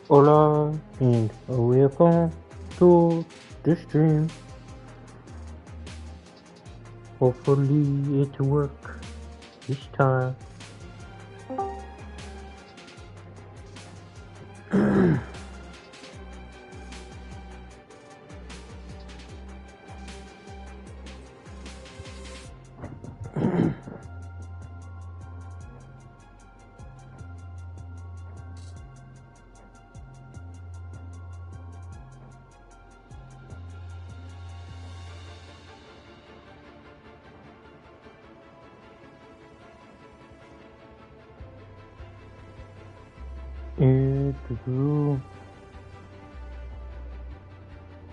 Hola and welcome to the stream. Hopefully it work this time.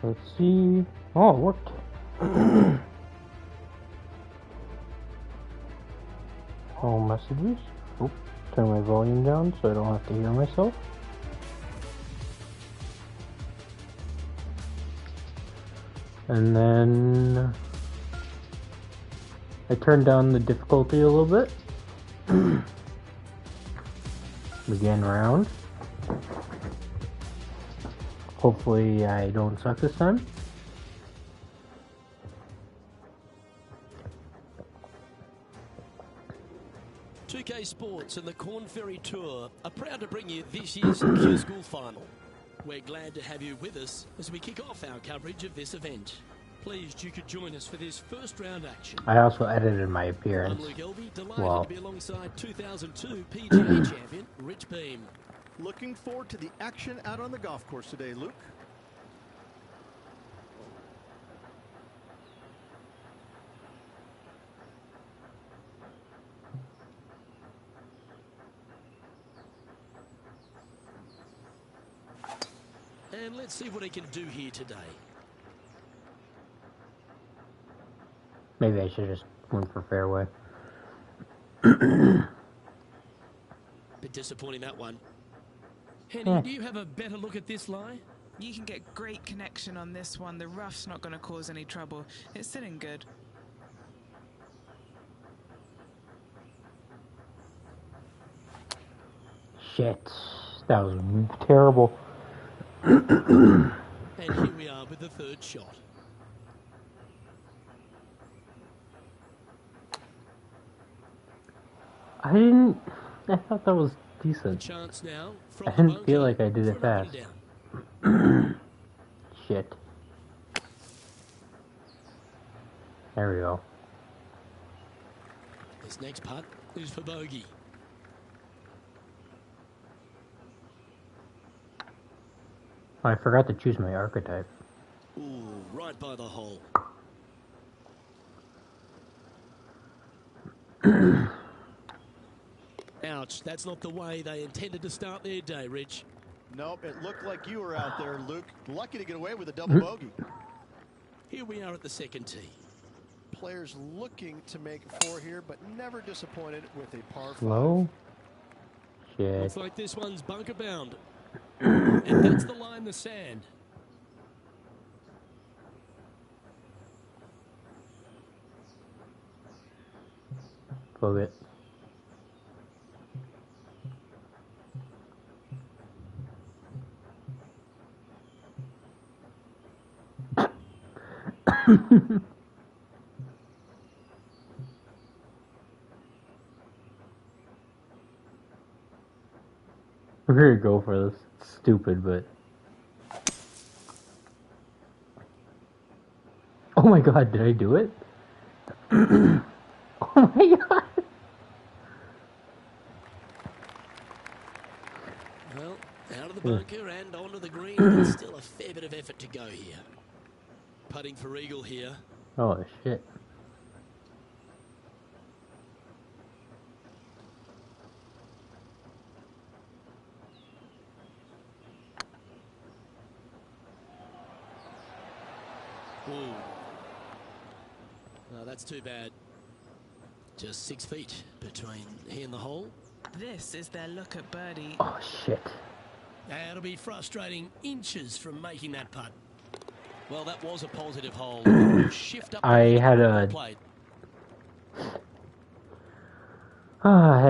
Let's see. Oh, it worked. All messages. Oh, turn my volume down so I don't have to hear myself. And then I turned down the difficulty a little bit. Begin round. Hopefully I don't suck this time. PGA Sports and the Corn Ferry Tour are proud to bring you this year's Q School Final. We're glad to have you with us as we kick off our coverage of this event. Pleased you could join us for this first round action. I also edited my appearance. I'm Luke Elvey, delighted to be alongside 2002 PGA champion Rich Beam. Looking forward to the action out on the golf course today, Luke. And let's see what he can do here today. Maybe I should just went for fairway. Bit disappointing, that one. Henny, do you have a better look at this lie? You can get great connection on this one. The rough's not going to cause any trouble. It's sitting good. Shit. That was terrible. And here we are with the third shot. I thought that was decent. Chance now from I didn't feel like I did it fast. Shit. There we go. This next putt is for bogey. I forgot to choose my archetype. Ooh, right by the hole. Ouch, that's not the way they intended to start their day, Rich. Nope, it looked like you were out there, Luke. Lucky to get away with a double bogey. Here we are at the second tee. Players looking to make four here, but never disappointed with a par 5. Slow? Shit. Looks like this one's bunker bound. And that's the line in the sand. Plug it. We're gonna go for this. It's stupid, but oh my god, did I do it? Oh my god. Well, out of the bunker and onto the green, but still a fair bit of effort to go here. Putting for eagle here. Oh shit. Ooh. No, that's too bad. Just 6 feet between he and the hole. This is their look at birdie. Oh shit. That'll be frustrating, inches from making that putt. Well, that was a positive hole. Shift up. I had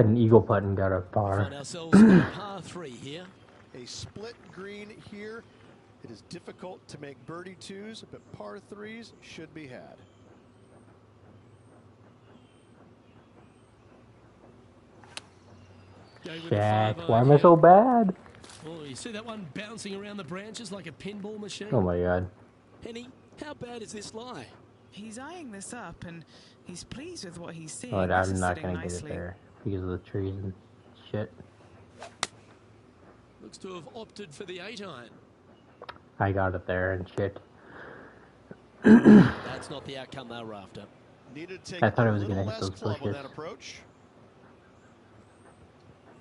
an eagle putt and got a par. Find ourselves in par 3 here. A split green here. It is difficult to make birdie twos, but par threes should be had. Shit, why am I so bad? Oh, you see that one bouncing around the branches like a pinball machine? Oh my god. Henny, how bad is this lie? He's eyeing this up and he's pleased with what he's seeing. But This I'm is not sitting gonna get it nicely. there because of the trees and shit. Looks to have opted for the 8-iron. I got it there and shit. That's not the outcome they were after. Needed to take I thought a I was little gonna hit less those club on bushes. that approach.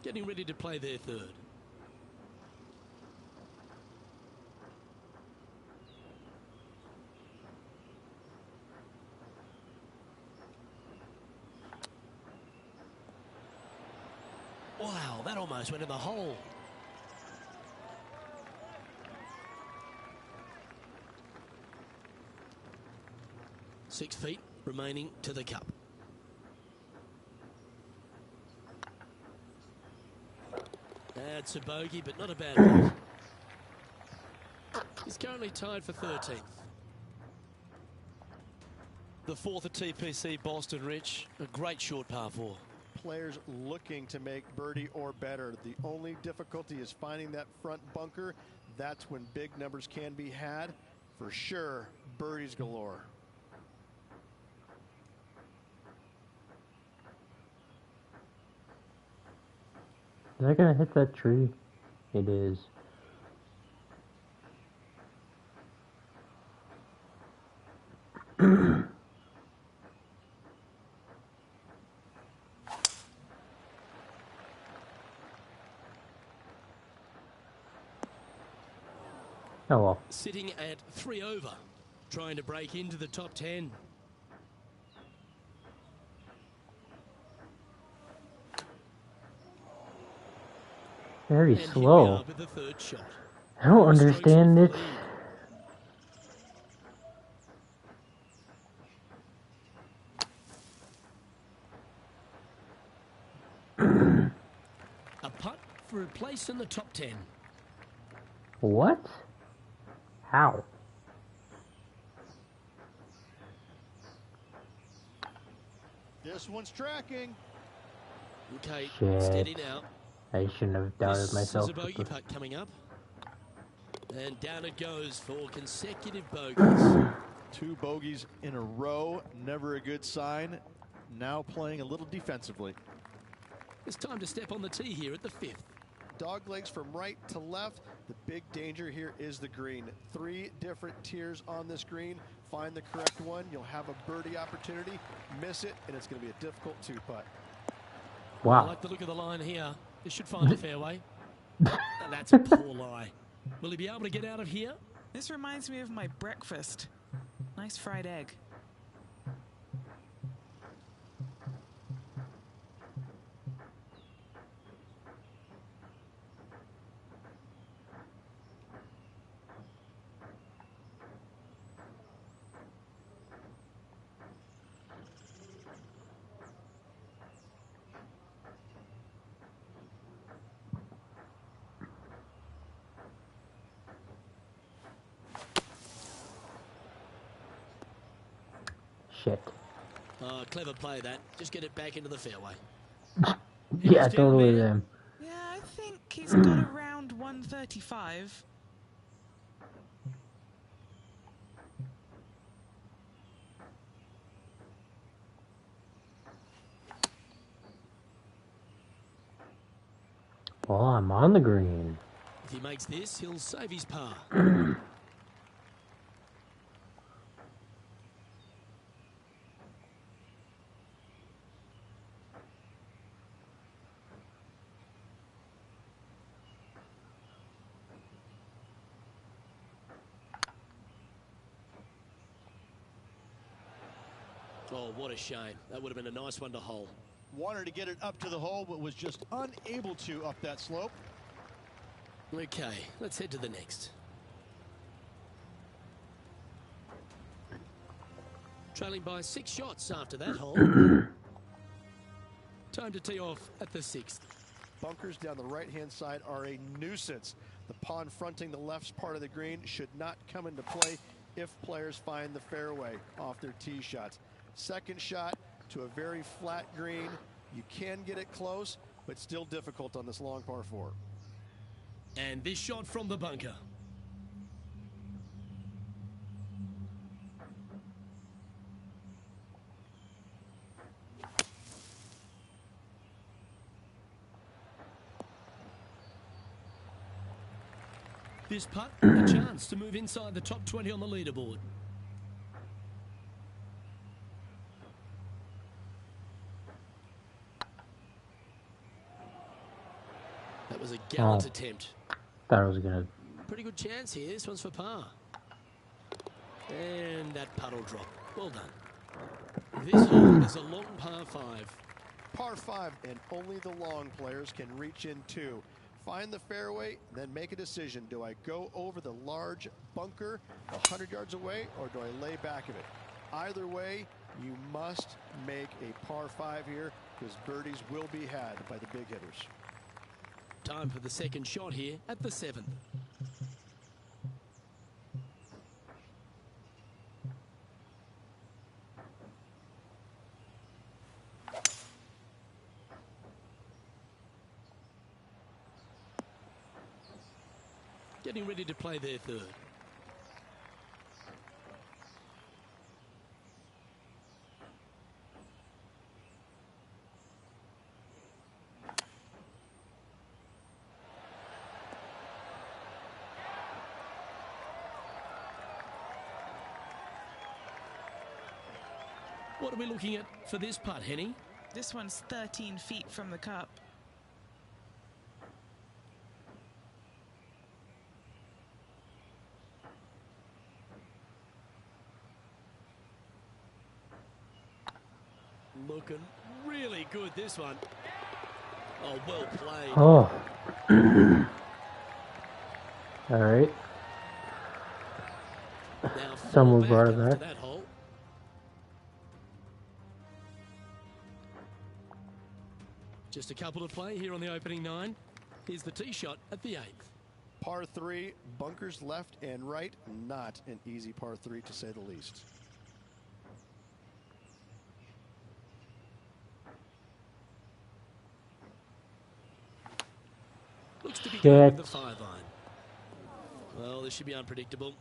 Getting ready to play their third. Wow, that almost went in the hole. Six feet remaining to the cup. That's a bogey, but not a bad one. He's currently tied for 13th. The fourth at TPC Boston, Rich. A great short par 4. Players looking to make birdie or better. The only difficulty is finding that front bunker. That's when big numbers can be had. For sure, birdies galore. Is that gonna hit that tree? It is. Oh well. Sitting at 3 over, trying to break into the top 10. Very And here we slow. are with the third shot. I don't 4 strokes understand off it. the lead. A putt for a place in the top 10. What? How? This one's tracking. Okay, Shit. steady now. I shouldn't have doubted This myself. is a bogey putt coming up. And down it goes for consecutive bogeys. 2 bogeys in a row. Never a good sign. Now playing a little defensively. It's time to step on the tee here at the 5th. Dog legs from right to left. The big danger here is the green. 3 different tiers on this green. Find the correct one. You'll have a birdie opportunity. Miss it, and it's going to be a difficult 2-putt. I Wow. like the look of the line here. This should find the fairway. And that's a poor lie. Will he be able to get out of here? This reminds me of my breakfast. Nice fried egg. Shit. Oh, clever play that. Just get it back into the fairway. Yeah, He's down totally there. them. Yeah, I think he's got around 135. Well, I'm on the green. If he makes this, he'll save his par. Oh, what a shame. That would have been a nice one to hole. Wanted to get it up to the hole, but was just unable to up that slope. Okay, let's head to the next. Trailing by 6 shots after that hole. Time to tee off at the 6th. bunkers down the right-hand side are a nuisance. The pond fronting the left part of the green should not come into play if players find the fairway off their tee shots. Second shot to a very flat green. You can get it close, but still difficult on this long par 4. And this shot from the bunker. This putt, a chance to move inside the top 20 on the leaderboard. That was a gallant attempt. Thought I was gonna. Pretty good chance here. This one's for par. And that puddle drop. Well done. This hole is a long par 5. Par 5, and only the long players can reach in two. Find the fairway, then make a decision. Do I go over the large bunker 100 yards away, or do I lay back of it? Either way, you must make a par 5 here, because birdies will be had by the big hitters. Time for the second shot here at the 7th. Getting ready to play their third. What are we looking at for this putt, Henny? This one's 13 feet from the cup. Looking really good, this one. Oh, well played. Oh. All right. Now Someone fall brought it after back. that hole. Just a couple to play here on the opening 9. Here's the tee shot at the 8th. Par 3, bunkers left and right. Not an easy par 3, to say the least. Looks to be going with the 5 line. Well, this should be unpredictable.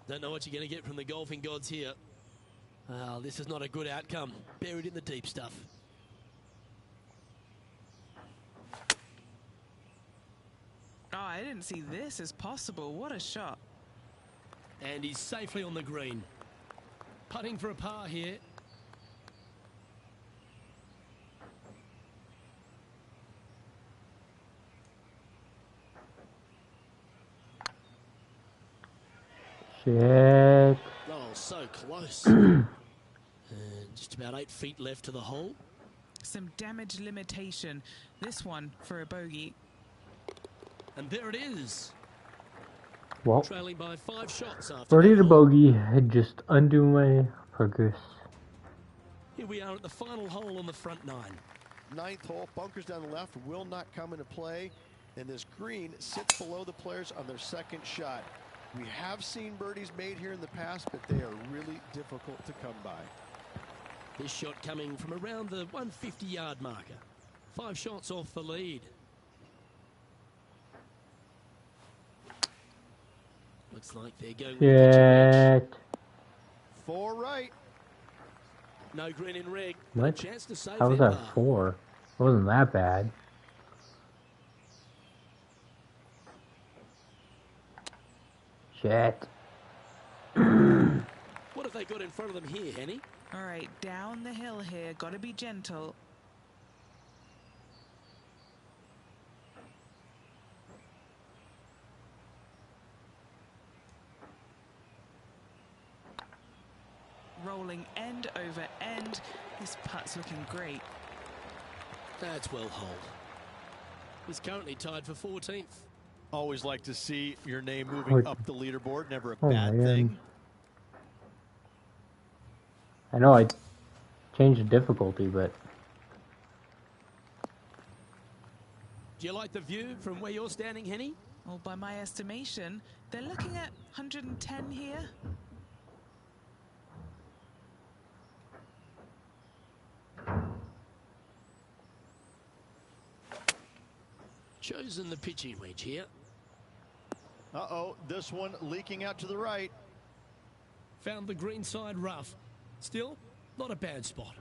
Don't know what you're going to get from the golfing gods here. Well, this is not a good outcome. Buried in the deep stuff. Oh, I didn't see this as possible. What a shot. And he's safely on the green. Putting for a par here. Shit. Oh, so close. And just about 8 feet left to the hole. Some damage limitation. This one for a bogey. And there it is. Well, Trailing by 5 shots after birdie that to hole. bogey had just undo my progress. Here we are at the final hole on the front 9. 9th hole, bunkers down the left will not come into play, and this green sits below the players on their second shot. We have seen birdies made here in the past, but they are really difficult to come by. This shot coming from around the 150-yard marker. 5 shots off the lead. Looks like they're going with the pitching wedge. Shit. 4 right. No green in red. What? Chance to save How was their that par. 4? It wasn't that bad. Shit. What have they got in front of them here, Henny? All right, down the hill here. Got to be gentle. Rolling end over end. This putt's looking great. That's well holed. He's currently tied for 14th. Always like to see your name moving Oh. up the leaderboard. Never a Oh, bad man. thing. I know I changed the difficulty, but Do you like the view from where you're standing, Henny? Well, by my estimation, they're looking at 110 here. Chosen the pitching wedge here. Uh-oh, this one leaking out to the right. Found the green side rough. Still, not a bad spot.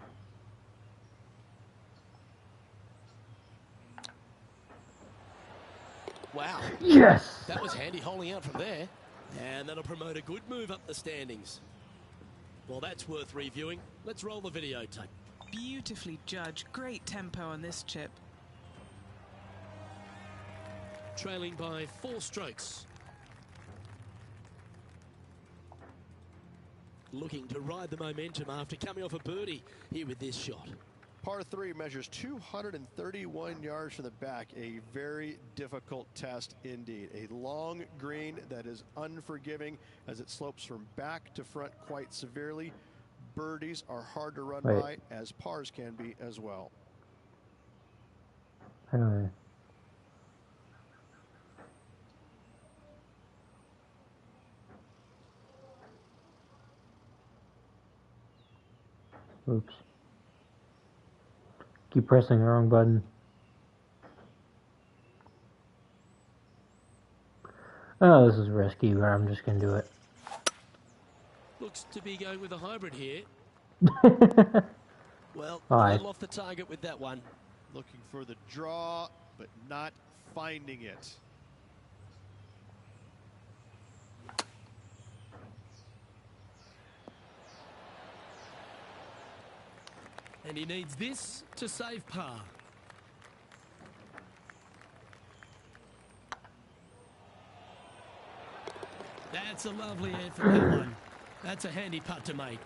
Wow. Yes! That was handy holding out from there. And that'll promote a good move up the standings. Well, that's worth reviewing. Let's roll the videotape. Beautifully judged. Great tempo on this chip. Trailing by 4 strokes. Looking to ride the momentum after coming off a birdie here with this shot. Par 3 measures 231 yards from the back. A very difficult test indeed. A long green that is unforgiving as it slopes from back to front quite severely. Birdies are hard to run by, as pars can be as well. I don't know. Oops. Keep pressing the wrong button. Oh, this is risky, but I'm just gonna do it. Looks to be going with a hybrid here. Well, a little off the target with that one. Looking for the draw, but not finding it. And he needs this to save par. That's a lovely air for that one. That's a handy putt to make.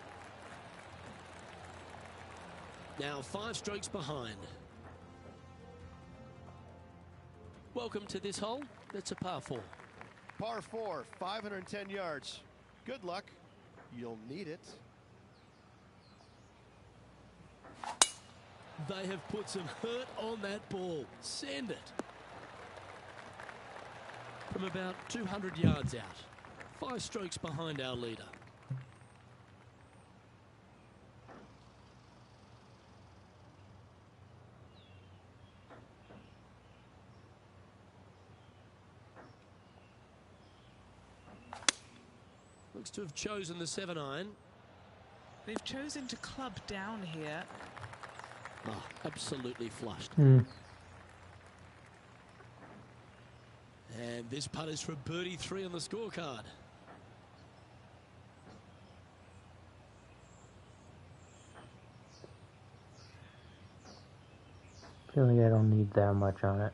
Now 5 strokes behind. Welcome to this hole. It's a par 4. Par 4, 510 yards. Good luck. You'll need it. They have put some hurt on that ball. Send it. From about 200 yards out. 5 strokes behind our leader. Looks to have chosen the 7-iron. They've chosen to club down here. Oh, absolutely flushed. Mm. And this putt is for birdie 3 on the scorecard. Feel like I don't need that much on it.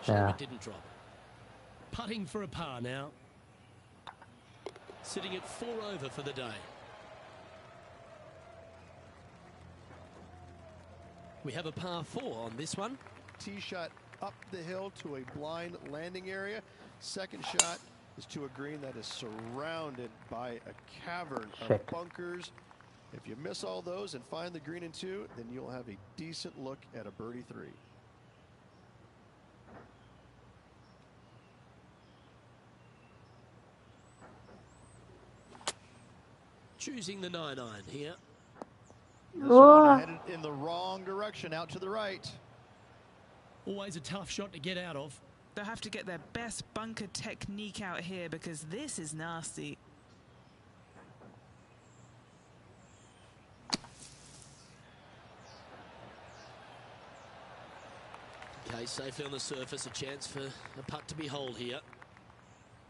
Shame it didn't drop. Putting for a par now. Sitting at 4 over for the day. We have a par 4 on this one. Tee shot up the hill to a blind landing area. Second shot is to a green that is surrounded by a cavern of bunkers. If you miss all those and find the green in 2, then you'll have a decent look at a birdie 3. Choosing the 9-iron here. This one headed in the wrong direction, out to the right. Always a tough shot to get out of. They'll have to get their best bunker technique out here because this is nasty. Okay, safely on the surface, a chance for a putt to be holed here.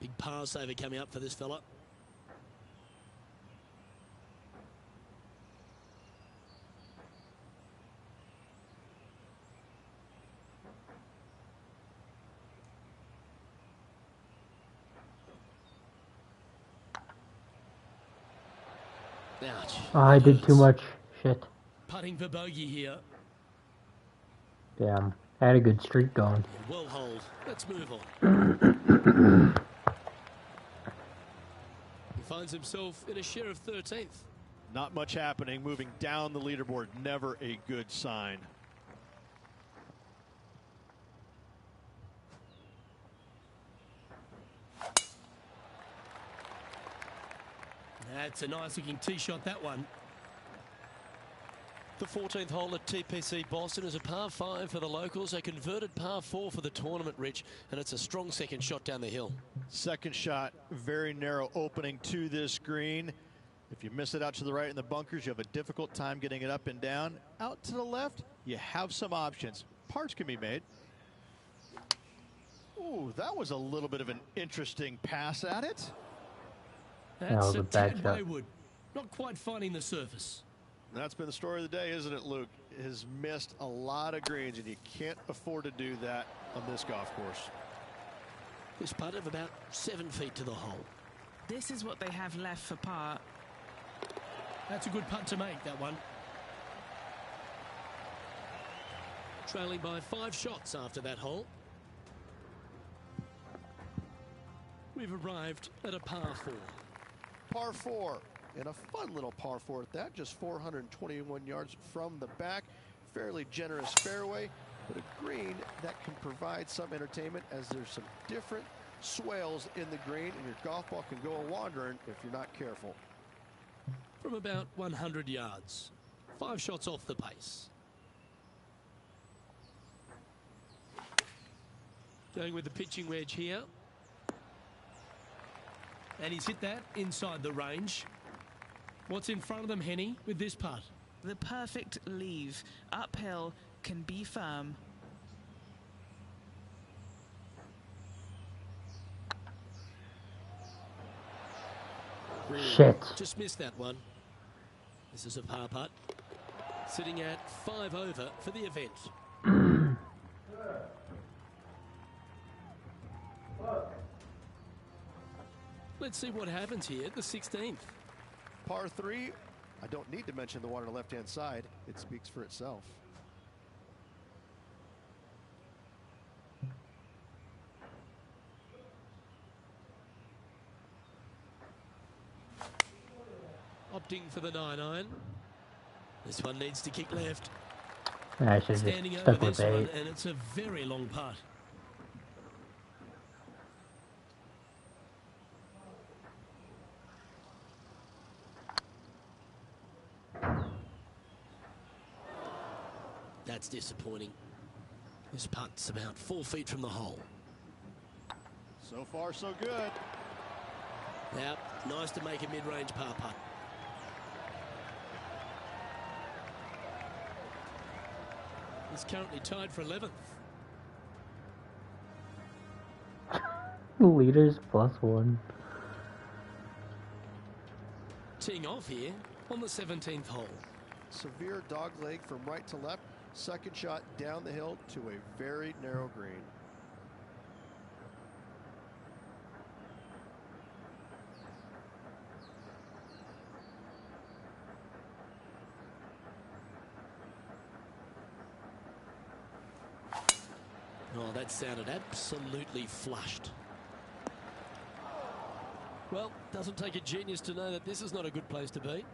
Big par saver coming up for this fella. Ouch. Oh, I did too much. Shit. putting for bogey here. Damn, I had a good streak going. Well hold. Let's move on. He finds himself in a share of 13th. Not much happening. Moving down the leaderboard, never a good sign. That's a nice looking tee shot, that one. The 14th hole at TPC Boston is a par 5 for the locals, a converted par 4 for the tournament, Rich, and it's a strong second shot down the hill. Second shot, very narrow opening to this green. If you miss it out to the right in the bunkers, you have a difficult time getting it up and down. Out to the left, you have some options. Parts can be made. Ooh, that was a little bit of an interesting pass at it. That's a a bad tad shot. wayward. Not quite finding the surface. That's been the story of the day, isn't it, Luke? Has missed a lot of greens, and you can't afford to do that on this golf course. This putt of about 7 feet to the hole. This is what they have left for par. That's a good putt to make, that one. Trailing by 5 shots after that hole. We've arrived at a par 4. Par 4, and a fun little par 4 at that, just 421 yards from the back. Fairly generous fairway, but a green that can provide some entertainment as there's some different swales in the green, and your golf ball can go a-wandering if you're not careful. From about 100 yards. 5 shots off the pace. Going with the pitching wedge here. And he's hit that inside the range. What's in front of them, Henny, with this putt? The perfect leave. Uphill, can be firm. Shit. Just missed that one. This is a par putt. Sitting at 5 over for the event. Let's see what happens here at the 16th. Par 3, I don't need to mention the one on the left-hand side. It speaks for itself. Opting for the 9-iron. This one needs to kick left. I should have Standing just over stuck with this one, 8. and it's a very long putt. That's disappointing. This putt's about 4 feet from the hole. So far, so good. Now, nice to make a mid-range par putt. He's currently tied for 11th. Leaders +1. Teeing off here on the 17th hole. Severe dog leg from right to left. Second shot down the hill to a very narrow green. Oh, that sounded absolutely flushed. Well, doesn't take a genius to know that this is not a good place to be.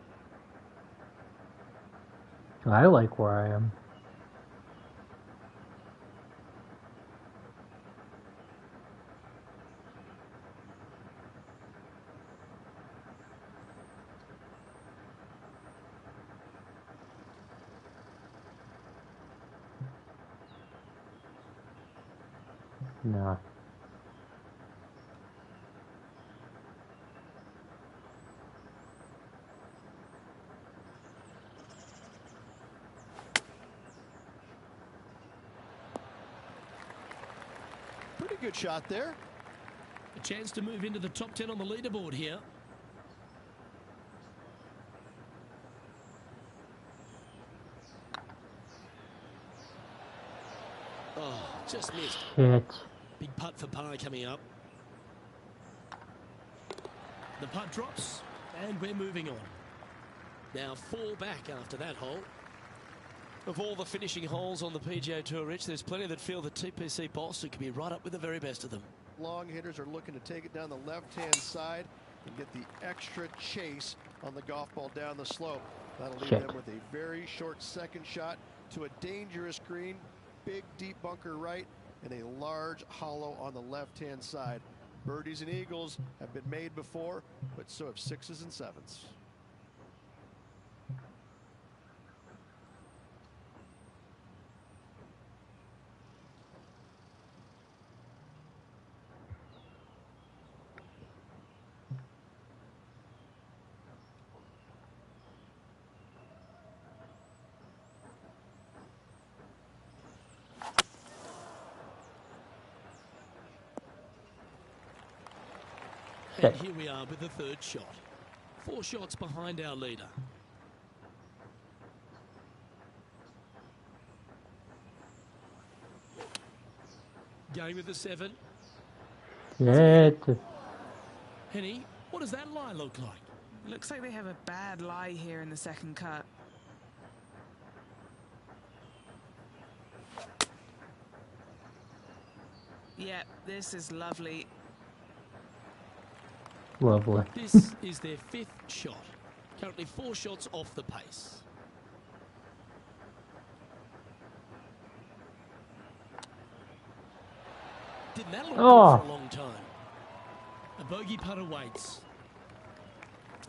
I like where I am. No. Pretty good shot there. A chance to move into the top 10 on the leaderboard here. Oh, just missed. Shit. Big putt for par coming up. The putt drops, and we're moving on. Now 4 back after that hole. Of all the finishing holes on the PGA Tour, Rich, there's plenty that feel that TPC Boston could be right up with the very best of them. Long hitters are looking to take it down the left-hand side and get the extra chase on the golf ball down the slope. That'll leave them with a very short second shot to a dangerous green, big deep bunker right, and a large hollow on the left-hand side. Birdies and eagles have been made before, but so have sixes and sevens. And here we are with the third shot. 4 shots behind our leader. Going with the 7. Henny, what does that lie look like? Looks like they have a bad lie here in the second cut. Yeah, this is lovely. Lovely. This is their 5th shot. Currently 4 shots off the pace. Didn't that look good for a long time? A bogey putt awaits.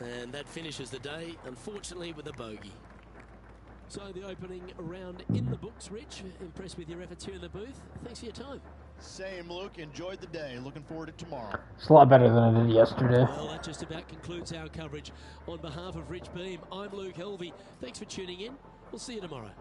And that finishes the day, unfortunately, with a bogey. So the opening round in the books, Rich. Impressed with your efforts here in the booth. Thanks for your time. Same, Luke. Enjoyed the day. Looking forward to tomorrow. It's a lot better than I did yesterday. Well, that just about concludes our coverage. On behalf of Rich Beam, I'm Luke Helvey. Thanks for tuning in. We'll see you tomorrow.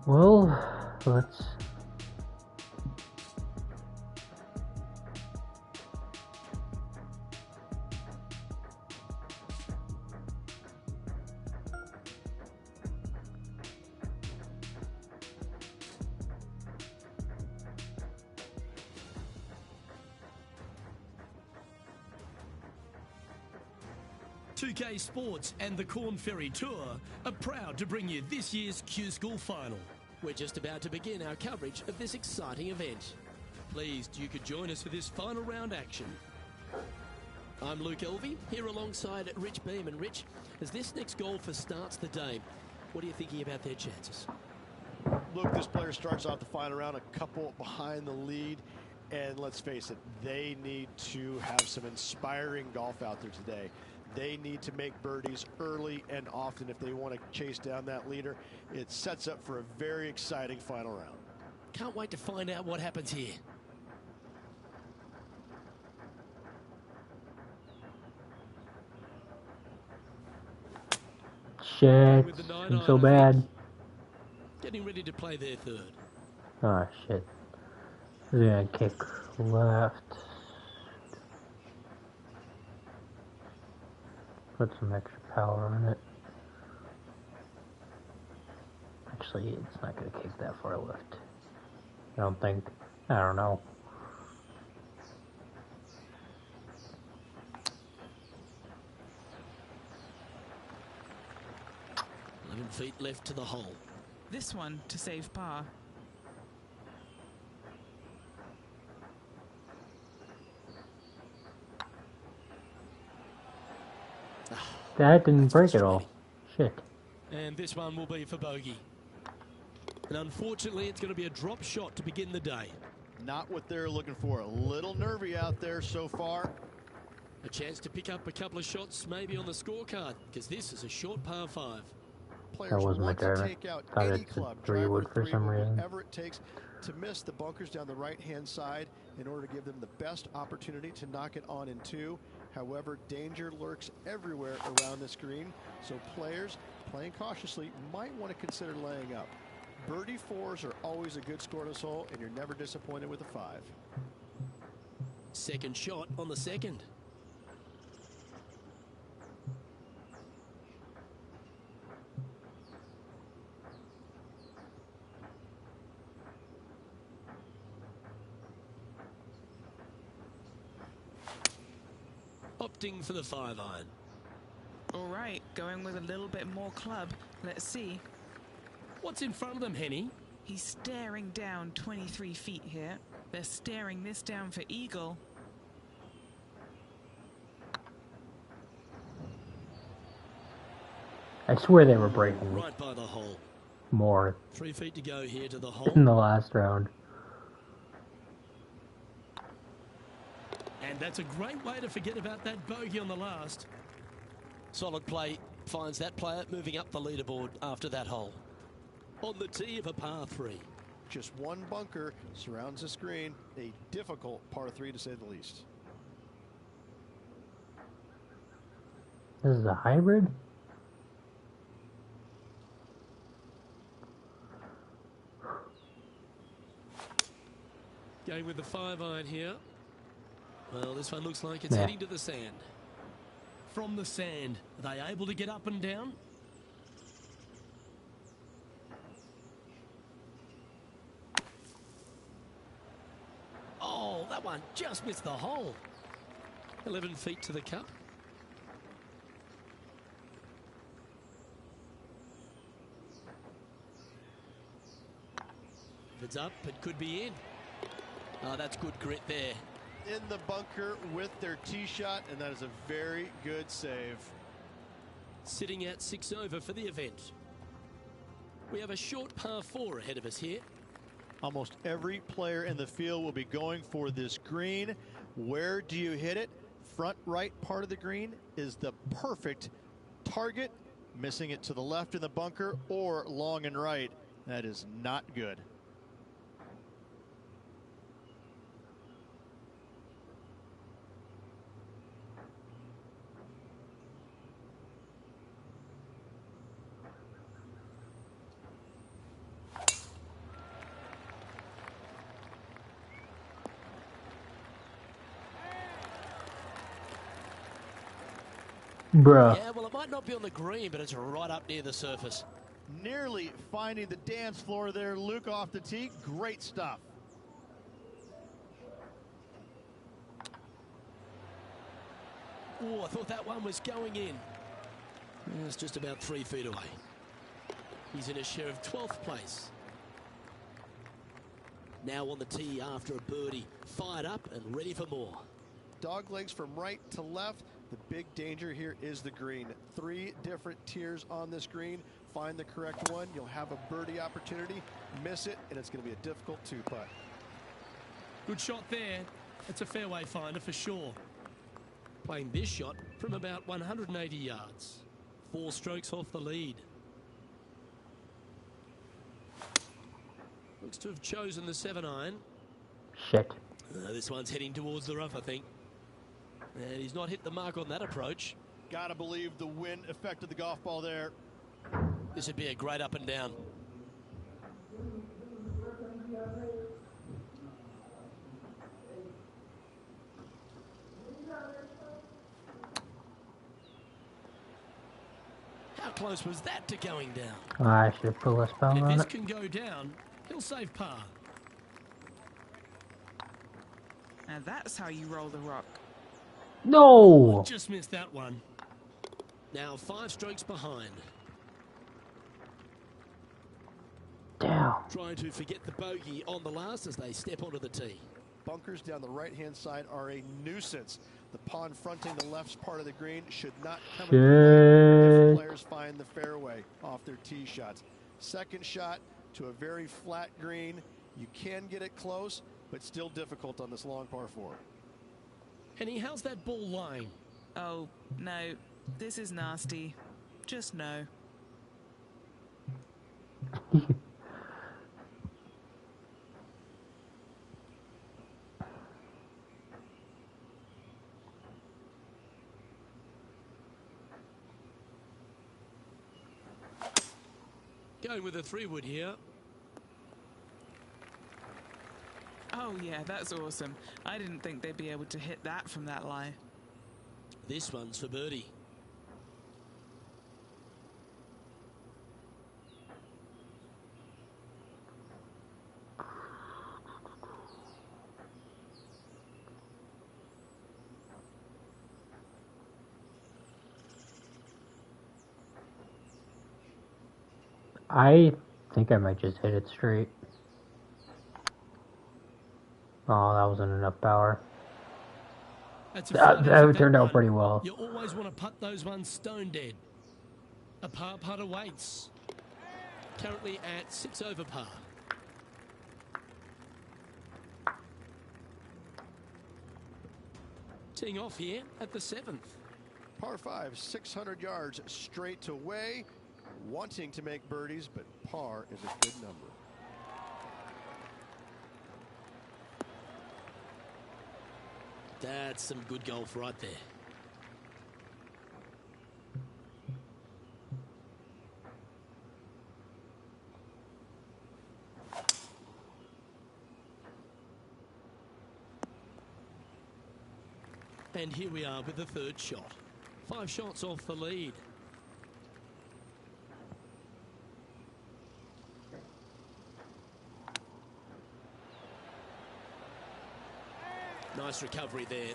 Well, let's... PGA Sports and the Corn Ferry Tour are proud to bring you this year's Q School Final. We're just about to begin our coverage of this exciting event. Pleased you could join us for this final round action. I'm Luke Elvey, here alongside Rich Beam. And Rich, as this next golfer starts the day, what are you thinking about their chances? Luke, this player starts off the final round a couple behind the lead. And let's face it, they need to have some inspiring golf out there today. They need to make birdies early and often if they want to chase down that leader. It sets up for a very exciting final round. Can't wait to find out what happens here. Shit, I'm so bad. Getting ready to play their third. Oh shit. He's gonna kick left. Put some extra power on it. Actually, it's not gonna kick that far left. I don't think. I don't know. Feet left to the hole. This one to save par. That didn't break at all. Shit. And this one will be for bogey. And unfortunately, it's going to be a drop shot to begin the day. Not what they're looking for. A little nervy out there so far. A chance to pick up a couple of shots maybe on the scorecard, because this is a short par 5. Players wasn't my want to driver. take out Thought any it's a club, 3-wood driver, for some three-wood, reason. whatever it takes to miss the bunkers down the right-hand side in order to give them the best opportunity to knock it on in 2. However, danger lurks everywhere around this green, so players playing cautiously might want to consider laying up. Birdie 4s are always a good score to this hole, and you're never disappointed with a 5. Second shot on the second. Opting for the 5-iron. All right, going with a little bit more club. Let's see. What's in front of them, Henny? He's staring down 23 feet here. They're staring this down for eagle. I swear they were breaking Right by the hole. more 3 feet to go here to the hole. in the last round. And that's a great way to forget about that bogey on the last. Solid play finds that player moving up the leaderboard after that hole. On the tee of a par 3. Just one bunker surrounds the screen, a difficult par 3 to say the least. This is a hybrid? Going with the 5-iron here. Well, this one looks like it's heading to the sand. From the sand, are they able to get up and down? Oh, that one just missed the hole. 11 feet to the cup. If it's up, it could be in. Oh, that's good grit there. In the bunker with their tee shot, and that is a very good save. Sitting at 6 over for the event. We have a short par 4 ahead of us here. Almost every player in the field will be going for this green. Where do you hit it? Front right part of the green is the perfect target. Missing it to the left in the bunker or long and right, that is not good. Bruh. Yeah, well, it might not be on the green, but it's right up near the surface. Nearly finding the dance floor there, Luke, off the tee. Great stuff. Oh, I thought that one was going in. It's just about 3 feet away. He's in a share of 12th place. Now on the tee after a birdie. Fired up and ready for more. Dog legs from right to left. The big danger here is the green. 3 different tiers on this green. Find the correct one. You'll have a birdie opportunity. Miss it, and it's going to be a difficult 2-putt. Good shot there. It's a fairway finder for sure. Playing this shot from about 180 yards. 4 strokes off the lead. Looks to have chosen the 7-iron. Shit. This one's heading towards the rough, I think. And he's not hit the mark on that approach. Gotta believe the wind affected the golf ball there. This would be a great up and down. How close was that to going down? I should have put less power If on this it. can go down, he'll save par. Now that's how you roll the rock. No! Just missed that one. Now 5 strokes behind. Damn. Trying to forget the bogey on the last as they step onto the tee. Bunkers down the right-hand side are a nuisance. The pond fronting the left part of the green should not come into play if players find the fairway off their tee shots. Second shot to a very flat green. You can get it close, but still difficult on this long par 4. Henny, how's that ball lying? Oh, no. This is nasty. Just no. Going with a 3-wood here. Oh, yeah, that's awesome. I didn't think they'd be able to hit that from that lie. This one's for birdie. I think I might just hit it straight. Oh, that wasn't enough power. That's a That turned out pretty well. You always want to putt those ones stone dead. A par putt awaits. Currently at 6 over par. Teeing off here at the 7th. Par 5, 600 yards straight away. Wanting to make birdies, but par is a good number. That's some good golf right there. And here we are with the 3rd shot. 5 shots off the lead. Nice recovery there.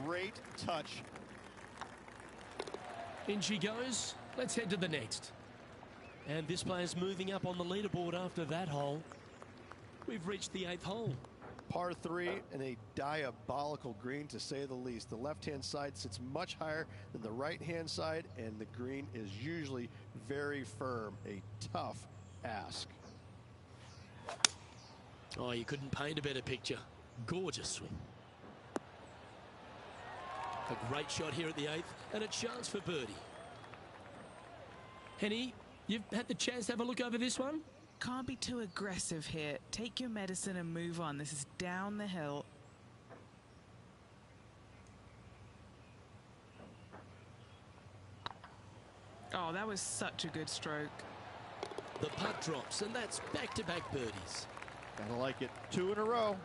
Great touch. In she goes. Let's head to the next. And this player's moving up on the leaderboard after that hole. We've reached the 8th hole. Par 3 and a diabolical green, to say the least. The left-hand side sits much higher than the right-hand side, and the green is usually very firm. A tough ask. Oh, you couldn't paint a better picture. Gorgeous swing. A great shot here at the 8th, and a chance for birdie. Henny, you've had the chance to have a look over this one? Can't be too aggressive here. Take your medicine and move on. This is down the hill. Oh, that was such a good stroke. The putt drops, and that's back-to-back birdies. Gotta like it. 2 in a row.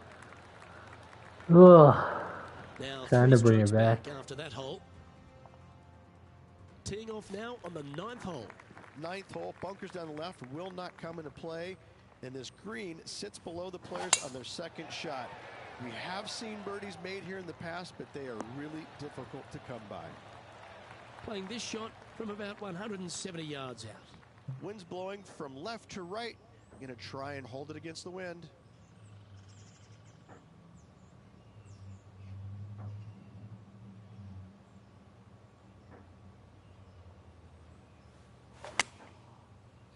Ugh. Now Trying 3 to bring it strokes back. after that hole. teeing off now on the 9th hole. 9th hole, bunkers down the left will not come into play, and this green sits below the players on their second shot. We have seen birdies made here in the past, but they are really difficult to come by. Playing this shot from about 170 yards out. Wind's blowing from left to right. Going to try and hold it against the wind.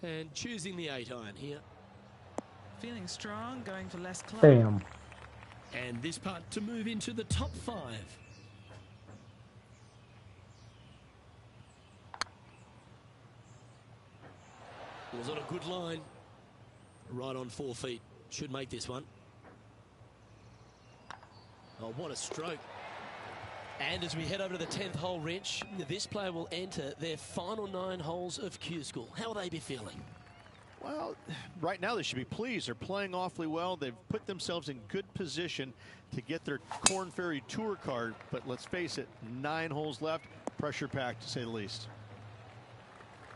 And choosing the 8-iron here. Feeling strong, going for less club. Bam. And this putt to move into the top 5. Was on a good line. Right on 4 feet. Should make this one. Oh, what a stroke. And as we head over to the 10th hole, Rich, this player will enter their final 9 holes of Q School. How will they be feeling? Well, right now they should be pleased. They're playing awfully well. They've put themselves in good position to get their Korn Ferry Tour card. But let's face it, 9 holes left. Pressure packed, to say the least.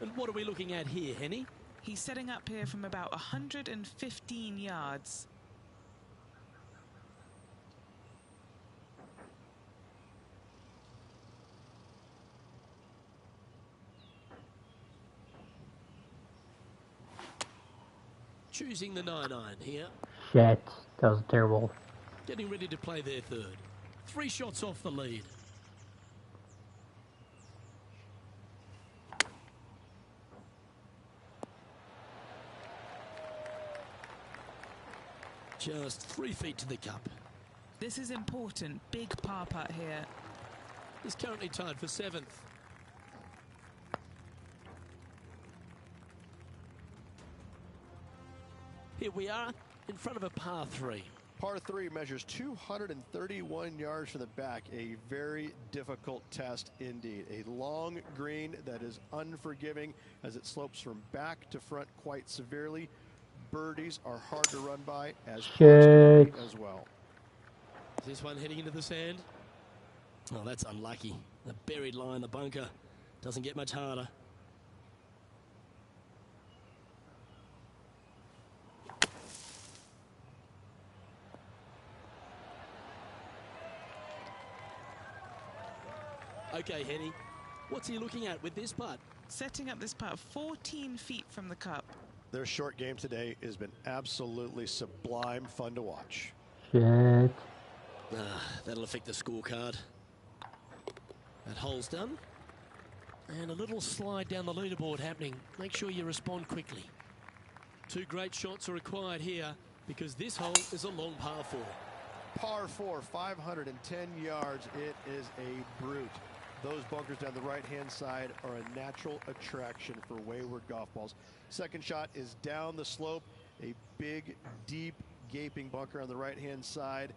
And what are we looking at here, Henny? He's setting up here from about 115 yards. Choosing the 9-iron here. Shit. That was terrible. Getting ready to play their third. 3 shots off the lead. Just 3 feet to the cup. This is important. Big par putt here. He's currently tied for 7th. Here we are in front of a par 3. Par 3 measures 231 yards from the back. A very difficult test indeed. A long green that is unforgiving as it slopes from back to front quite severely. Birdies are hard to run by as as well. Is this one heading into the sand? Oh, that's unlucky. The buried line, the bunker, doesn't get much harder. Okay, Henny, what's he looking at with this putt? Setting up this putt 14 feet from the cup. Their short game today has been absolutely sublime fun to watch. Shit. That'll affect the scorecard. That hole's done. And a little slide down the leaderboard happening. Make sure you respond quickly. 2 great shots are required here because this hole is a long par 4. Par 4, 510 yards. It is a brute. Those bunkers down the right-hand side are a natural attraction for wayward golf balls. Second shot is down the slope. A big, deep, gaping bunker on the right-hand side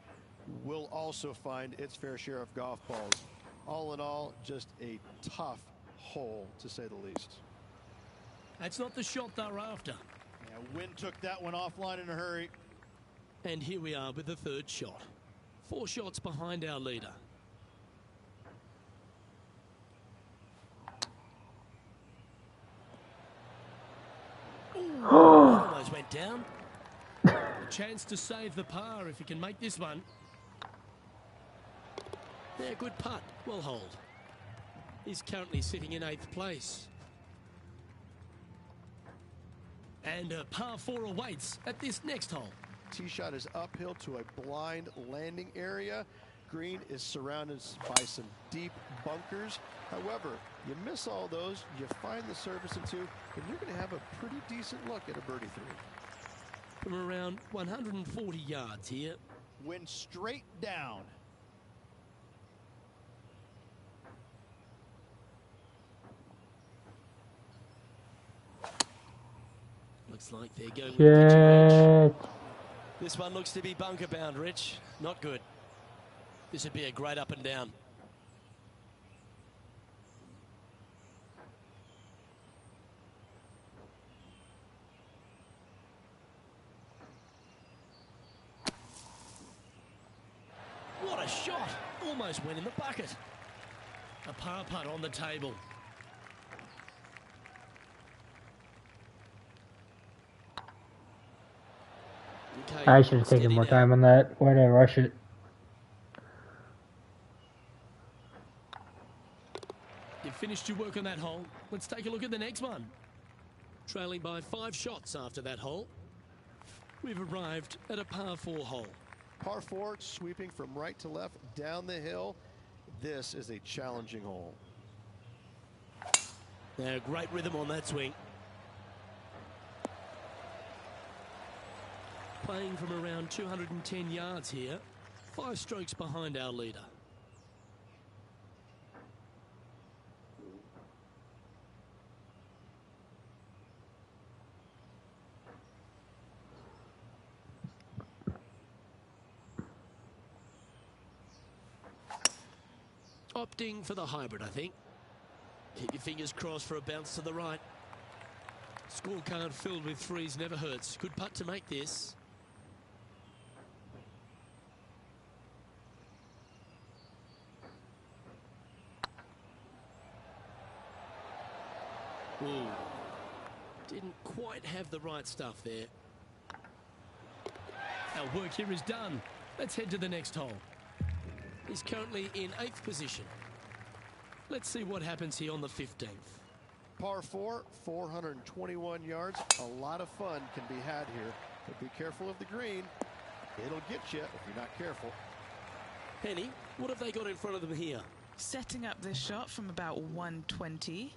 will also find its fair share of golf balls. All in all, just a tough hole, to say the least. That's not the shot they're after. Yeah, wind took that one offline in a hurry. And here we are with the 3rd shot. 4 shots behind our leader. Ooh, almost went down. A chance to save the par if he can make this one. Yeah, good putt. Well hold. He's currently sitting in 8th place. And a par 4 awaits at this next hole. Tee shot is uphill to a blind landing area. Green is surrounded by some deep bunkers. However, you miss all those, you find the surface in 2, and you're going to have a pretty decent look at a birdie 3. From around 140 yards here. Wind straight down. Looks like they're going with the pitching wedge. Shit. This one looks to be bunker bound, Rich. Not good. This would be a great up and down. What a shot! Almost went in the bucket. A par putt on the table. Okay. I should have taken Steady more now. time on that. Why did I rush it? You've finished your work on that hole. Let's take a look at the next one. Trailing by 5 shots after that hole. We've arrived at a par 4 hole. Par 4, sweeping from right to left down the hill. This is a challenging hole. Now, great rhythm on that swing. Playing from around 210 yards here. 5 strokes behind our leader. Opting for the hybrid, I think. Keep your fingers crossed for a bounce to the right. Scorecard filled with threes never hurts. Good putt to make this. Ooh. Didn't quite have the right stuff there. Our work here is done. Let's head to the next hole. He's currently in 8th position. Let's see what happens here on the 15th. Par 4, 421 yards. A lot of fun can be had here, but be careful of the green. It'll get you if you're not careful. Penny, what have they got in front of them here? Setting up this shot from about 120.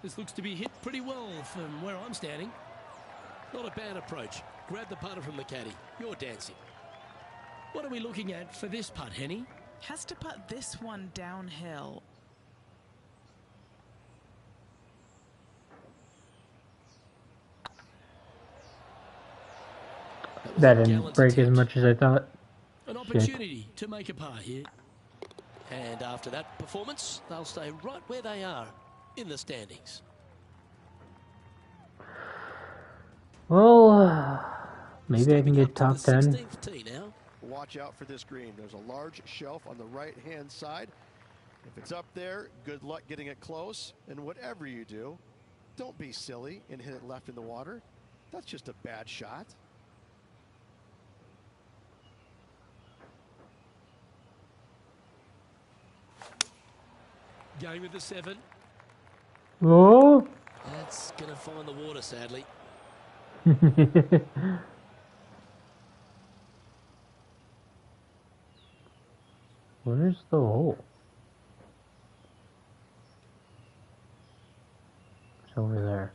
This looks to be hit pretty well from where I'm standing. Not a bad approach. Grab the putter from the caddy. You're dancing. What are we looking at for this putt, Henny? Has to putt this one downhill. That didn't break as much as I thought. An opportunity to make a par here. And after that performance, they'll stay right where they are in the standings. Well, maybe I can Stepping up get to top the 10. 16th tee now. Watch out for this green. There's a large shelf on the right-hand side. If it's up there, good luck getting it close. And whatever you do, don't be silly and hit it left in the water. That's just a bad shot. Going with the 7. Oh! That's going to find the water, sadly. Where's the hole? It's over there.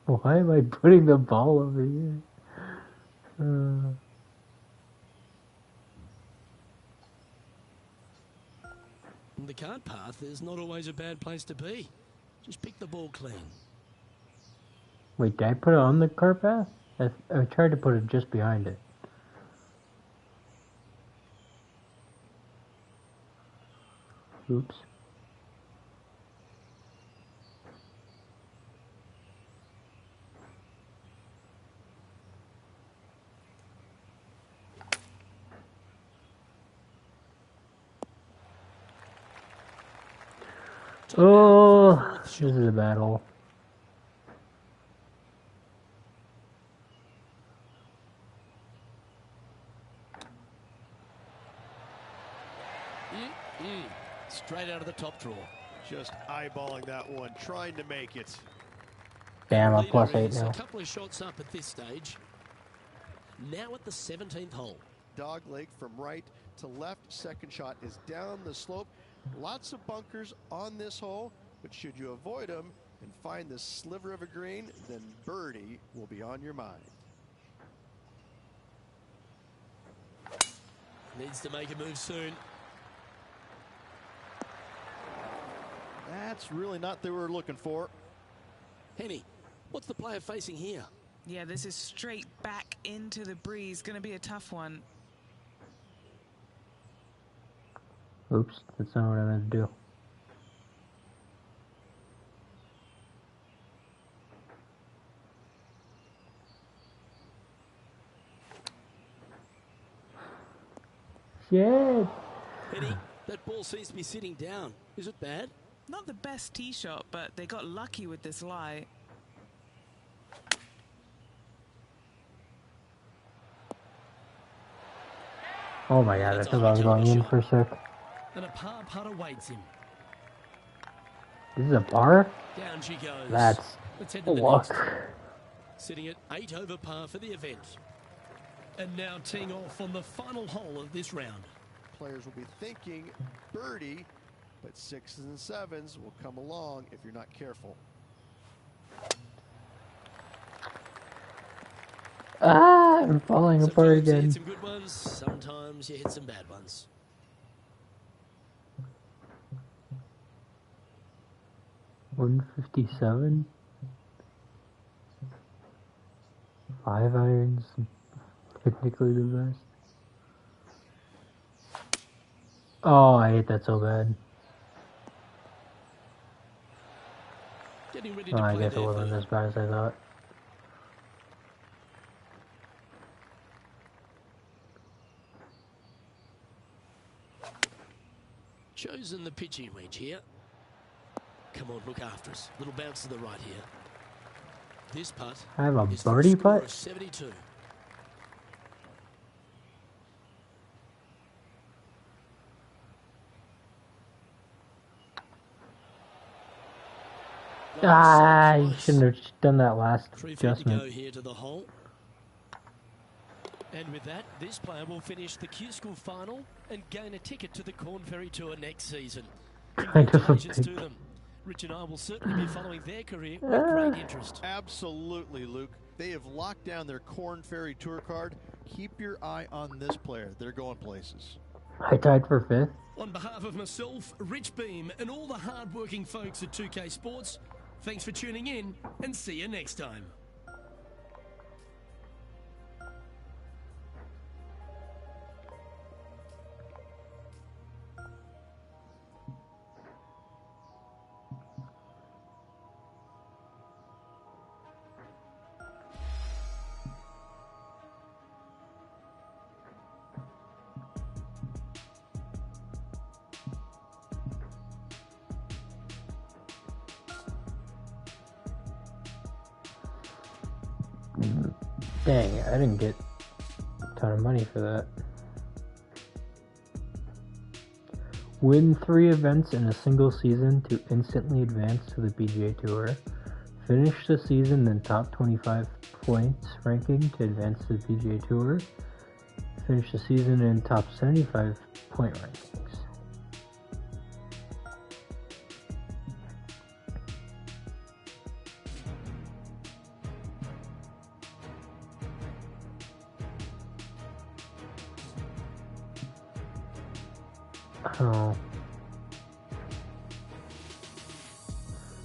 Why am I putting the ball over here? The cart path is not always a bad place to be. Just pick the ball clean. Wait, did I put it on the cart path? I tried to put it just behind it. Oops. Oh, this is a bad hole. Straight out of the top drawer. Just eyeballing that one, trying to make it. Damn, I'm Leader +8 is now. a couple of shots up at this stage. Now at the 17th hole. Dog leg from right to left. Second shot is down the slope. Lots of bunkers on this hole, but should you avoid them and find this sliver of a green, then birdie will be on your mind. Needs to make a move soon. That's really not what we're looking for. Henny, what's the player facing here? Yeah, this is straight back into the breeze. Going to be a tough one. Oops, that's not what I meant to do. Shit. Eddie, that ball seems to be sitting down. Is it bad? Not the best tee shot, but they got lucky with this lie. Oh my god, I thought I was going in for a sec. And a par putt awaits him. This is a par? Down she goes. That's Let's head to the luck. next. Sitting at 8 over par for the event. And now teeing off on the final hole of this round. Players will be thinking birdie, but 6s and 7s will come along if you're not careful. Ah, I'm falling apart Sometimes you again. hit some good ones, sometimes you hit some bad ones. $157. 5 irons. Technically the best. Oh, I hate that so bad. Getting ready Oh, to I play guess it their wasn't third. as bad as I thought. Chosen the pitching wedge here. Come on, look after us. Little bounce to the right here. This putt I have a is for a birdie score putt? of 72. Ah, you Close. shouldn't have done that last 3 feet to go adjustment. here to the hole. And with that, this player will finish the Q School final and gain a ticket to the Corn Ferry Tour next season. Kind of a Congratulations to big- them. Rich and I will certainly be following their career with great interest. Absolutely, Luke. They have locked down their Corn Ferry Tour card. Keep your eye on this player. They're going places. I tied for 5th. On behalf of myself, Rich Beam, and all the hard-working folks at 2K Sports, thanks for tuning in, and see you next time. Dang, I didn't get a ton of money for that. Win 3 events in a single season to instantly advance to the PGA Tour. Finish the season in top 25 points ranking to advance to the PGA Tour. Finish the season in top 75 point rankings. Oh.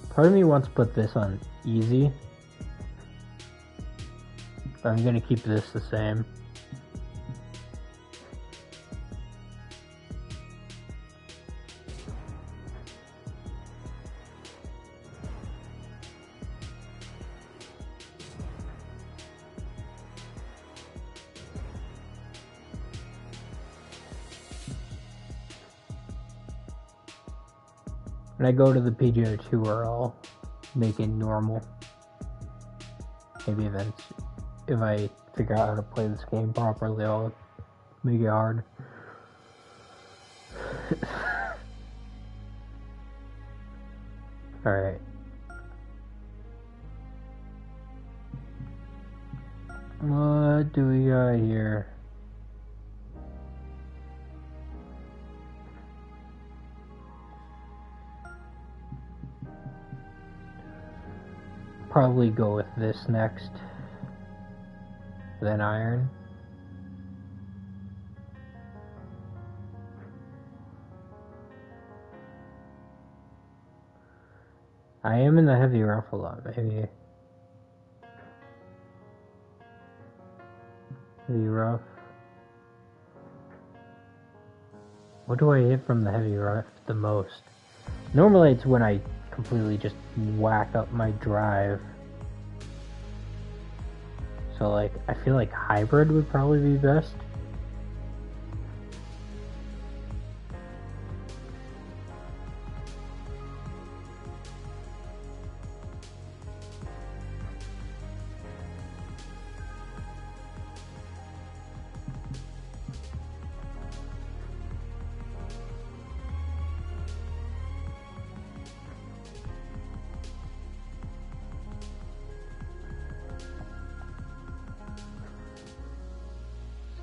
Part of me wants to put this on easy. But I'm gonna keep this the same. When I go to the PGA Tour, I'll make it normal. Maybe events. If I figure out how to play this game properly, I'll make it hard. Alright. What do we got here? Probably go with this next, then iron. I am in the heavy rough a lot, maybe. Heavy rough. What do I hit from the heavy rough the most? Normally it's when I completely just whack up my drive. So like, I feel like hybrid would probably be best.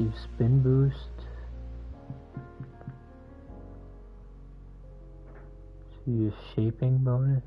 Receive spin boost. Use shaping bonus.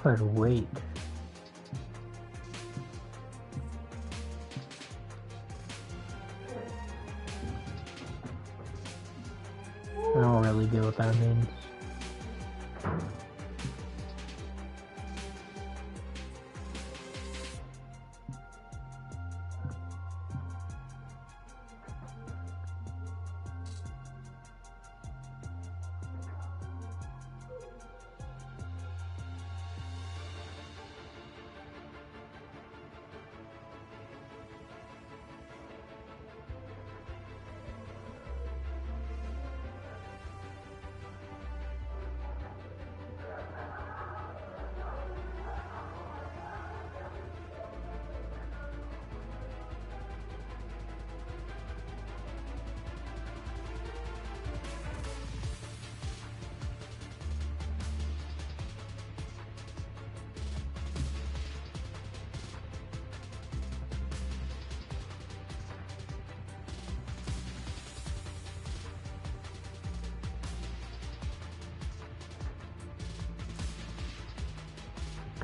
But wait. I don't really get what that means.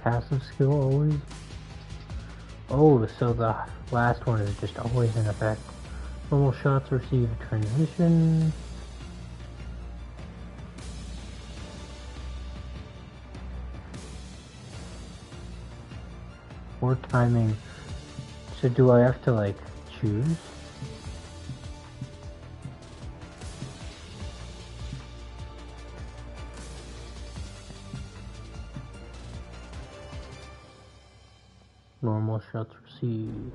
Passive skill always? Oh, so the last one is just always in effect. Normal shots receive transition. More timing. So do I have to like choose? Normal shots receive.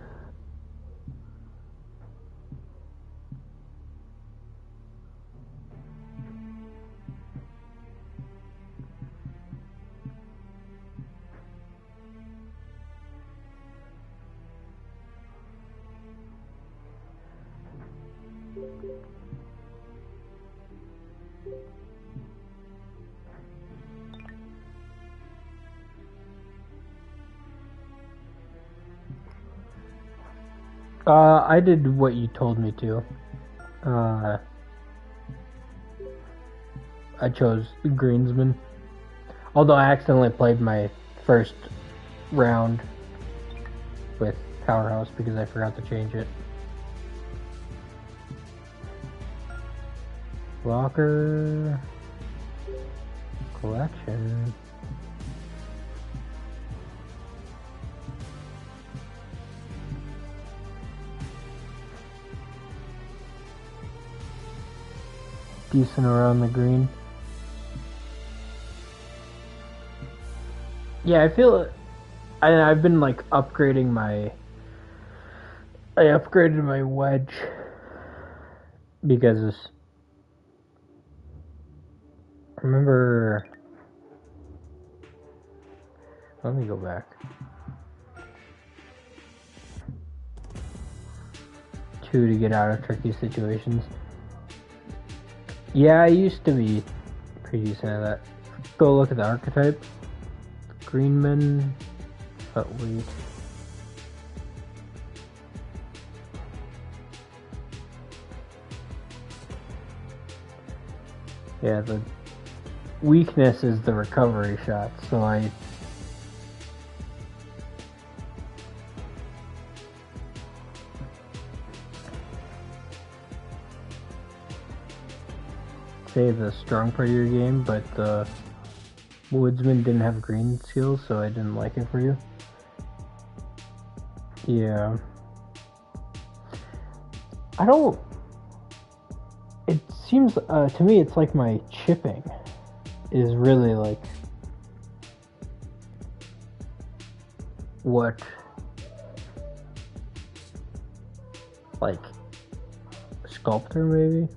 I did what you told me to. I chose Greensman. Although I accidentally played my first round with Powerhouse because I forgot to change it. Locker collection. Decent around the green. Yeah, I feel I've been like upgrading my I upgraded my wedge because I remember, let me go back. 2 to get out of tricky situations. Yeah, I used to be pretty decent at that. Go look at the archetype. Greenman, but wait. Yeah, the weakness is the recovery shot, so I say the strong part of your game, but the Woodsman didn't have green skills, so I didn't like it for you. Yeah. I don't it seems to me it's like my chipping is really like what like Sculptor maybe.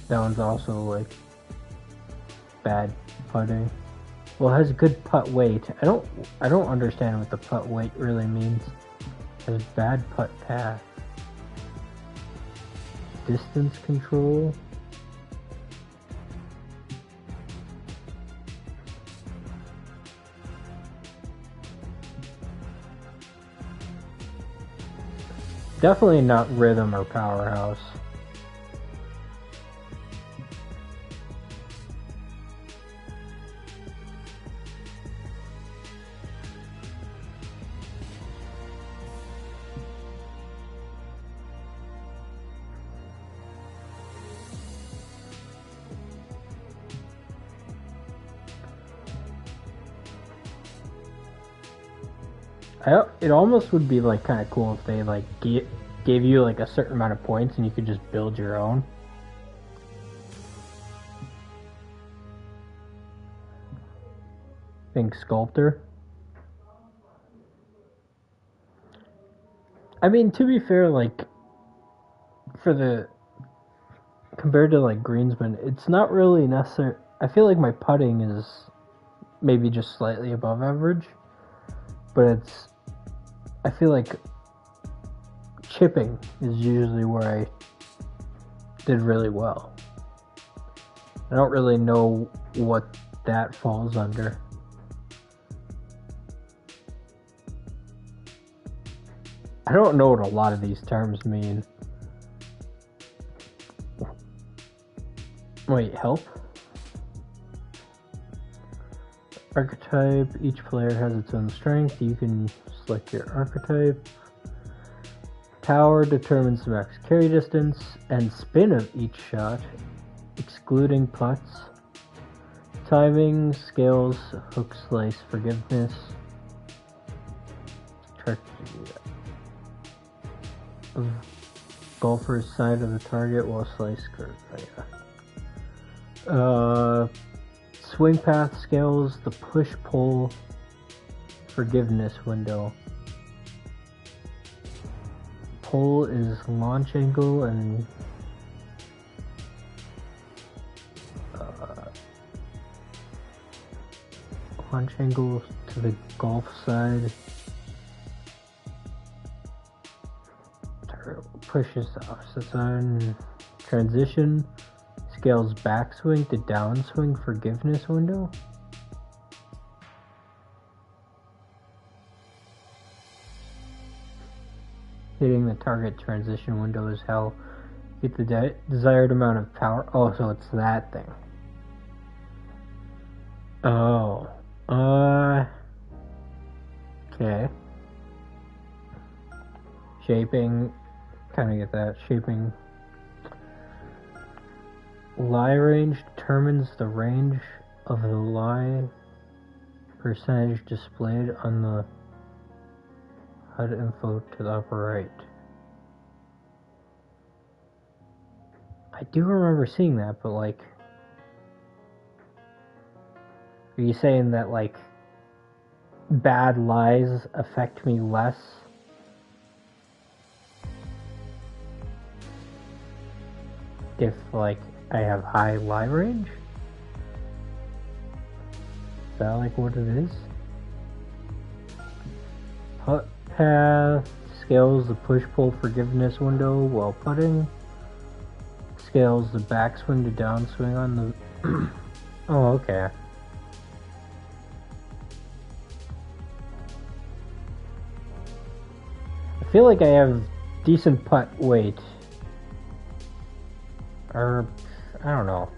That one's also like bad putting. Well, it has good putt weight. I don't understand what the putt weight really means. It has bad putt path. Distance control. Definitely not rhythm or powerhouse. It almost would be like kind of cool if they like gave you like a certain amount of points and you could just build your own. Think Sculptor. I mean, to be fair, like compared to like Greensman, it's not really necessary. I feel like my putting is maybe just slightly above average, but I feel like chipping is usually where I did really well. I don't really know what that falls under. I don't know what a lot of these terms mean. Wait, help? Archetype. Each player has its own strength. You can select your archetype. Power determines the max carry distance and spin of each shot, excluding putts. Timing, scales, hook, slice, forgiveness. Track of golfer's side of the target while slice curve. Swing path scales, the push-pull forgiveness window. Pull is launch angle and launch angle to the golf side. Pushes the opposite side. Transition scales backswing to downswing forgiveness window. Hitting the target transition window is how you get the desired amount of power. Oh, so it's that thing. Oh. Okay. Shaping. Kind of get that. Shaping. Lie range determines the range of the lie percentage displayed on the HUD info to the upper right. I do remember seeing that, but like, are you saying that like bad lies affect me less? If like I have high lie range? Is that like what it is? Putt path scales the push-pull forgiveness window while putting. Scales the backswing to downswing on the... Oh, okay. I feel like I have decent putt weight. Or, I don't know.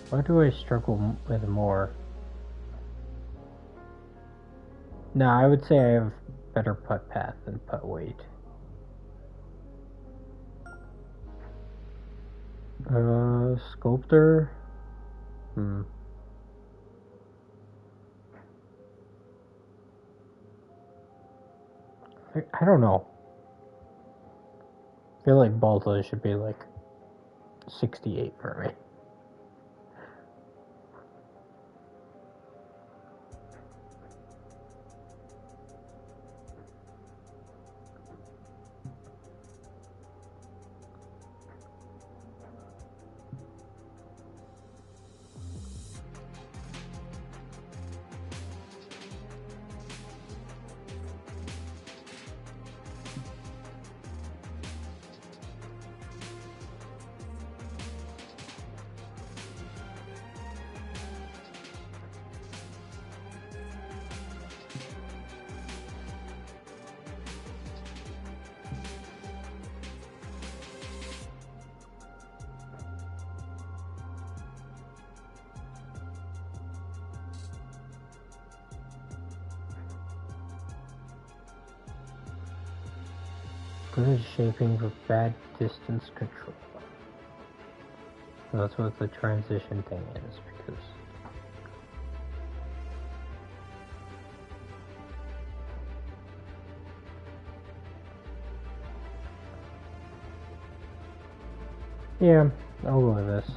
What do I struggle with more? No, I would say I have better putt path than putt weight. Sculptor? I don't know. feel like both of those should be like 68 for me. Good shaping for bad distance control. So that's what the transition thing is, because yeah, I'll go with this.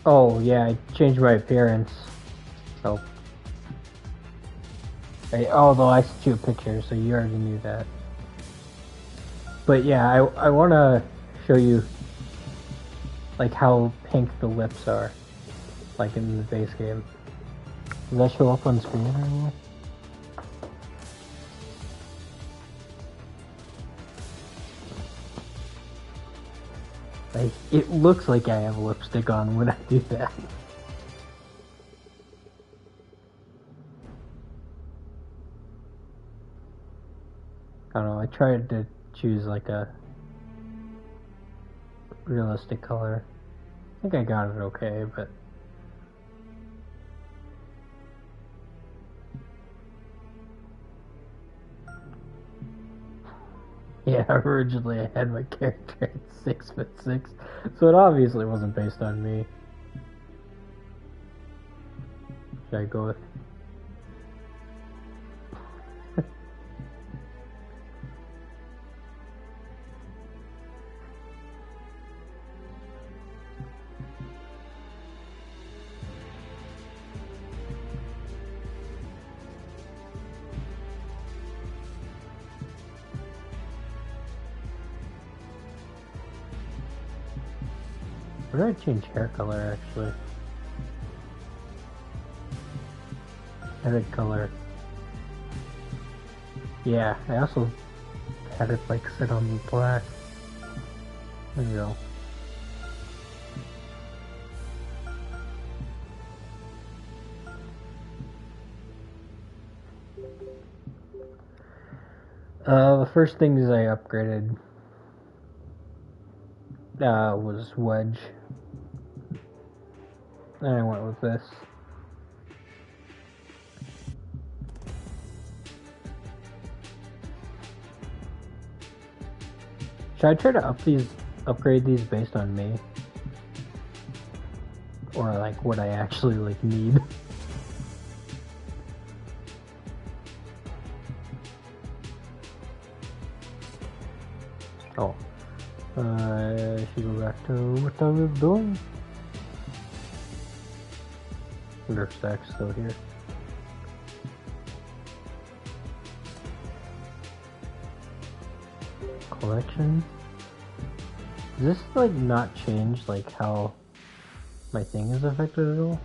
Oh yeah, I changed my appearance. Oh. Although I sent you a picture, so you already knew that. But yeah, I want to show you like how pink the lips are, like in the base game. Does that show up on screen anymore? Like, it looks like I have lipstick on when I do that. I don't know, I tried to choose like a realistic color. I think I got it okay, but yeah, originally I had my character at 6'6", so it obviously wasn't based on me. Should I go with? Where did I change hair color actually? Edit color. Yeah, I also had it like set on black. There we go. The first things I upgraded was wedge. And I went with this. Should I try to upgrade these based on me? Or like what I actually like need? Oh. I should go back to what I was doing. Wonder if Stack's still here. Collection. Does this like not change like how my thing is affected at all?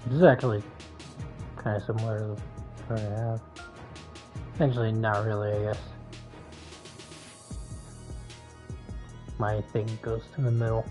This is actually kind of similar to the part I have. Actually, not really, I guess. My thing goes to the middle.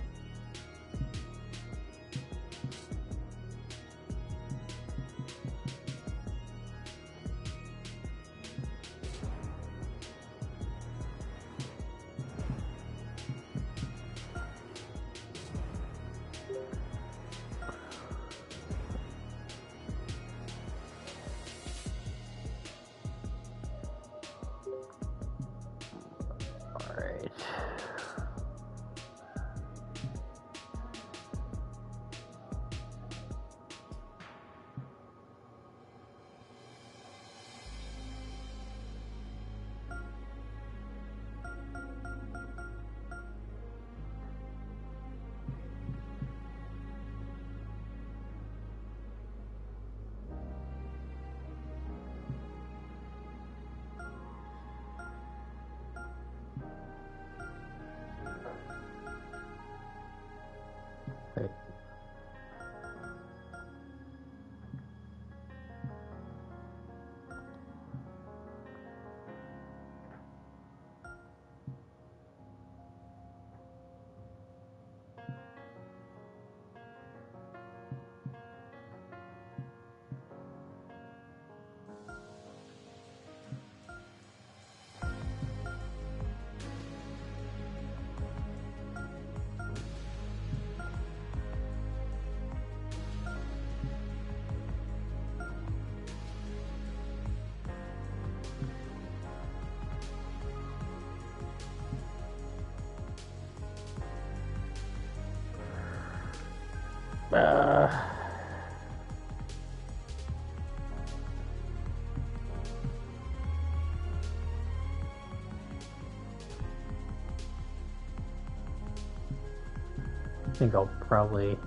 I think I'll probably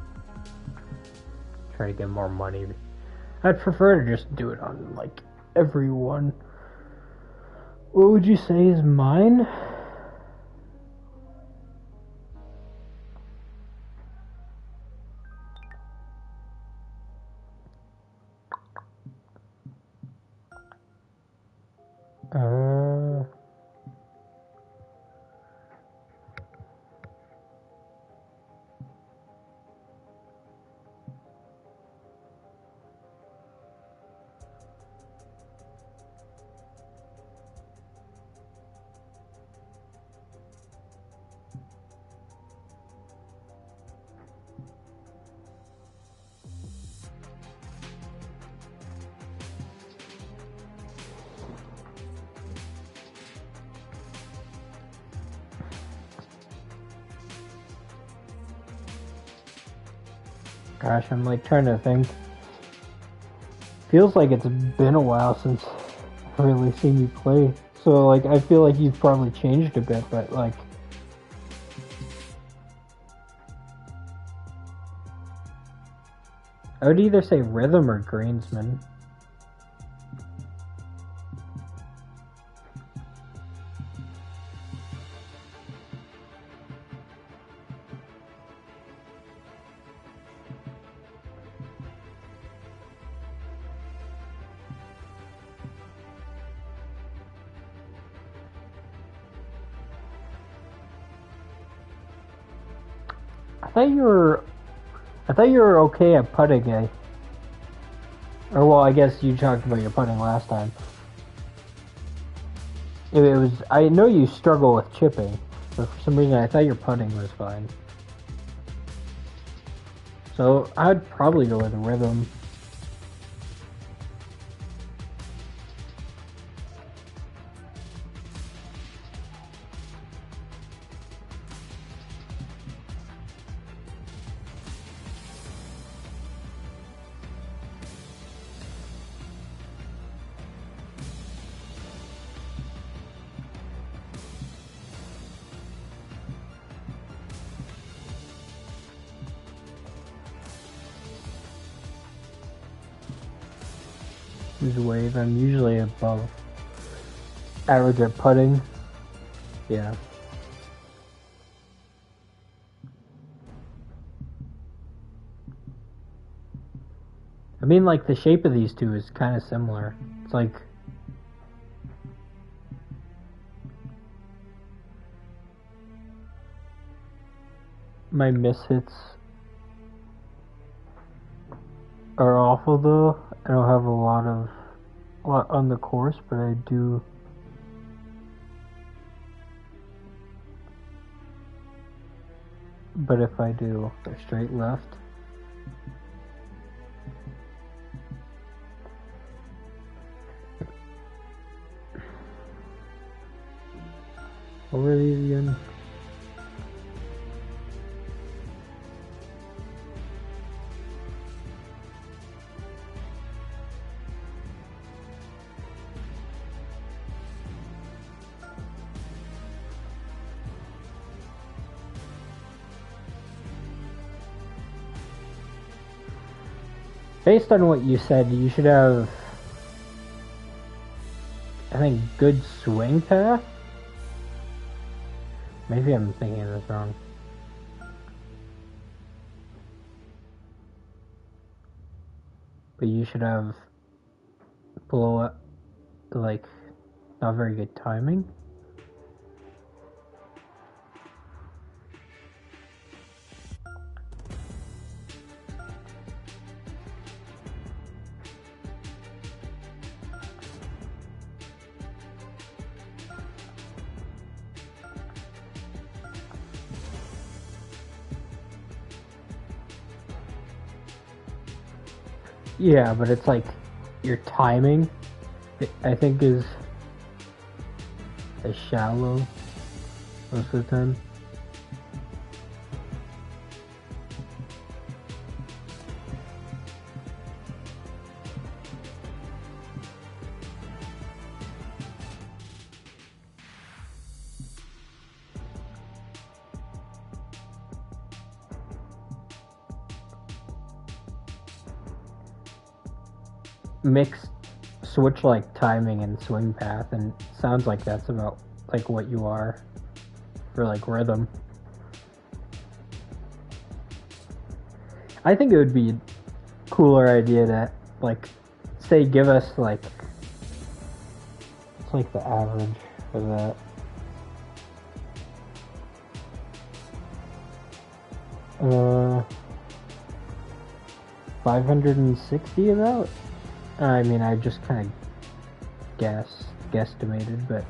try to get more money. I'd prefer to just do it on like everyone. What would you say is mine? Gosh, I'm like trying to think. Feels like it's been a while since I've really seen you play. So like I feel like you've probably changed a bit, but like I would either say rhythm or greensman. I thought you were okay at putting, eh? Or well, I guess you talked about your putting last time. It was. I know you struggle with chipping, but for some reason I thought your putting was fine. So I'd probably go with rhythm. Wave. I'm usually above average at putting. Yeah. I mean, like, the shape of these two is kind of similar. It's like... My mishits are awful, though. I don't have a lot on the course, but I do... But if I do, they're straight left. What were these again? Based on what you said, you should have, I think, good swing path? Maybe I'm thinking of this wrong. But you should have blow up, like, not very good timing. Yeah, but it's like your timing, I think, is as shallow most of the time. Switch like timing and swing path, and sounds like that's about like what you are for like rhythm. I think it would be a cooler idea to like say give us like it's like the average for that. 560 about? I mean, I just kind of guesstimated, but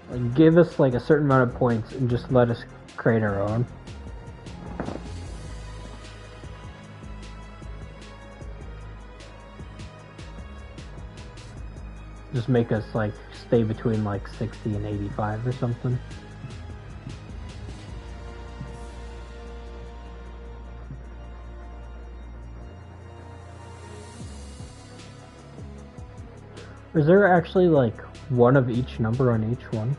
like, give us like a certain amount of points and just let us create our own. Just make us like stay between like 60 and 85 or something. Is there actually like one of each number on each one?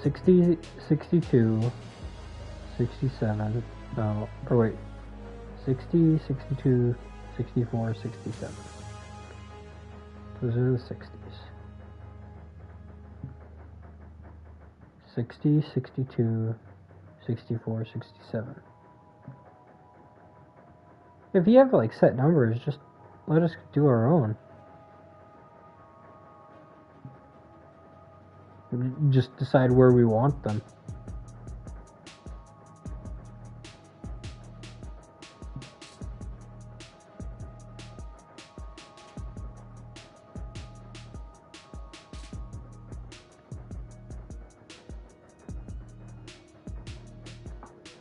60, 62, 67, no, or wait, 60, 62, 64, 67. Those are the 60s. 60, 62, 64, 67. If you have like set numbers, just let us do our own. Just decide where we want them.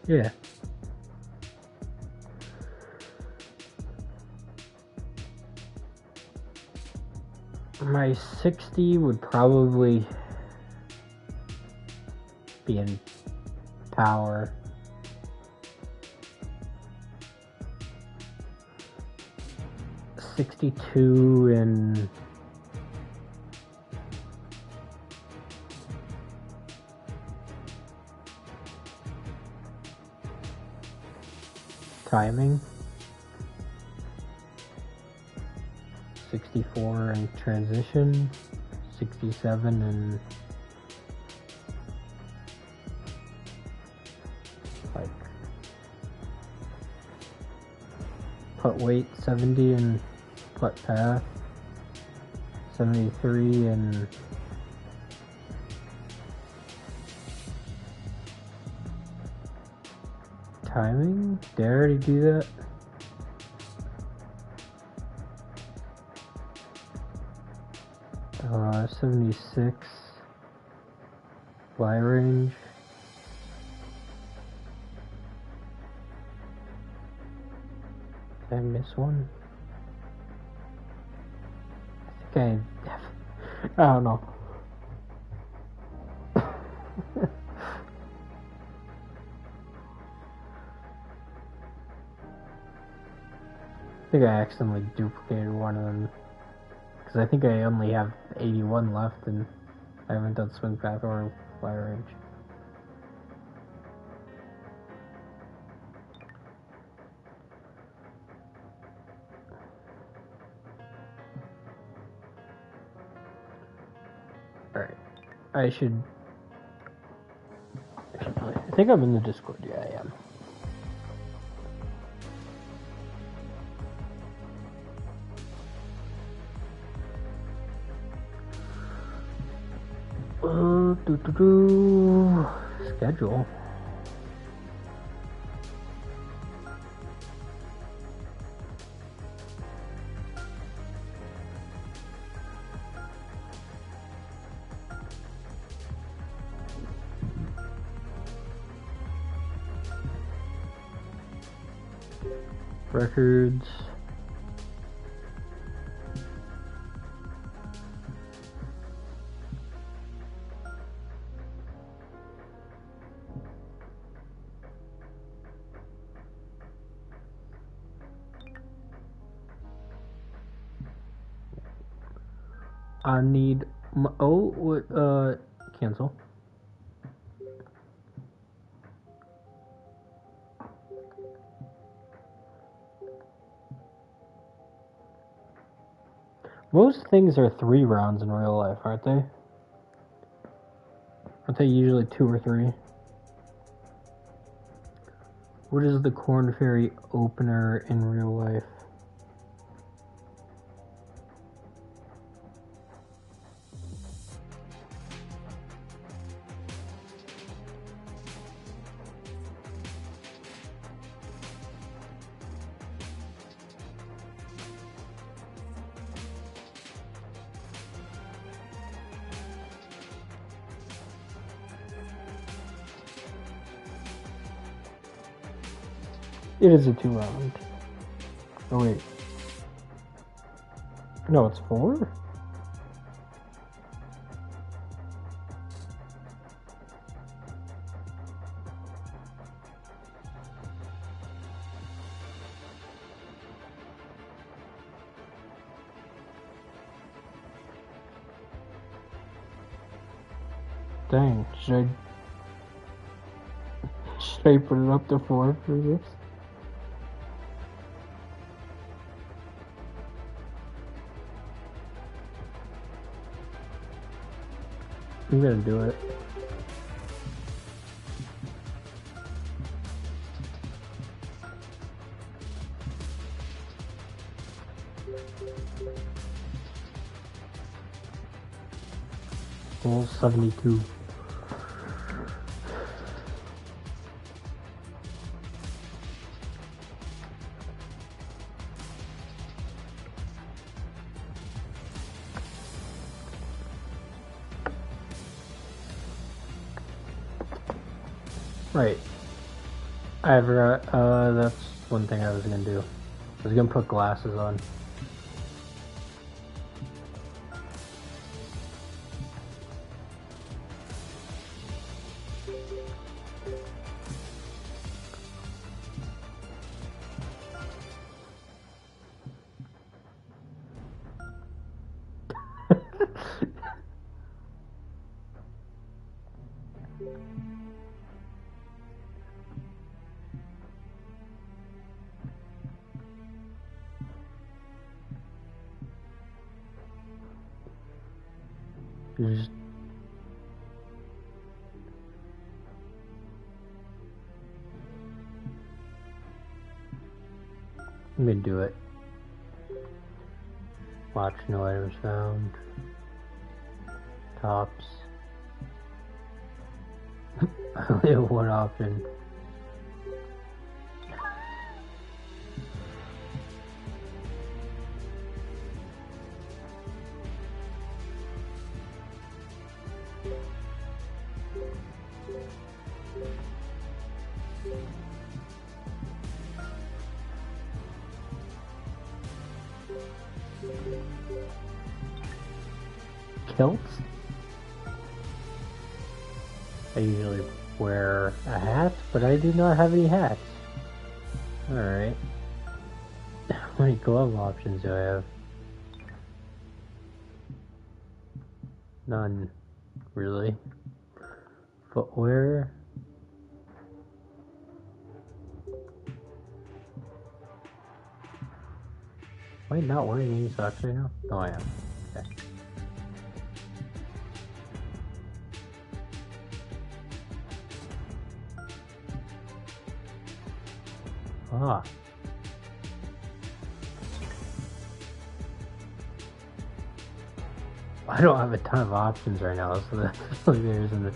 Yeah. My 60 would probably be in power. $62 in timing. 64 in transition. 67 in like putt weight, 70 in putt path, 73 in timing. Did I already do that? Uh, 76 fly range. Did I miss one? I think I don't know. I think I accidentally duplicated one of them. Because I think I only have 81 left and I haven't done swing path or fly range. Alright. I should play. I think I'm in the Discord. Yeah, I am. Schedule. Records. I need my, cancel. Most things are 3 rounds in real life, aren't they? Aren't they usually 2 or 3? What is the Corn Ferry opener in real life? It is a 2 round. Oh wait. No, it's 4? Dang, should I put it up to 4 for this? I'm gonna do it. Hole 72. Right. I forgot, that's one thing I was gonna do. I was gonna put glasses on. Just Let me do it. Watch no items found. Tops. I only have one option. Kilts? I usually wear a hat, but I do not have any hats. Alright. How many glove options do I have? None, really. Footwear? Am I not wearing any socks right now? No, I am. Okay. Ah. I don't have a ton of options right now, so that's like there isn't a...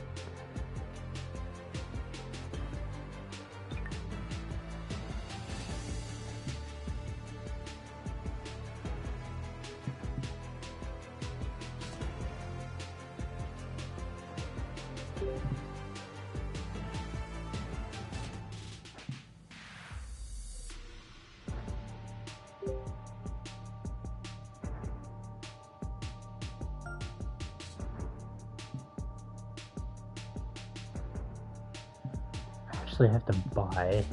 I have to buy.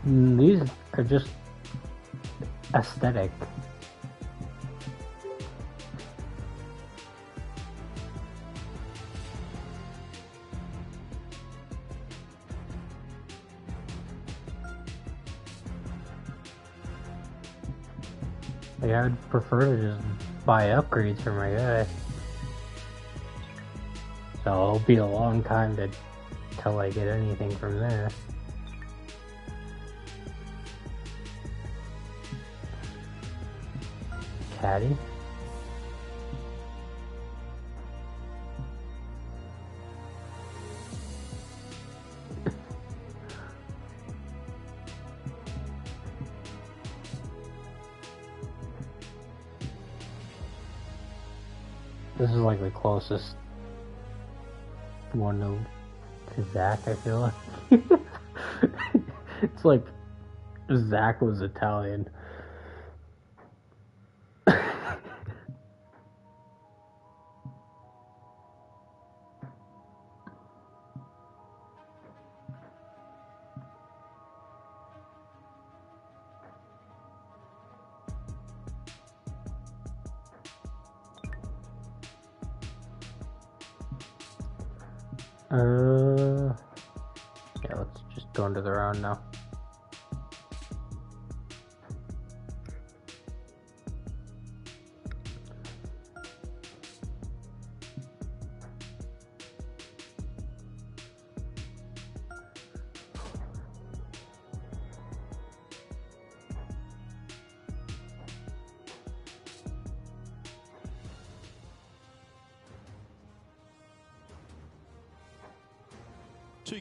These are just aesthetic. Like, I would prefer to just buy upgrades for my guy. So it'll be a long time till I get anything from there. Caddy. This is like the closest one to Zach, I feel like. It's like Zach was Italian. Yeah, let's just go into the round now.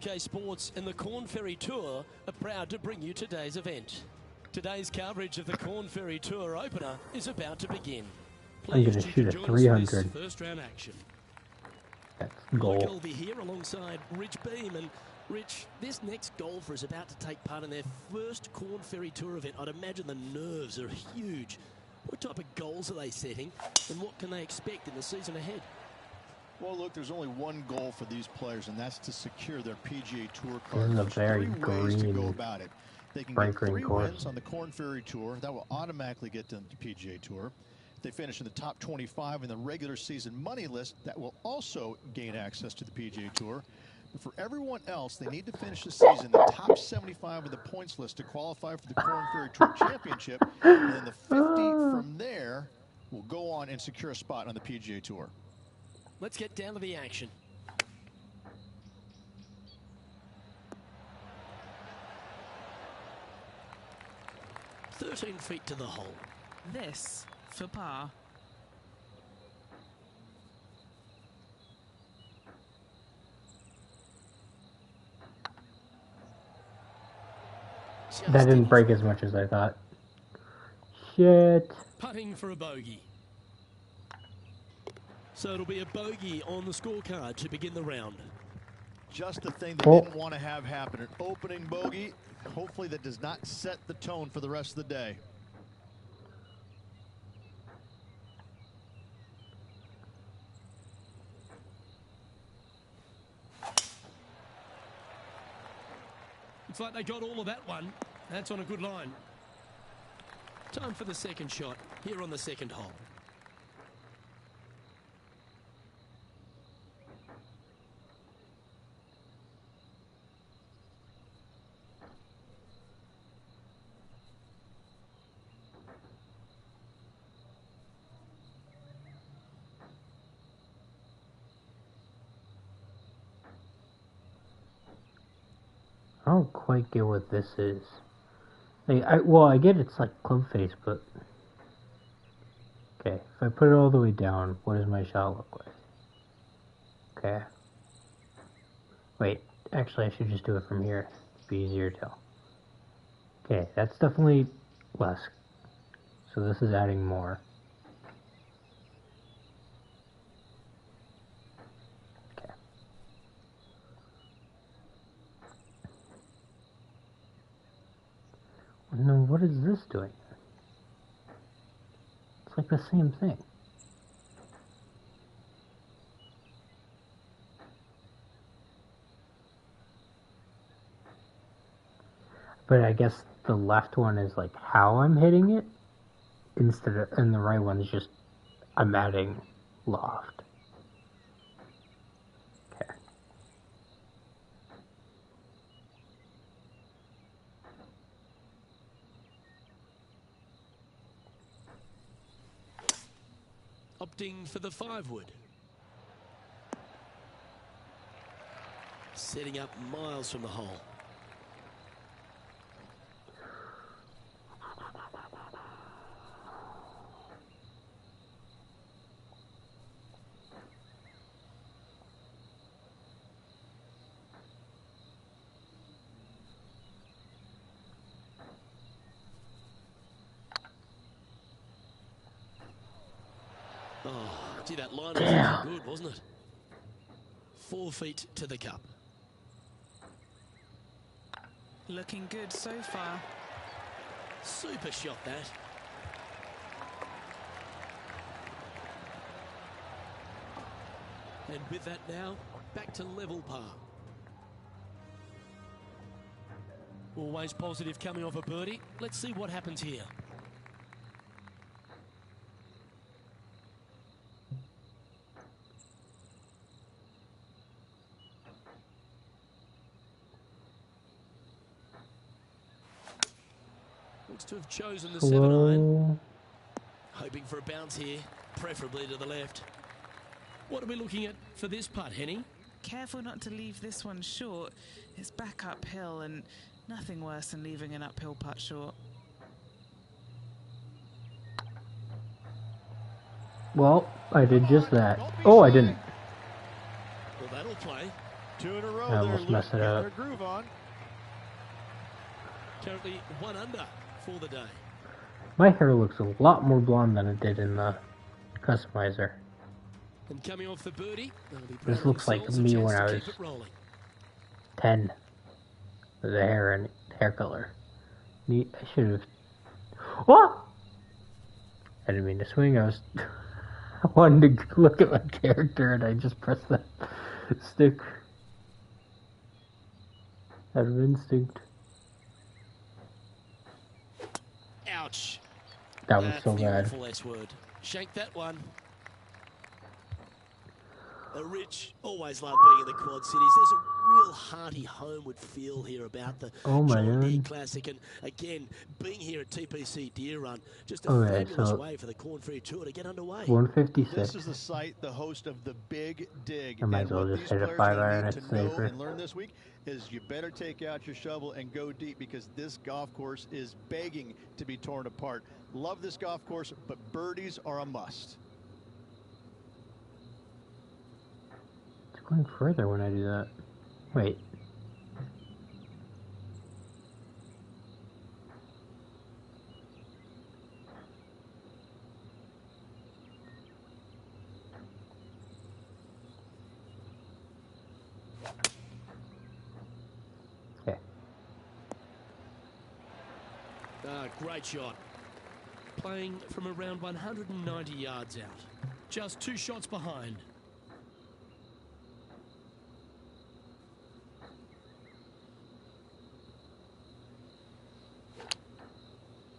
PGA Sports and the Corn Ferry Tour are proud to bring you today's event. Today's coverage of the Corn Ferry Tour opener is about to begin. I'm going to shoot a 300. First round action. That's goal. Michael will be here alongside Rich Beam. And Rich, this next golfer is about to take part in their first Corn Ferry Tour event. I'd imagine the nerves are huge. What type of goals are they setting, and what can they expect in the season ahead? Well, look, there's only one goal for these players, and that's to secure their PGA Tour card. This is a There's very three ways to go green, about it. They can bright get green 3 course. wins on the Corn Ferry Tour. That will automatically get them to the PGA Tour. If they finish in the top 25 in the regular season money list, that will also gain access to the PGA Tour. But for everyone else, they need to finish the season the top 75 of the points list to qualify for the Korn Ferry Tour Championship. And then the 50 from there will go on and secure a spot on the PGA Tour. Let's get down to the action. 13 feet to the hole. This for par. That didn't break as much as I thought. Shit. Putting for a bogey. So it'll be a bogey on the scorecard to begin the round. Just the thing they didn't want to have happen. An opening bogey. Hopefully that does not set the tone for the rest of the day. Looks like they got all of that one. That's on a good line. Time for the second shot here on the second hole. I don't quite get what this is. Like, I get it's like club face, but okay. If I put it all the way down, what does my shot look like? Okay. Wait, actually, I should just do it from here. It'd be easier to tell. Okay, that's definitely less. So this is adding more. And then what is this doing? It's like the same thing. But I guess the left one is like how I'm hitting it, instead of, and the right one is just I'm adding loft. Okay. Opting for the 5-wood. Setting up miles from the hole. Oh, gee, that line was good, wasn't it? 4 feet to the cup. Looking good so far. Super shot, that. And with that now, back to level par. Always positive coming off a birdie. Let's see what happens here. Looks to have chosen the 7-iron. Hoping for a bounce here, preferably to the left. What are we looking at for this putt, Henny? Careful not to leave this one short. It's back uphill and nothing worse than leaving an uphill putt short. Well, I did just that. Oh, I didn't. Well, that'll play. 2 in a row. I almost messed it up. Their groove on. Currently 1 under for the day. My hair looks a lot more blonde than it did in the customizer. And coming off the birdie, This looks like me when I was 10. With the hair and hair color. I should have. What? I didn't mean to swing. I wanted to look at my character and I just pressed that stick out of instinct. Ouch. That was so bad. Awful S word. Shank that one. Rich, always love being in the Quad Cities. There's a real hearty Homewood feel here about the John Deere Classic. And again, being here at TPC Deer Run, just a fabulous way for the Corn Ferry Tour to get underway. 156. This is the site, the host of the Big Dig. I might as well just hit a 5-iron. It's safer. And learn this week is you better take out your shovel and go deep, because this golf course is begging to be torn apart. Love this golf course, but birdies are a must. Going further when I do that. Wait. Okay. Great shot. Playing from around 190 yards out. Just 2 shots behind.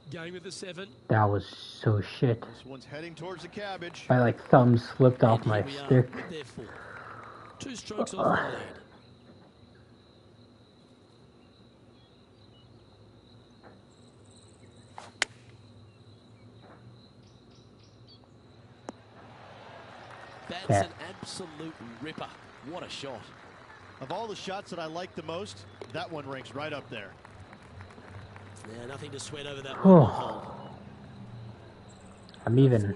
Going with the 7. That was so shit. This one's heading towards the cabbage. My thumb slipped off my stick. 2 strokes off the lead. That's an absolute ripper. What a shot. Of all the shots that I like the most, that one ranks right up there. Yeah, nothing to sweat over that one. I'm even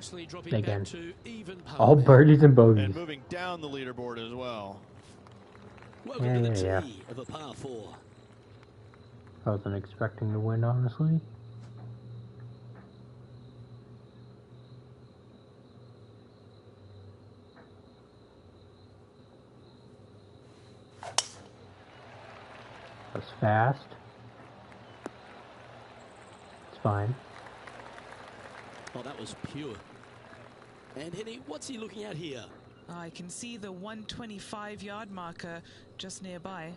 again. All birdies and bogeys. And moving down the leaderboard as well. Welcome to the tee of a par 4. I wasn't expecting to win, honestly. That was fast. Fine. Oh, that was pure. And Henny, what's he looking at here? I can see the 125-yard marker just nearby.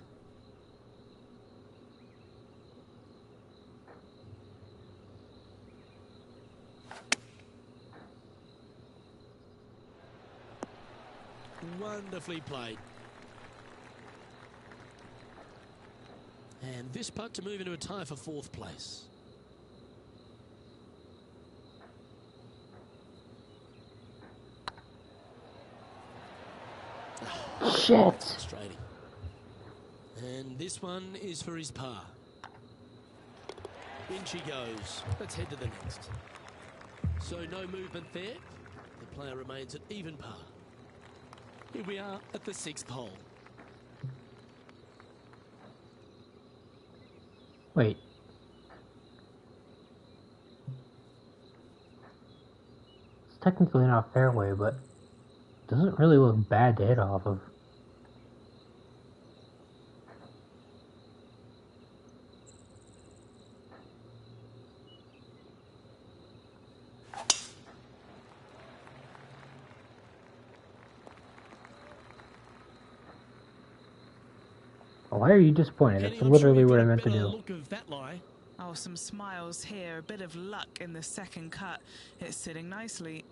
Wonderfully played. And this putt to move into a tie for 4th place. Shit. Frustrating. And this one is for his par. In she goes. Let's head to the next. So no movement there. The player remains at even par. Here we are at the 6th hole. Wait. It's technically not fairway, but doesn't really look bad to hit off of. Why are you disappointed? That's literally what I meant to do. Oh, some smiles here. A bit of luck in the second cut. It's sitting nicely.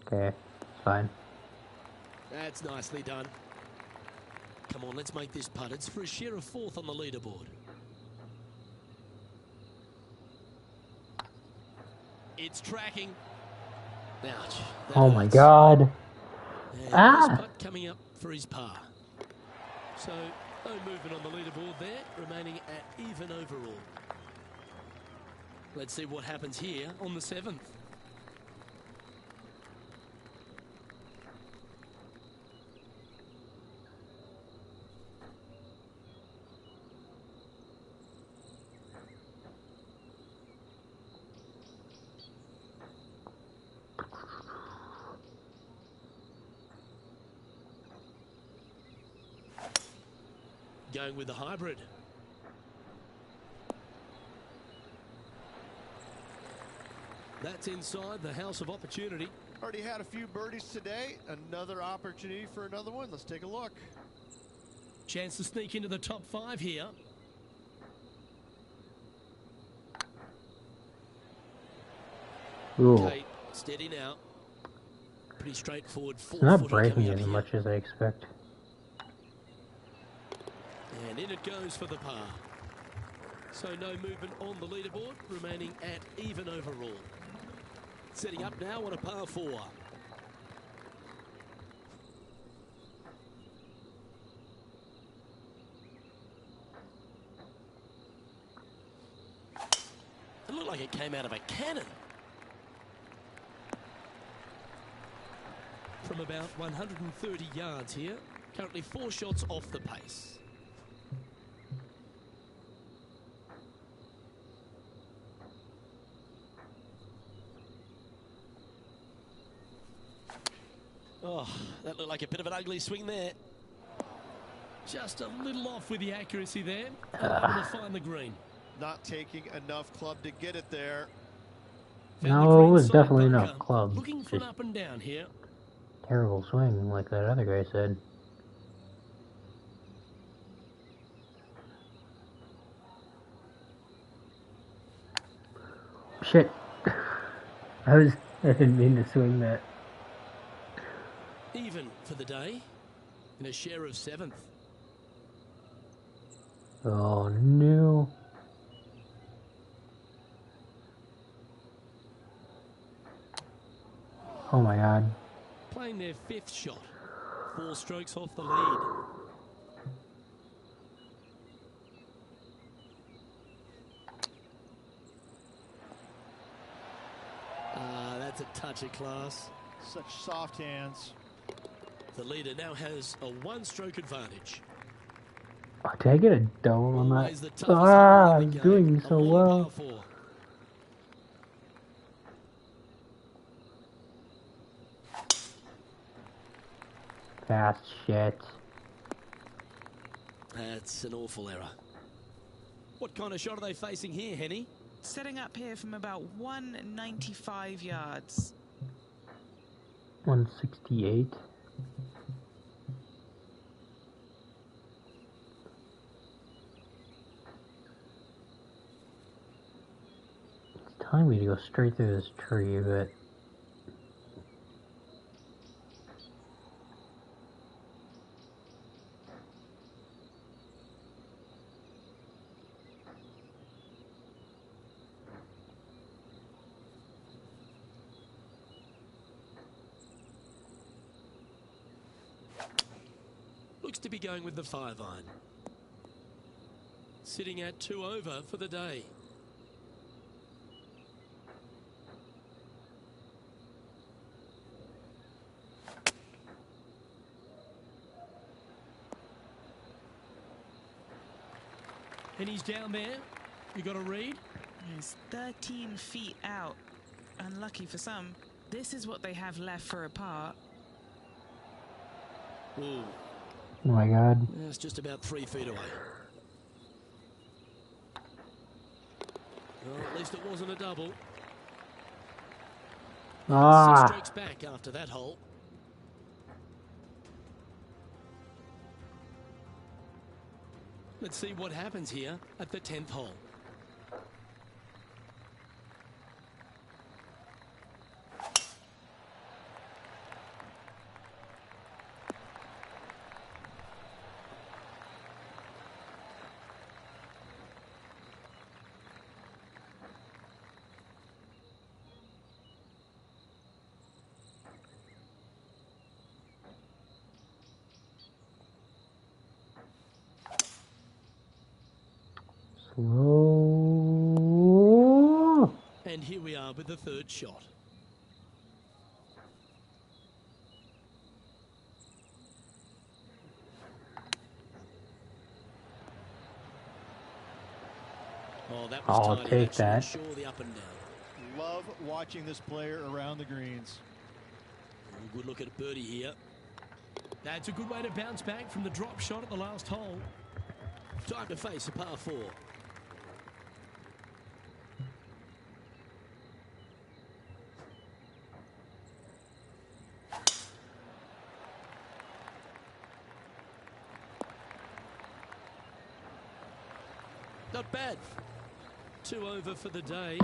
Okay, fine. That's nicely done. Come on, let's make this putt. It's for a share of 4th on the leaderboard. It's tracking. Ouch. Oh my god. And this putt coming up for his par. So, no movement on the leaderboard there, remaining at even overall. Let's see what happens here on the 7th. Going with the hybrid. That's inside the house of opportunity. Already had a few birdies today. Another opportunity for another one. Let's take a look. Chance to sneak into the top 5 here. Ooh. Okay, steady now. Pretty straightforward. It's not Four-footer breaking coming up as here. much as I expect. And in it goes for the par. So no movement on the leaderboard, remaining at even overall. Setting up now on a par 4. It looked like it came out of a cannon. From about 130 yards here, currently 4 shots off the pace. Oh, that looked like a bit of an ugly swing there. Just a little off with the accuracy there. Able to find the green. Not taking enough club to get it there. No, it was definitely enough club. Looking for an Just up and down here. terrible swing, like that other guy said. Shit. I didn't mean to swing that. Even for the day, in a share of 7th. Oh no. Oh my god. Playing their 5th shot. 4 strokes off the lead. That's a touch of class. Such soft hands. The leader now has a 1-stroke advantage. Oh, did I get a double on Always the that? toughest Ah, hole in I'm the game. doing A so long well. par 4. Fast shit. That's an awful error. What kind of shot are they facing here, Henny? Setting up here from about 195 yards. 168. It's telling me to go straight through this tree, but Looks to be going with the 5-iron. Sitting at 2 over for the day. And he's down there. You got a read? He's 13 feet out. Unlucky for some. This is what they have left for a par. Ooh, oh my god. that's just about 3 feet away. Well, at least it wasn't a double. 6 Ah, strokes back after that hole. Let's see what happens here at the 10th hole. slow. And here we are with the 3rd shot. Oh, that was I'll tidy. take Should that. ensure the up and down. Love watching this player around the greens. Oh, good look at a birdie here. That's a good way to bounce back from the drop shot at the last hole. Time to face a par 4. Not bad. 2 over for the day.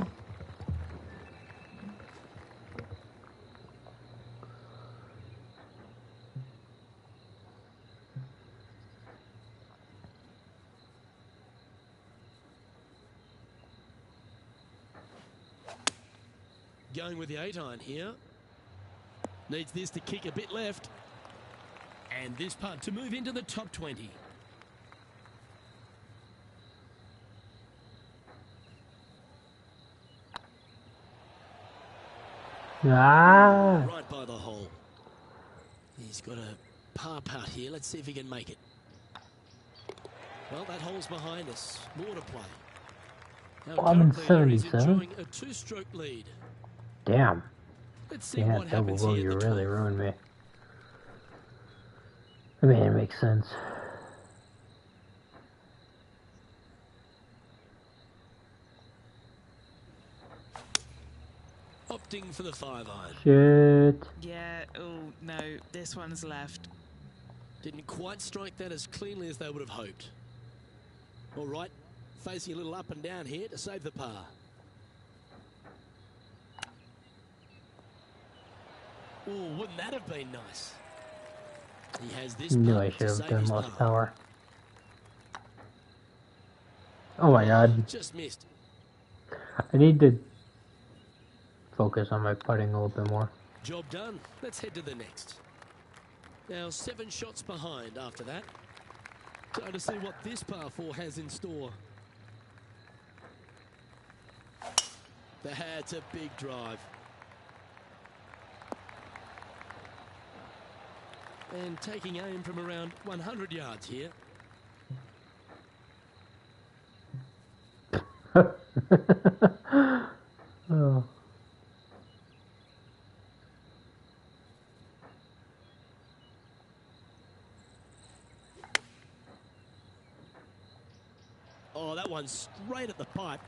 Going with the 8-iron here. Needs this to kick a bit left. And this putt to move into the top 20. Ah! Right by the hole. He's got a par putt here. Let's see if he can make it. Well, that hole's behind us. More to play. Our I'm in current leader is 77. enjoying a 2-stroke lead. Damn. Let's see Yeah, what double happens bogey here at the really 12th. ruined me. I mean, it makes sense. Opting for the 5-iron. Shit. Yeah, oh no, this one's left. Didn't quite strike that as cleanly as they would have hoped. All right, facing a little up and down here to save the par. Oh, wouldn't that have been nice? He has this Knew putt I to should have save done his most par. power. Oh my god. Just missed. I need to focus on my putting a little bit more. Job done. Let's head to the next. Now 7 shots behind after that. Time to see what this par 4 has in store. That's a big drive. And taking aim from around 100 yards here. Oh. Oh, that one's straight at the pipe.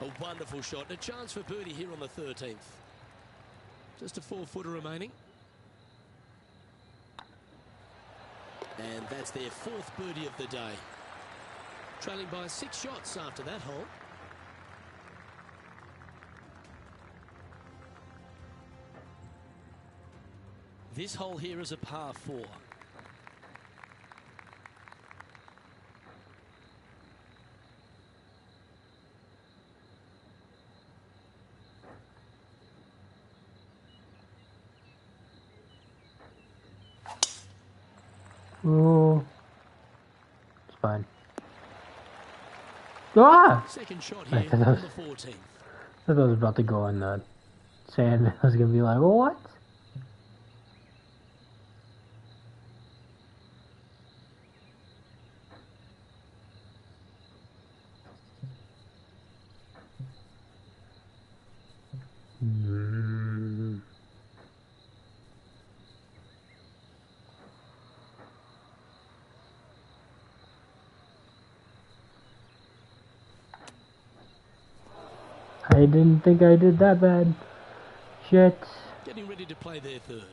A wonderful shot. And a chance for birdie here on the 13th. Just a 4-footer remaining. And that's their 4th birdie of the day. Trailing by 6 shots after that hole. This hole here is a par 4. Oh. It's fine. Ah! Second shot I here thought on the 14th. I thought I was about to go in the sand. I was gonna be like, what? Mm. I didn't think I did that bad. Shit. Getting ready to play their 3rd.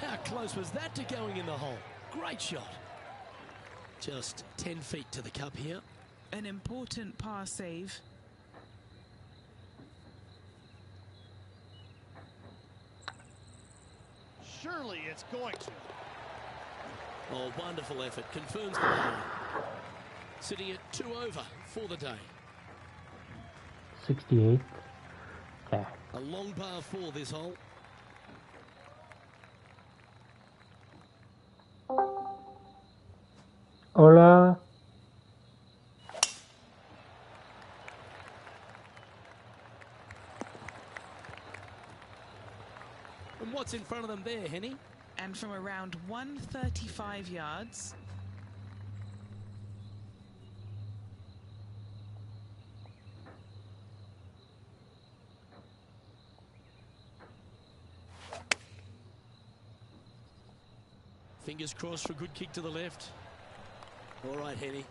How close was that to going in the hole? Great shot. Just 10 feet to the cup here. An important par save. Surely it's going to. Oh, wonderful effort. Confirms the line. Sitting at 2 over for the day. 68. Okay. A long par 4 this hole. Hola. And what's in front of them there, Henny? And from around 135 yards, Fingers crossed for a good kick to the left. All right, Henny.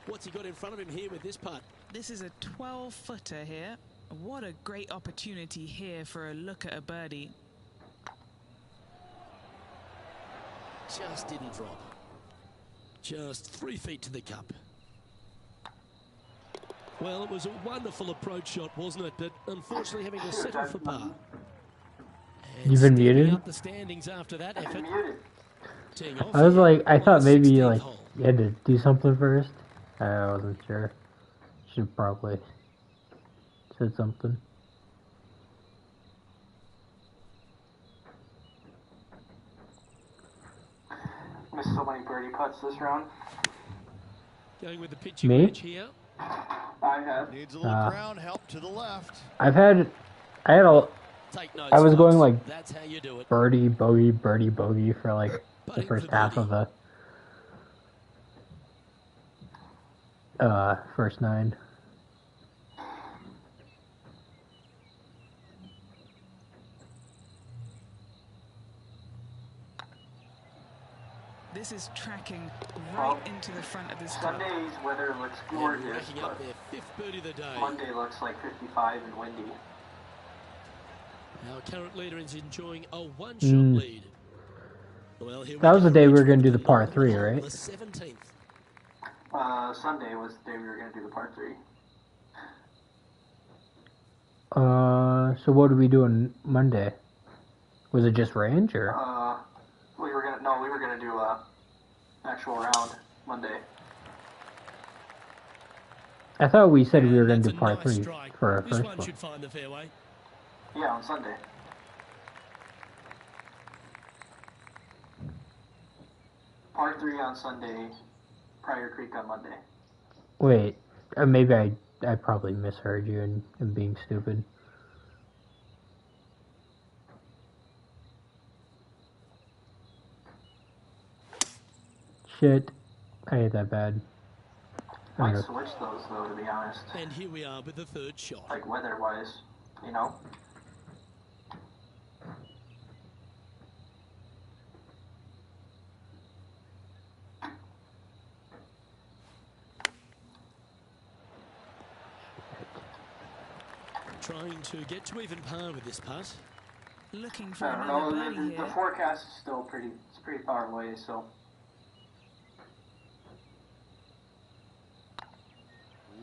What's he got in front of him here with this putt? this is a 12-footer here. What a great opportunity here for a look at a birdie. Just didn't drop. Just 3 feet to the cup. Well, it was a wonderful approach shot, wasn't it? But unfortunately having to settle for par. And You've been stepping muted? up the standings after that effort. Teeing off I was here like, I on thought the maybe 16th like hole. you had to do something first. I wasn't sure. Should probably said something. Missed so many birdie putts this round. Going with the pitching Me? wedge here. I have. Needs a little ground help to the left. I had a, Take notes, I was going folks. like That's how you do it. birdie, bogey, birdie, bogey for like the Putting first for half birdie. of the first 9. This is tracking right into the front of this club. Sunday's weather looks And gorgeous, racking but up their 5th birdie of the day. Monday looks like 55 and windy. Our current leader is enjoying a one-shot lead. Well, here That was go. the day we were Rich going to do the Walker par on 3, hole, right? The 17th. Sunday was the day we were going to do the par 3. So what did we do on Monday? Was it just range or? We were gonna do a actual round Monday. I thought we said we were going That's to do a par nice 3 strike. for our This first one one. should find the fairway. Yeah, on Sunday. Par 3 on Sunday, Prior Creek on Monday. Wait, maybe I probably misheard you and being stupid. Shit, I hate that bad. I Might don't know. switch those though, to be honest. And here we are with the 3rd shot. Like weather-wise, you know. Trying to get to even par with this putt. Looking for I don't another know. birdie The here. forecast is still pretty far away, so.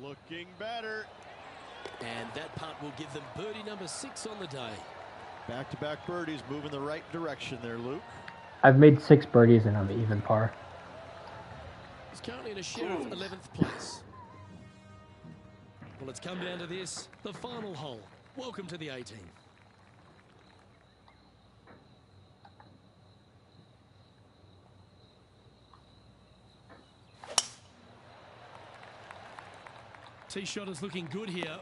Looking better. And that putt will give them birdie number 6 on the day. Back-to-back birdies, moving the right direction there, Luke. I've made 6 birdies and I'm even par. He's currently in a share of 11th place. Well, it's come down to this, the final hole. Welcome to the 18th. Tee shot is looking good here.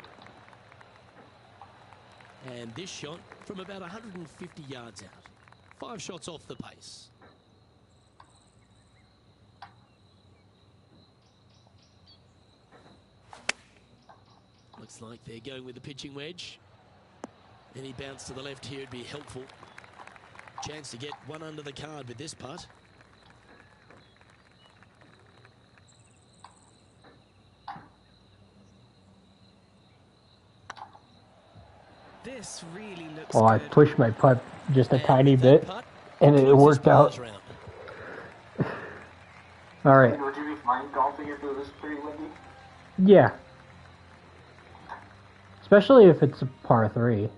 And this shot from about 150 yards out. 5 shots off the pace. Looks like they're going with the pitching wedge. Any bounce to the left here would be helpful. Chance to get one under the card with this putt. This really looks Well, I good. pushed my putt just a And tiny with that bit, putt, and it concludes worked this out. players round. All right. Would you be fine golfing if it was pretty windy? Yeah. Especially if it's a par 3.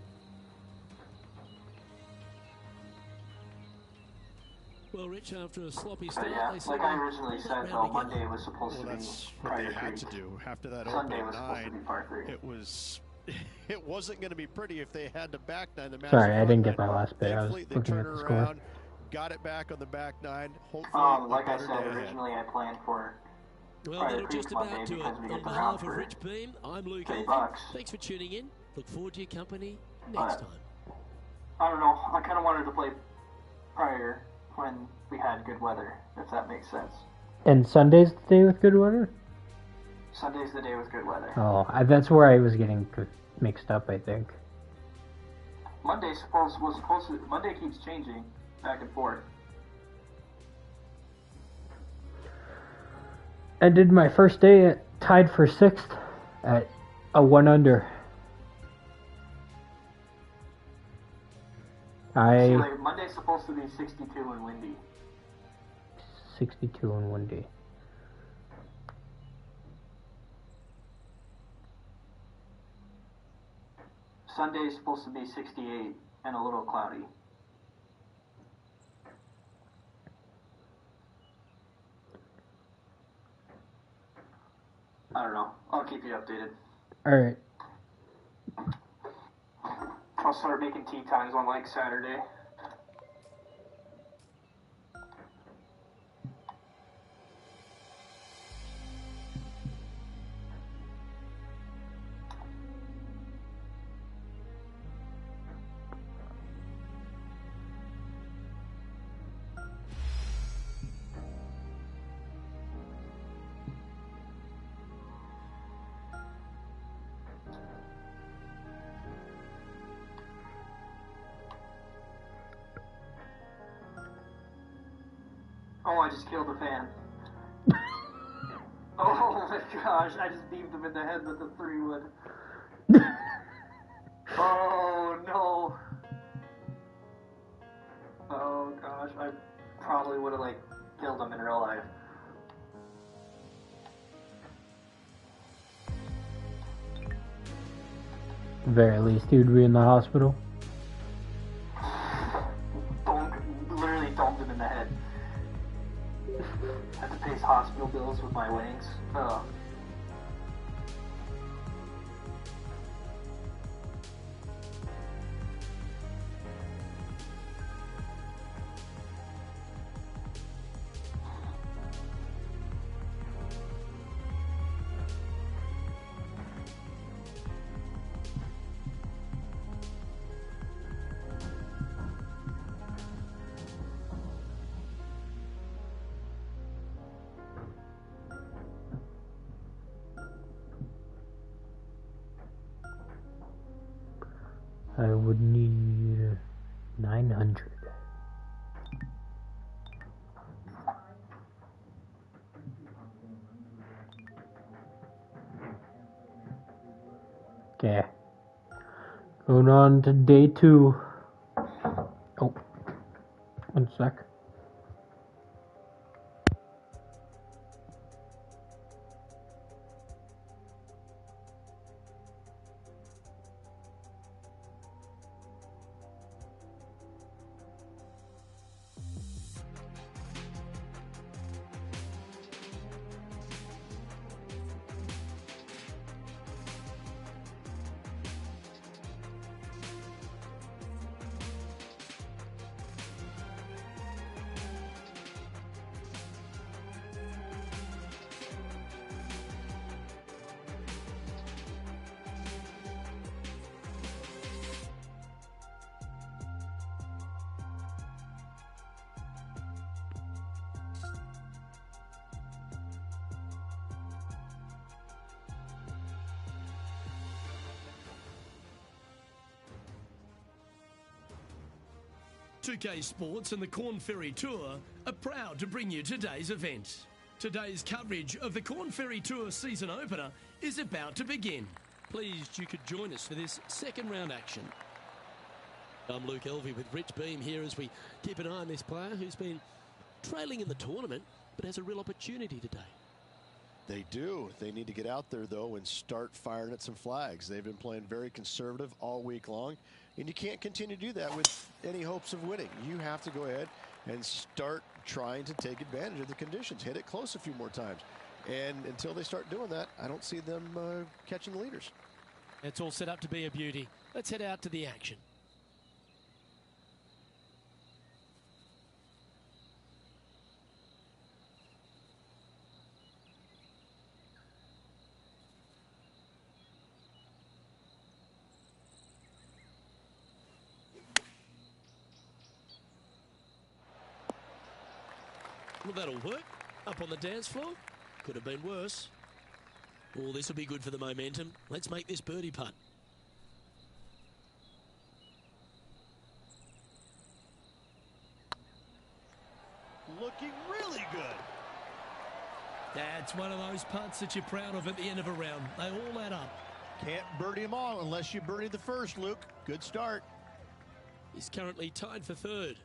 Well, Rich, after a sloppy But start, yeah, they seem like to I originally pull said, that though, round together. Monday was supposed Well, to be that's what they Prior had Creek. to do after that Sunday opening was supposed to 9. be par 3. It was, it wasn't going to be pretty if they had to back 9. The match Sorry, I front didn't get nine. my last bit. I was Thankfully, they looking turned at the it score. around, got it back on the back 9. Hopefully, a Like I better said, day ahead. originally I planned for Well, Prior that'll Creek just about Monday do it. because we On get the round behalf of for Rich Beam, I'm Luke $30. Elvin. Thanks for tuning in. Look forward to your company next But- time. I don't know. I kind of wanted to play prior when we had good weather, if that makes sense. And Sunday's the day with good weather? Sunday's the day with good weather. Oh, that's where I was getting mixed up, I think. Monday keeps changing back and forth. Ended my first day tied for 6th at a 1 under. See, like Monday's supposed to be 62 and windy. 62 and 1 day. Sunday's supposed to be 68 and a little cloudy. I don't know. I'll keep you updated. Alright. I'll start making tee times on like Saturday. Oh, I just killed a fan. Oh my gosh, I just beamed him in the head with a 3-wood. Oh no. Oh gosh, I probably would have like killed him in real life. At the very least, he would be in the hospital. Literally domed him in the head. Had to pay his hospital bills with my wings. Oh. I would need 900. Okay. Going on to day 2. Oh. One sec. PGA Sports and the Corn Ferry Tour are proud to bring you today's event. Today's coverage of the Corn Ferry Tour season opener is about to begin. Pleased you could join us for this second round action. I'm Luke Elvey with Rich Beam here as we keep an eye on this player who's been trailing in the tournament but has a real opportunity today. They do. They need to get out there, though, and start firing at some flags. They've been playing very conservative all week long, and you can't continue to do that with any hopes of winning. You have to go ahead and start trying to take advantage of the conditions. Hit it close a few more times. And until they start doing that, I don't see them catching the leaders. It's all set up to be a beauty. Let's head out to the action. Well, that'll work. Up on the dance floor. Could have been worse. Oh, this will be good for the momentum. Let's make this birdie putt. Looking really good. That's one of those putts that you're proud of at the end of a round. They all add up. Can't birdie them all unless you birdie the first, Luke. Good start. He's currently tied for third.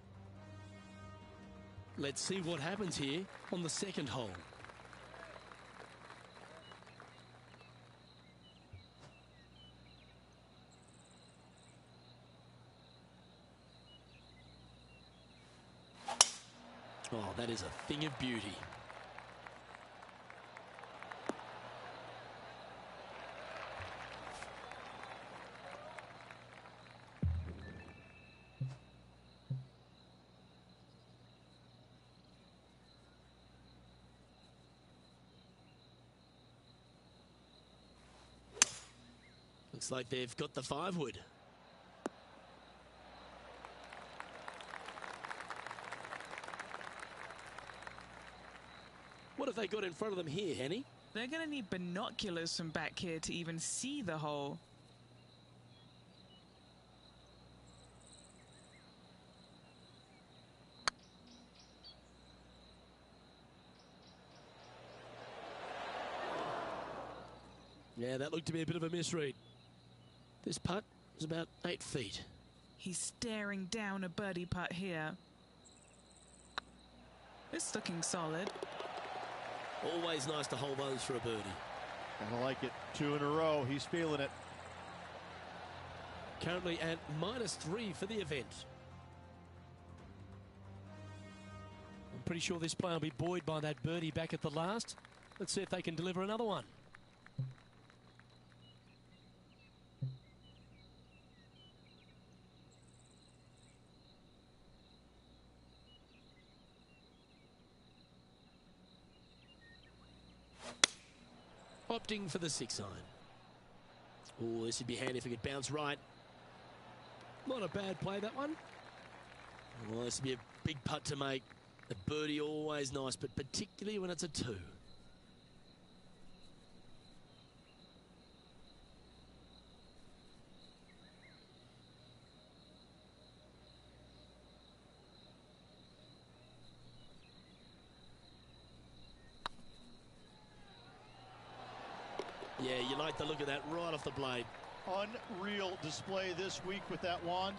Let's see what happens here on the second hole. Oh, that is a thing of beauty. Looks like they've got the 5-wood. What have they got in front of them here, Henny? They're going to need binoculars from back here to even see the hole. Yeah, that looked to be a bit of a misread. This putt is about 8 feet. He's staring down a birdie putt here. It's looking solid. Always nice to hold those for a birdie. Kind of like it. 2 in a row. He's feeling it. Currently at -3 for the event. I'm pretty sure this player will be buoyed by that birdie back at the last. Let's see if they can deliver another one. Opting for the 6-iron. Oh, this would be handy if it could bounce right. Not a bad play, that one. Well, this would be a big putt to make. A birdie always nice, but particularly when it's a 2. Yeah, you like the look of that right off the blade. Unreal display this week with that wand.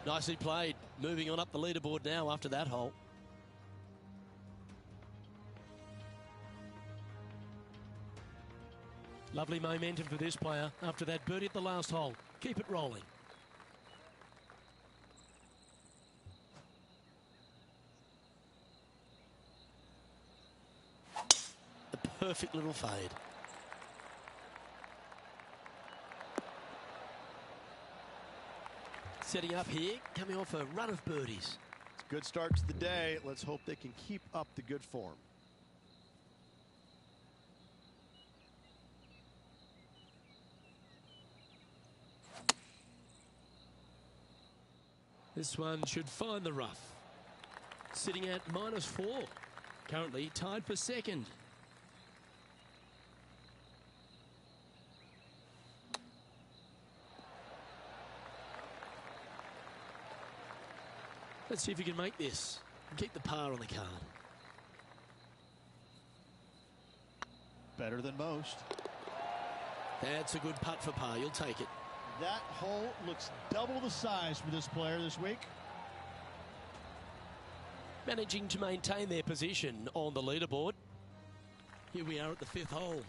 Nicely played. Moving on up the leaderboard now after that hole. Lovely momentum for this player after that birdie at the last hole. Keep it rolling. Perfect little fade. Setting up here, coming off a run of birdies. It's a good start to the day. Let's hope they can keep up the good form. This one should find the rough. Sitting at -4. Currently tied for second. Let's see if you can make this and keep the par on the card. Better than most. That's a good putt for par. You'll take it. That hole looks double the size for this player this week. Managing to maintain their position on the leaderboard. Here we are at the 5th hole.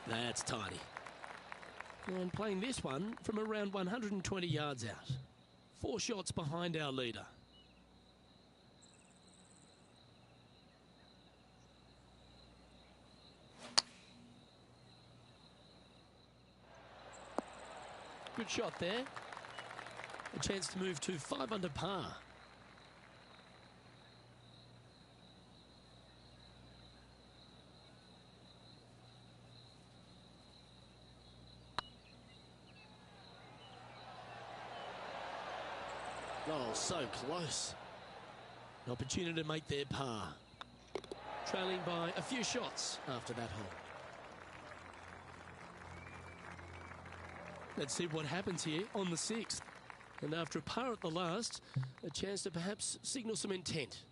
That's tiny. And playing this one from around 120 yards out. 4 shots behind our leader. Good shot there. A chance to move to 5 under par. Oh, so close. An opportunity to make their par. Trailing by a few shots after that hole. Let's see what happens here on the 6th. And after a par at the last, a chance to perhaps signal some intent.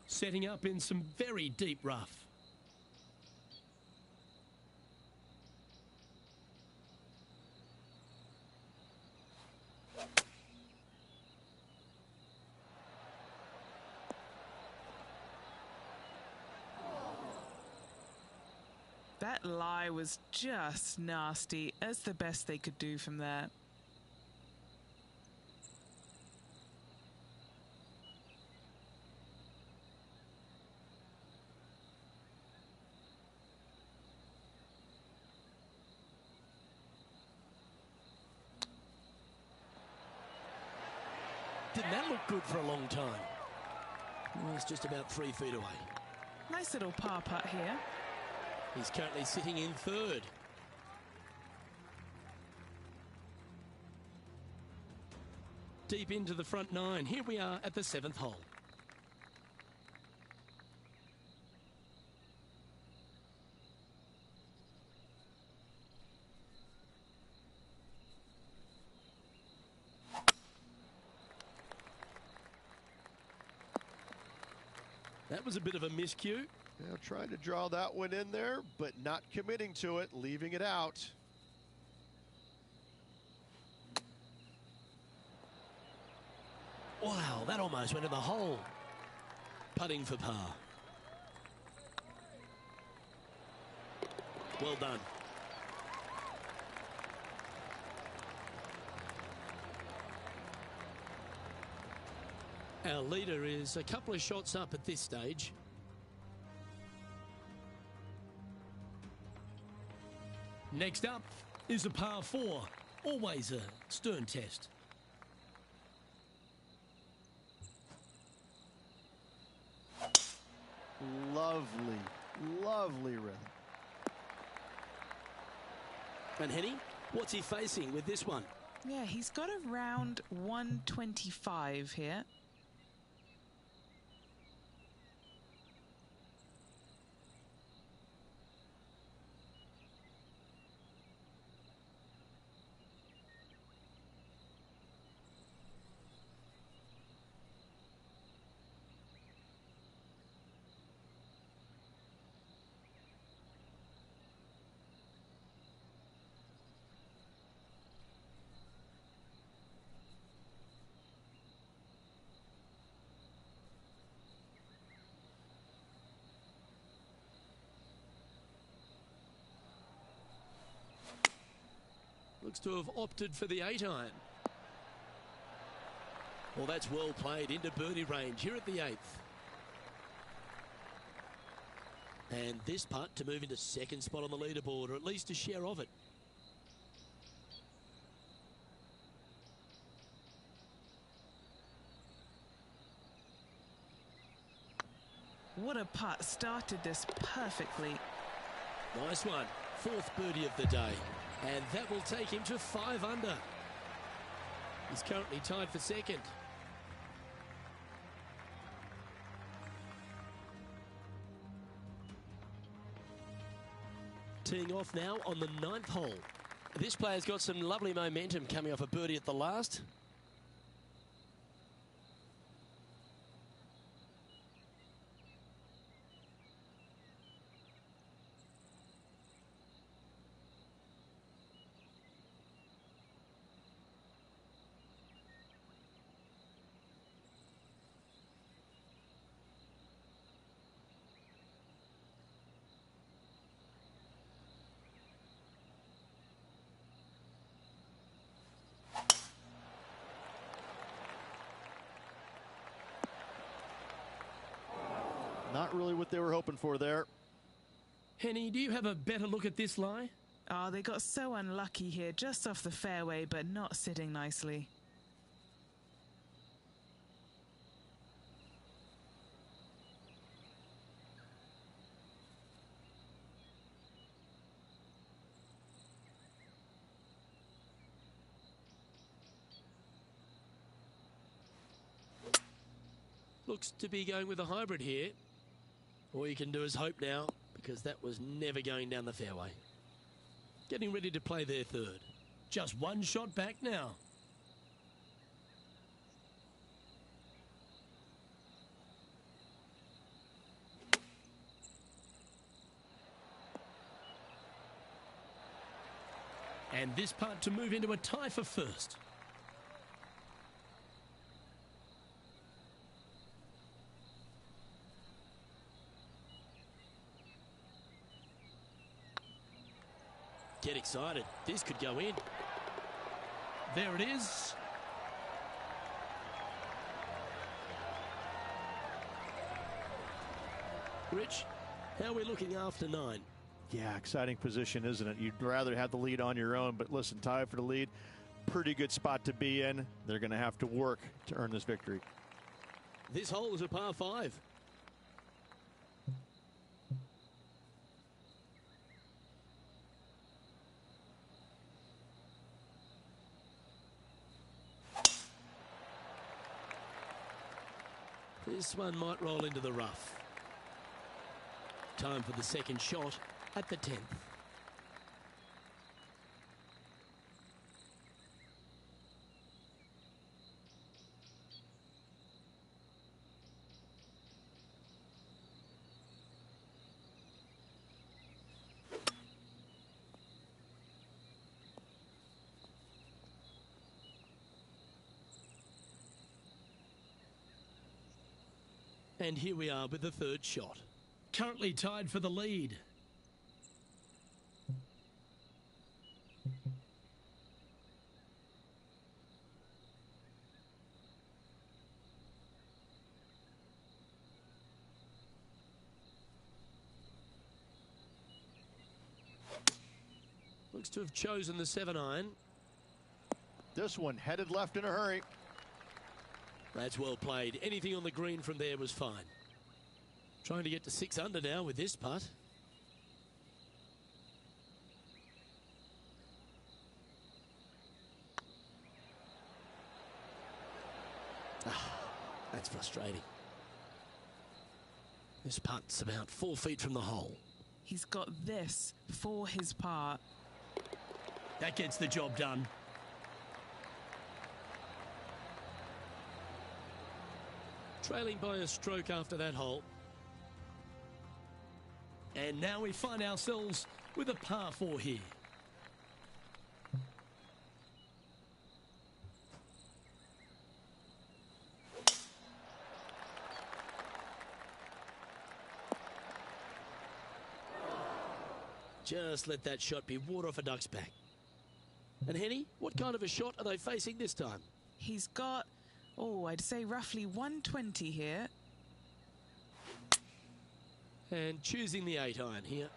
Setting up in some very deep rough. That lie was just nasty. That's the best they could do from there. Didn't that look good for a long time? Well, it's just about 3 feet away. Nice little par putt here. He's currently sitting in third. Deep into the front 9. Here we are at the 7th hole. That was a bit of a miscue. Yeah, trying to draw that one in there, but not committing to it, leaving it out. Wow, that almost went in the hole. Putting for par. Well done. Our leader is a couple of shots up at this stage. Next up is a par 4. Always a stern test. Lovely, lovely rhythm. And Henny, what's he facing with this one? Yeah, he's got around 125 here. Looks to have opted for the 8-iron. Well, that's well played into birdie range here at the 8th. And this putt to move into 2nd spot on the leaderboard, or at least a share of it. What a putt. Started this perfectly. Nice one. 4th birdie of the day. And that will take him to 5 under. He's currently tied for 2nd. Teeing off now on the 9th hole. This player's got some lovely momentum coming off a birdie at the last. Not really what they were hoping for there. Henny, do you have a better look at this lie? Oh, they got so unlucky here, just off the fairway, but not sitting nicely. Looks to be going with a hybrid here. All you can do is hope now, because that was never going down the fairway. Getting ready to play their 3rd. Just one shot back now. And this putt to move into a tie for 1st. Get excited. This could go in. There it is. Rich, how are we looking after 9? Yeah, exciting position, isn't it? You'd rather have the lead on your own, but listen, tie for the lead. Pretty good spot to be in. They're going to have to work to earn this victory. This hole is a par 5. This one might roll into the rough. Time for the second shot at the 10th. And here we are with the third shot. Currently tied for the lead. Looks to have chosen the 7-iron. This one headed left in a hurry. That's well played. Anything on the green from there was fine. Trying to get to 6 under now with this putt. That's frustrating. This putt's about 4 feet from the hole. He's got this for his part. That gets the job done. Trailing by a stroke after that hole. And now we find ourselves with a par 4 here. Just let that shot be water off a duck's back. And Henny, what kind of a shot are they facing this time? He's got, I'd say roughly 120 here. And choosing the 8-iron here.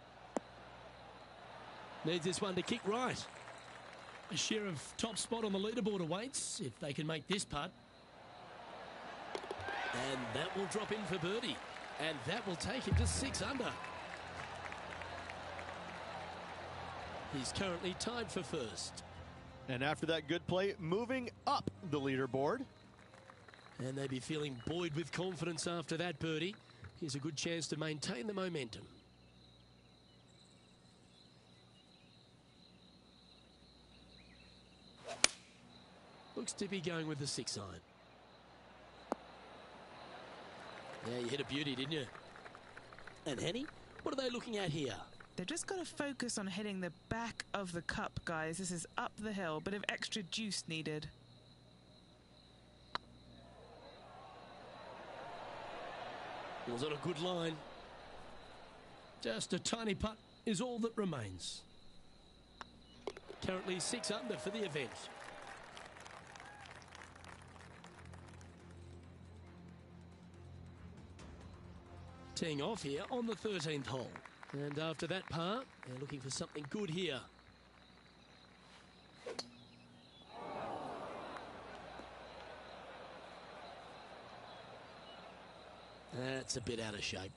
Needs this one to kick right. A share of top spot on the leaderboard awaits if they can make this putt. And that will drop in for birdie. And that will take him to 6 under. He's currently tied for first. And after that good play, moving up the leaderboard. And they'd be feeling buoyed with confidence after that birdie. Here's a good chance to maintain the momentum. Looks to be going with the 6-iron. Yeah, you hit a beauty, didn't you? And Henny, what are they looking at here? They've just got to focus on hitting the back of the cup, guys. This is up the hill, bit of extra juice needed. Was on a good line. Just a tiny putt is all that remains. Currently 6 under for the event. Teeing off here on the 13th hole. And after that par, they're looking for something good here. That's a bit out of shape.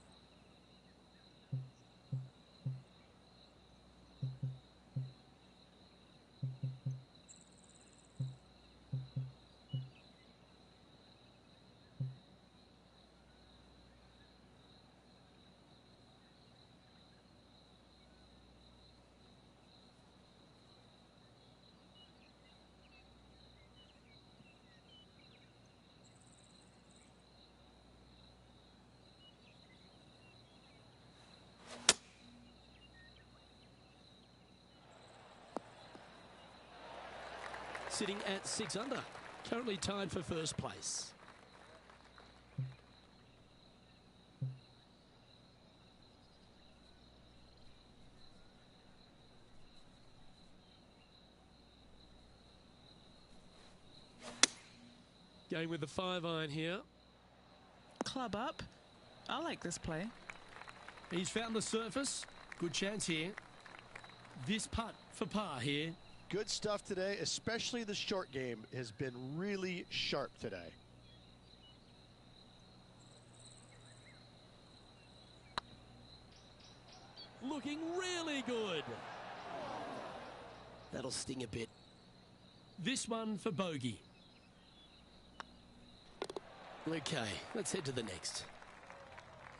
Sitting at 6 under, currently tied for first place. Going with the 5-iron here. Club up. I like this play. He's found the surface. Good chance here. This putt for par here. Good stuff today, especially the short game has been really sharp today. Looking really good. That'll sting a bit. This one for bogey. Okay, let's head to the next.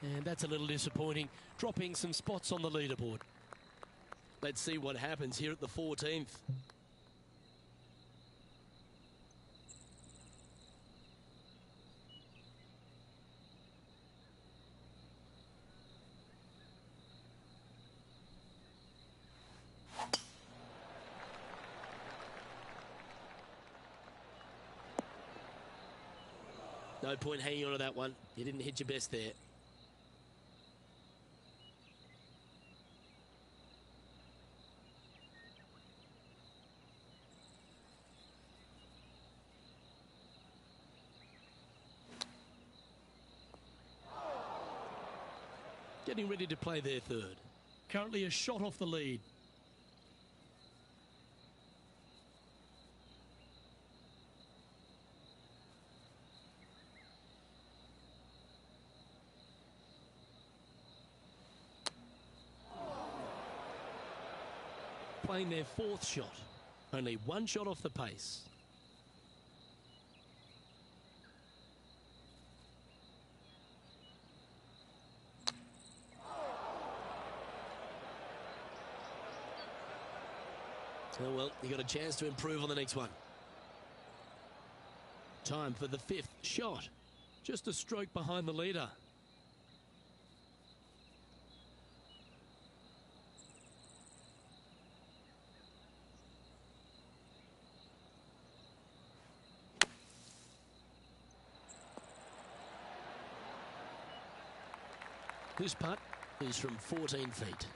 And that's a little disappointing, dropping some spots on the leaderboard. Let's see what happens here at the 14th. No point hanging on to that one. You didn't hit your best there. Getting ready to play their third. Currently a shot off the lead. Playing their fourth shot. Only one shot off the pace. Oh well, you got a chance to improve on the next one. Time for the fifth shot. Just a stroke behind the leader. This putt is from 14 feet.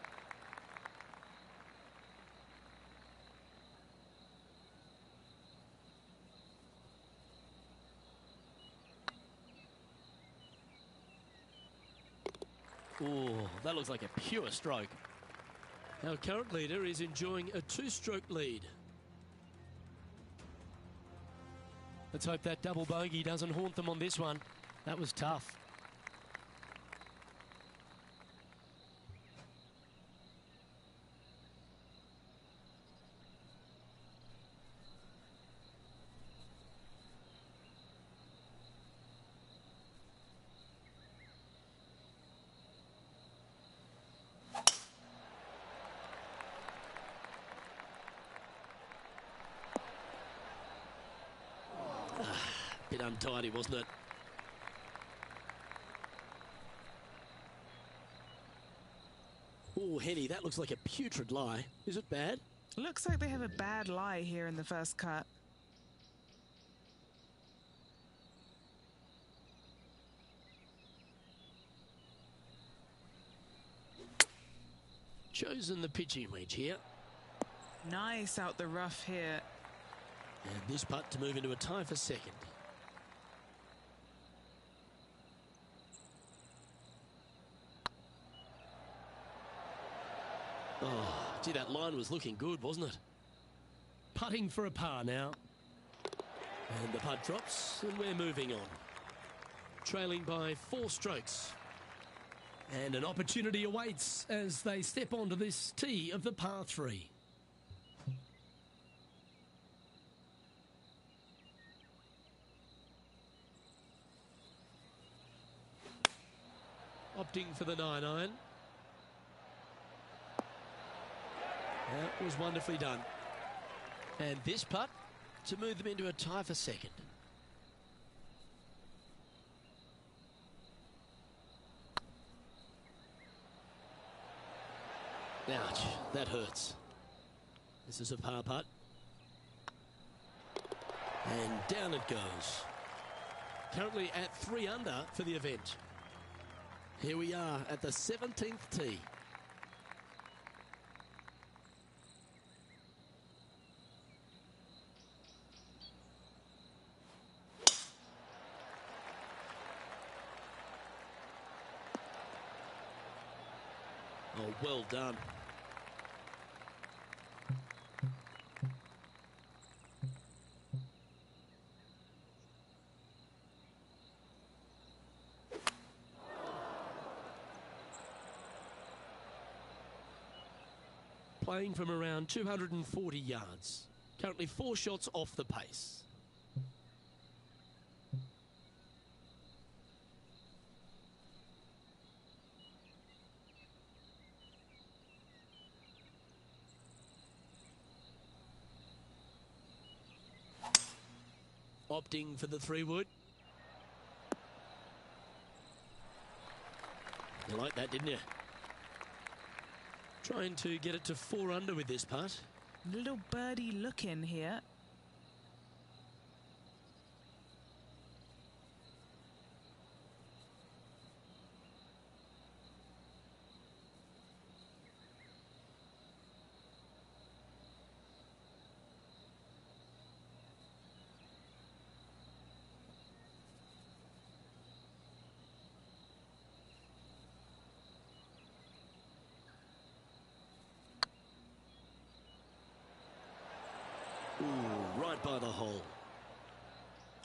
Oh, that looks like a pure stroke. Our current leader is enjoying a 2-stroke lead. Let's hope that double bogey doesn't haunt them on this one. That was tough. Bit untidy, wasn't it? Oh, Henny, that looks like a putrid lie. Is it bad? Looks like they have a bad lie here in the first cut. Chosen the pitching wedge here. Nice out the rough here. And this putt to move into a tie for second. Oh, gee, that line was looking good, wasn't it? Putting for a par now. And the putt drops, and we're moving on. Trailing by 4 strokes. And an opportunity awaits as they step onto this tee of the par 3. Opting for the 9-iron. That was wonderfully done. And this putt to move them into a tie for second. Ouch, that hurts. This is a par putt. And down it goes. Currently at 3 under for the event. Here we are at the 17th tee. Oh, well done. Playing from around 240 yards. Currently 4 shots off the pace. Opting for the 3-wood. You like that, didn't you? Trying to get it to 4 under with this putt. Little birdie look in here. Ooh, right by the hole.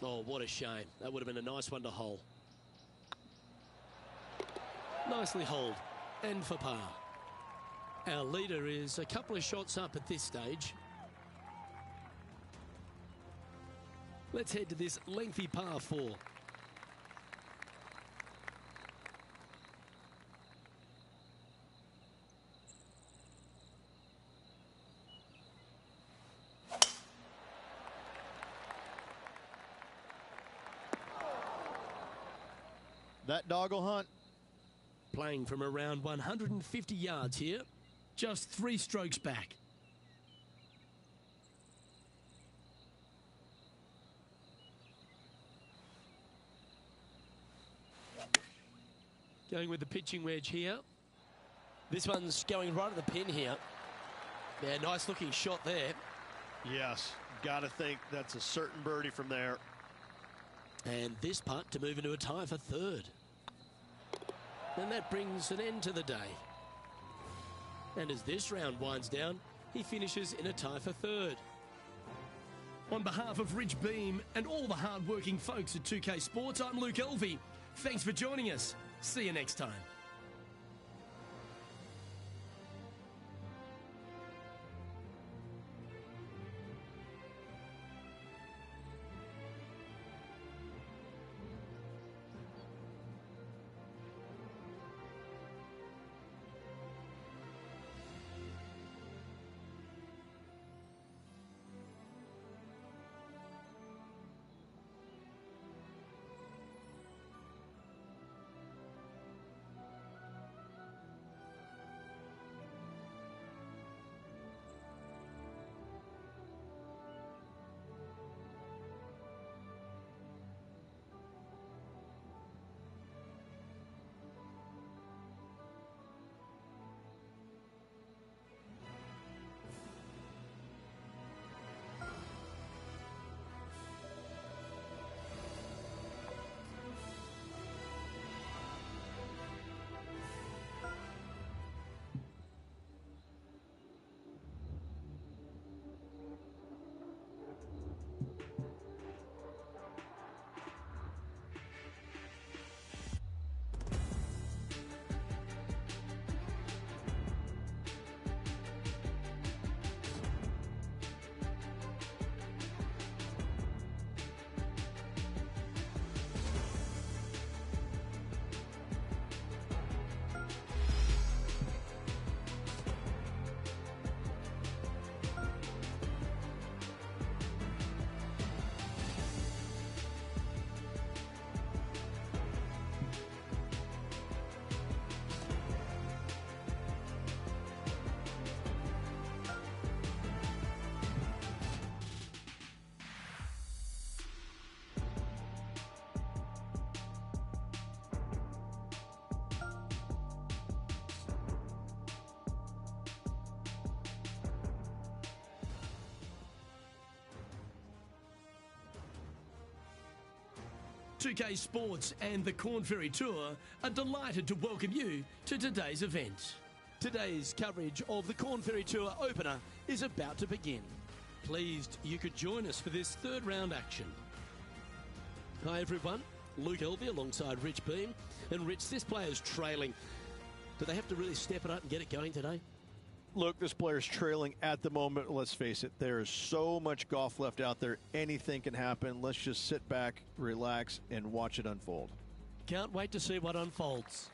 Oh, what a shame. That would have been a nice one to hole. Nicely holed. And for par. Our leader is a couple of shots up at this stage. Let's head to this lengthy par 4. That dog will hunt. Playing from around 150 yards here. Just 3 strokes back. Going with the pitching wedge here. This one's going right at the pin here. Yeah, nice looking shot there. Yes, got to think that's a certain birdie from there. And this putt to move into a tie for 3rd. And that brings an end to the day. And as this round winds down, he finishes in a tie for 3rd. On behalf of Rich Beam and all the hard-working folks at 2K Sports, I'm Luke Elvey. Thanks for joining us. See you next time. .2K Sports and the Corn Ferry Tour are delighted to welcome you to today's event. Today's coverage of the Corn Ferry Tour opener is about to begin. Pleased you could join us for this third round action. Hi everyone, Luke Elvey alongside Rich Beam. And Rich, this player's trailing. Do they have to really step it up and get it going today? Look, this player's trailing at the moment. Let's face it, there is so much golf left out there. Anything can happen. Let's just sit back, relax, and watch it unfold. Can't wait to see what unfolds.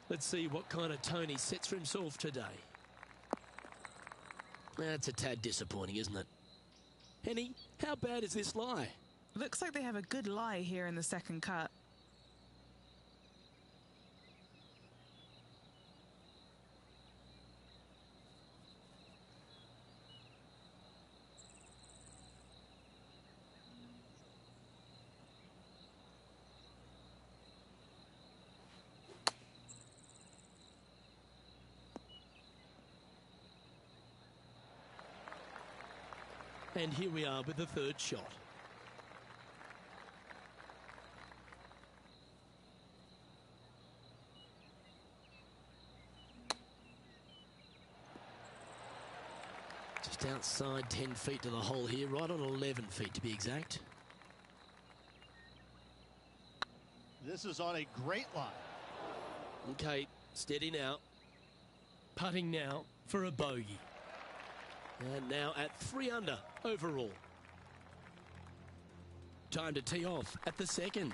Let's see what kind of tone he sets for himself today. That's a tad disappointing, isn't it? Henny, how bad is this lie? Looks like they have a good lie here in the second cut. And here we are with the third shot. Just outside 10 feet to the hole here, right on 11 feet to be exact. This is on a great line. Okay, steady now. Putting now for a bogey. And now at 3 under overall. Time to tee off at the second.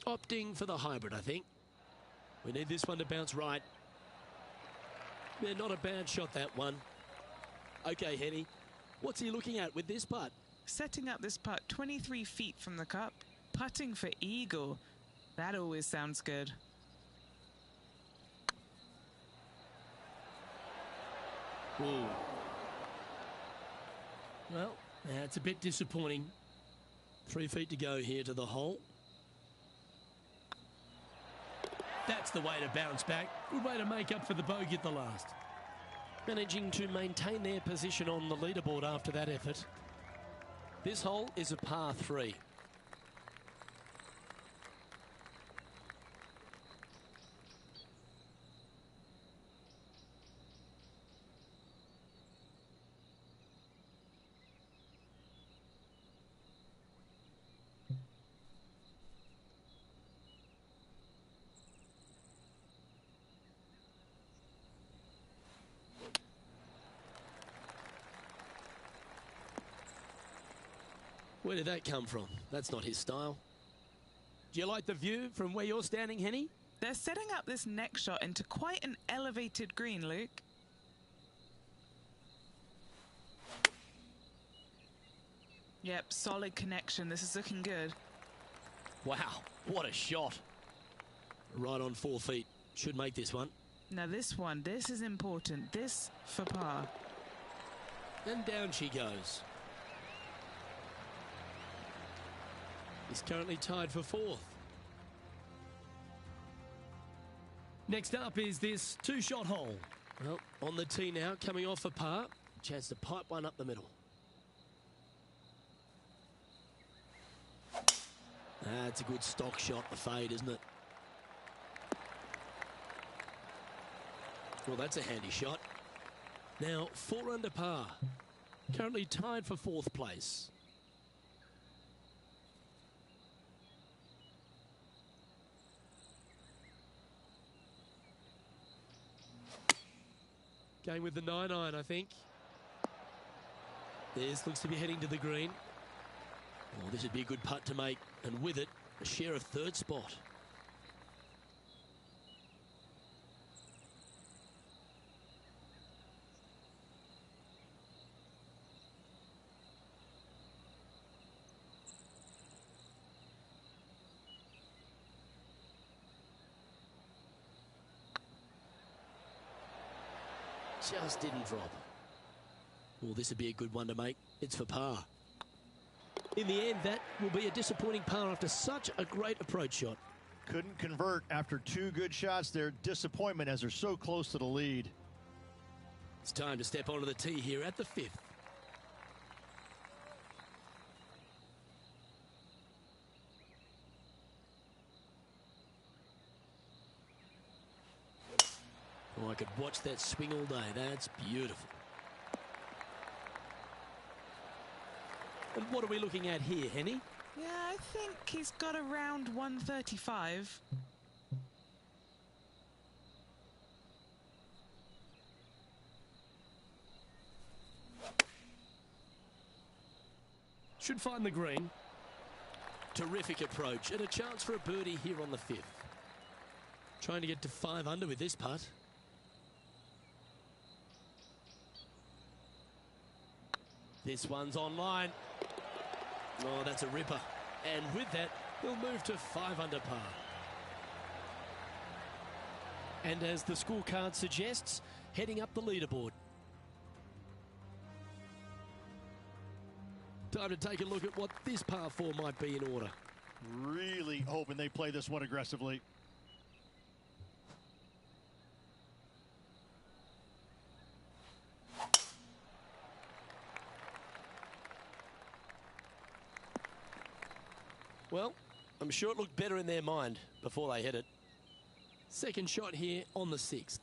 Opting for the hybrid, I think. We need this one to bounce right. Yeah, not a bad shot, that one. Okay, Henny, what's he looking at with this putt? Setting up this putt 23 feet from the cup, putting for eagle. That always sounds good. Ooh. Well, that's a bit disappointing. 3 feet to go here to the hole. That's the way to bounce back. Good way to make up for the bogey at the last. Managing to maintain their position on the leaderboard after that effort. This hole is a par 3. Where did that come from? That's not his style. Do you like the view from where you're standing, Henny? They're setting up this next shot into quite an elevated green, Luke. Yep, solid connection. This is looking good. Wow, what a shot. Right on 4 feet. Should make this one. Now this is important. This for par. And down she goes. He's currently tied for 4th. Next up is this 2-shot hole. Well, on the tee now, coming off a par. Chance to pipe one up the middle. It's a good stock shot, the fade, isn't it? Well, that's a handy shot. Now, 4 under par. Currently tied for 4th place. Going with the 9-iron, I think. This looks to be heading to the green. Oh, this would be a good putt to make, and with it, a share of 3rd spot. Just didn't drop. Well, this would be a good one to make. It's for par. In the end, that will be a disappointing par after such a great approach shot. Couldn't convert after 2 good shots there. Disappointment as they're so close to the lead. It's time to step onto the tee here at the 5th. Oh, I could watch that swing all day. That's beautiful. And what are we looking at here, Henny? Yeah, I think he's got around 135. Should find the green. Terrific approach and a chance for a birdie here on the 5th. Trying to get to 5 under with this putt. This one's online. Oh, that's a ripper. And with that, he'll move to 5 under par. And as the scorecard suggests, heading up the leaderboard. Time to take a look at what this par 4 might be in order. Really hoping they play this one aggressively. Well, I'm sure it looked better in their mind before they hit it. Second shot here on the 6th.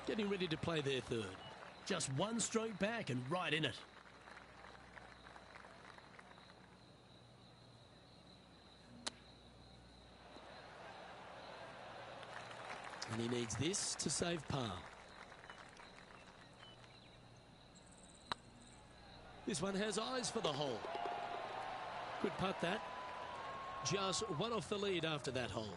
Getting ready to play their 3rd. Just 1 stroke back and right in it. And he needs this to save par. This one has eyes for the hole. Good putt that. Just 1 off the lead after that hole.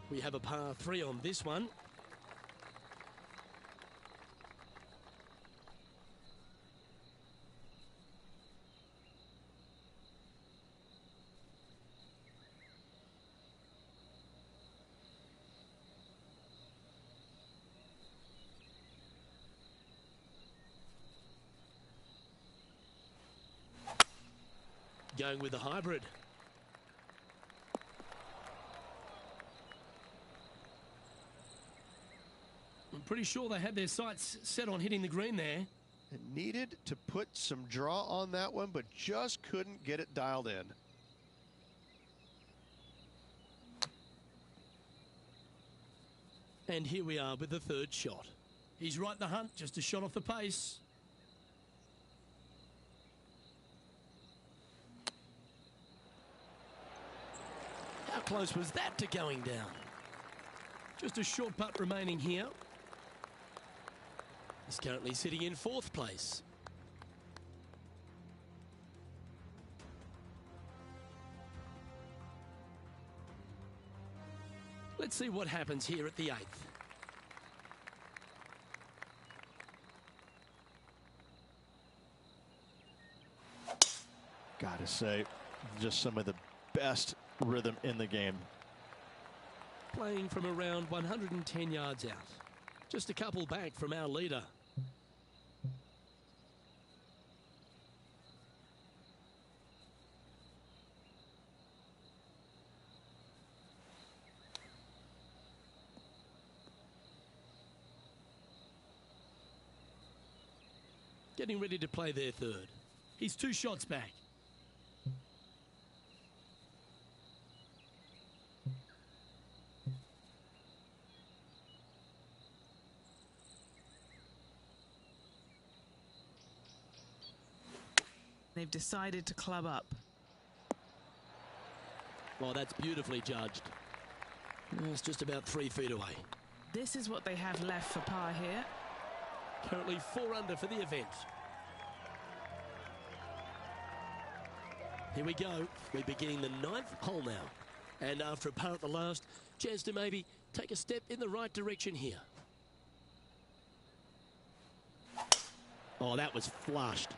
We have a par 3 on this one. Going with the hybrid. I'm pretty sure they had their sights set on hitting the green there. It needed to put some draw on that one, but just couldn't get it dialed in. And here we are with the third shot. He's right in the hunt, just a shot off the pace. How close was that to going down? Just a short putt remaining here. He's currently sitting in fourth place. Let's see what happens here at the 8th. Gotta say, just some of the best rhythm in the game. Playing from around 110 yards out. Just a couple back from our leader. Getting ready to play their third. He's 2 shots back. They've decided to club up. Well, that's beautifully judged. It's just about 3 feet away. This is what they have left for par here. Currently 4 under for the event. Here we go. We're beginning the 9th hole now. And after a par at the last, chance to maybe take a step in the right direction here. Oh, that was flushed.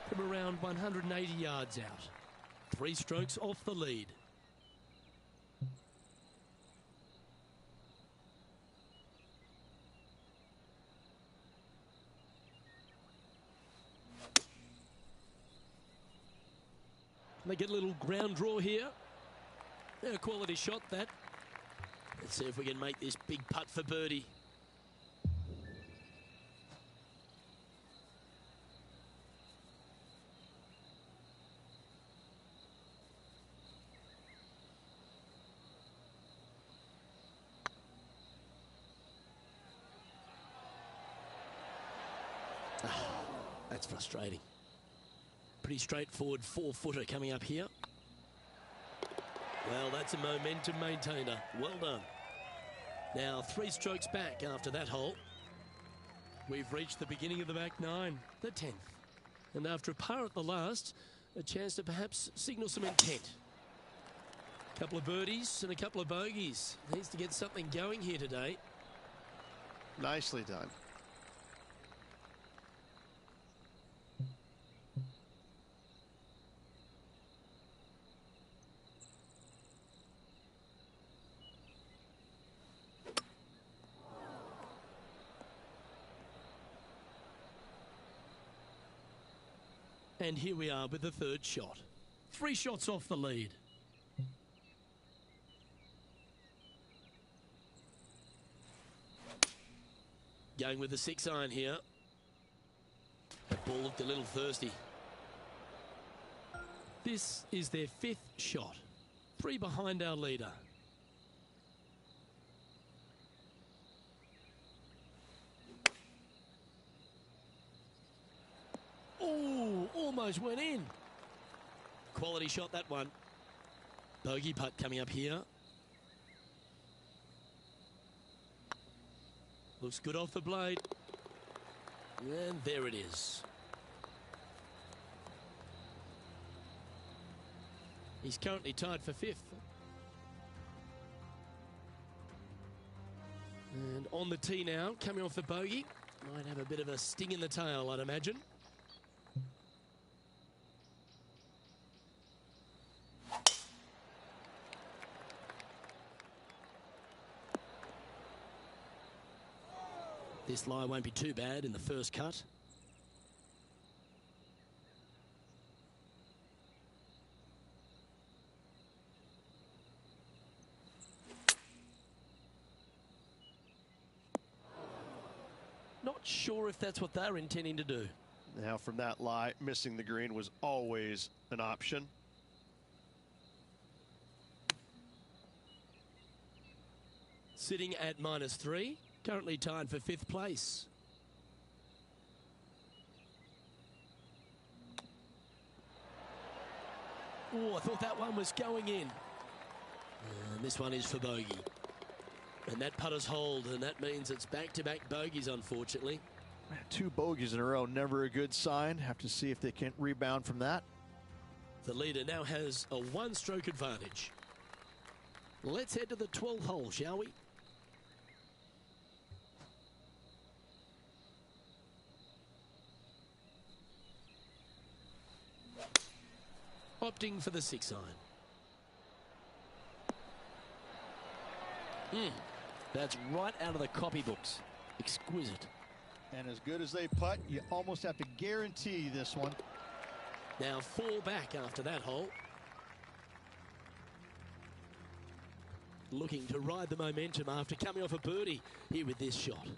From around 180 yards out. 3 strokes off the lead. They get a little ground draw here. A quality shot, that. Let's see if we can make this big putt for birdie. That's frustrating. Pretty straightforward 4-footer coming up here. Well, that's a momentum maintainer. Well done. Now 3 strokes back after that hole. We've reached the beginning of the back 9, the 10th. And after a par at the last, a chance to perhaps signal some intent. A couple of birdies and a couple of bogeys. Needs to get something going here today. Nicely done. And here we are with the third shot. 3 shots off the lead. Going with the 6-iron here. That ball looked a little thirsty. This is their 5th shot. 3 behind our leader. Oh, almost went in. Quality shot, that one. Bogey putt coming up here. Looks good off the blade. And there it is. He's currently tied for 5th. And on the tee now, coming off the bogey. Might have a bit of a sting in the tail, I'd imagine. This lie won't be too bad in the first cut. not sure if that's what they're intending to do. Now from that lie, missing the green was always an option. Sitting at -3, currently tied for 5th place. Oh, I thought that one was going in. And this one is for bogey. And that putter's hold, and that means it's back-to-back bogeys, unfortunately. 2 bogeys in a row, never a good sign. Have to see if they can rebound from that. The leader now has a 1-stroke advantage. Let's head to the 12th hole, shall we? Opting for the 6 iron. That's right out of the copybooks. Exquisite. And as good as they putt, you almost have to guarantee this one. Now 4 back after that hole. Looking to ride the momentum after coming off a birdie here with this shot.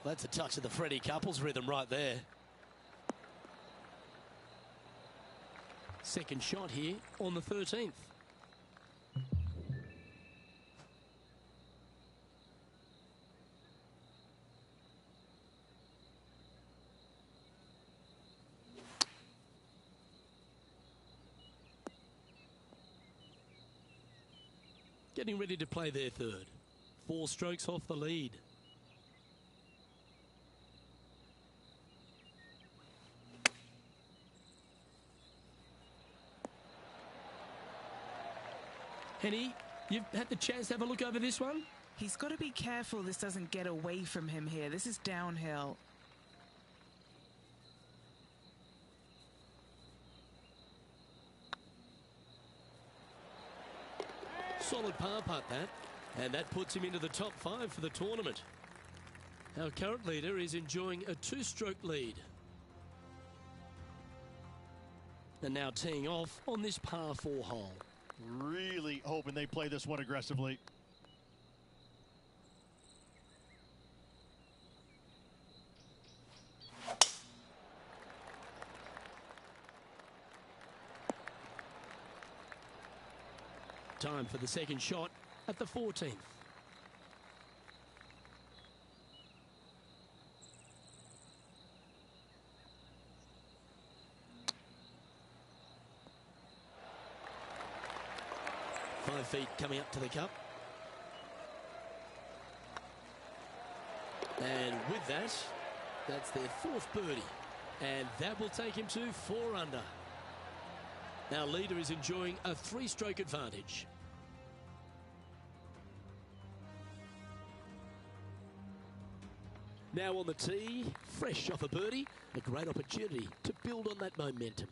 That's a touch of the Freddie Couples rhythm right there. Second shot here on the 13th. Getting ready to play their third. 4 strokes off the lead. Henny, you've had the chance to have a look over this one? He's got to be careful this doesn't get away from him here. This is downhill. Solid par putt that, and that puts him into the top 5 for the tournament. Our current leader is enjoying a 2-stroke lead. And now teeing off on this par 4 hole. Really hoping they play this one aggressively. Time for the second shot at the 14th. Five feet coming up to the cup. And with that, that's their 4th birdie. And that will take him to 4 under. Our leader is enjoying a 3-stroke advantage. Now on the tee, fresh off a birdie, a great opportunity to build on that momentum.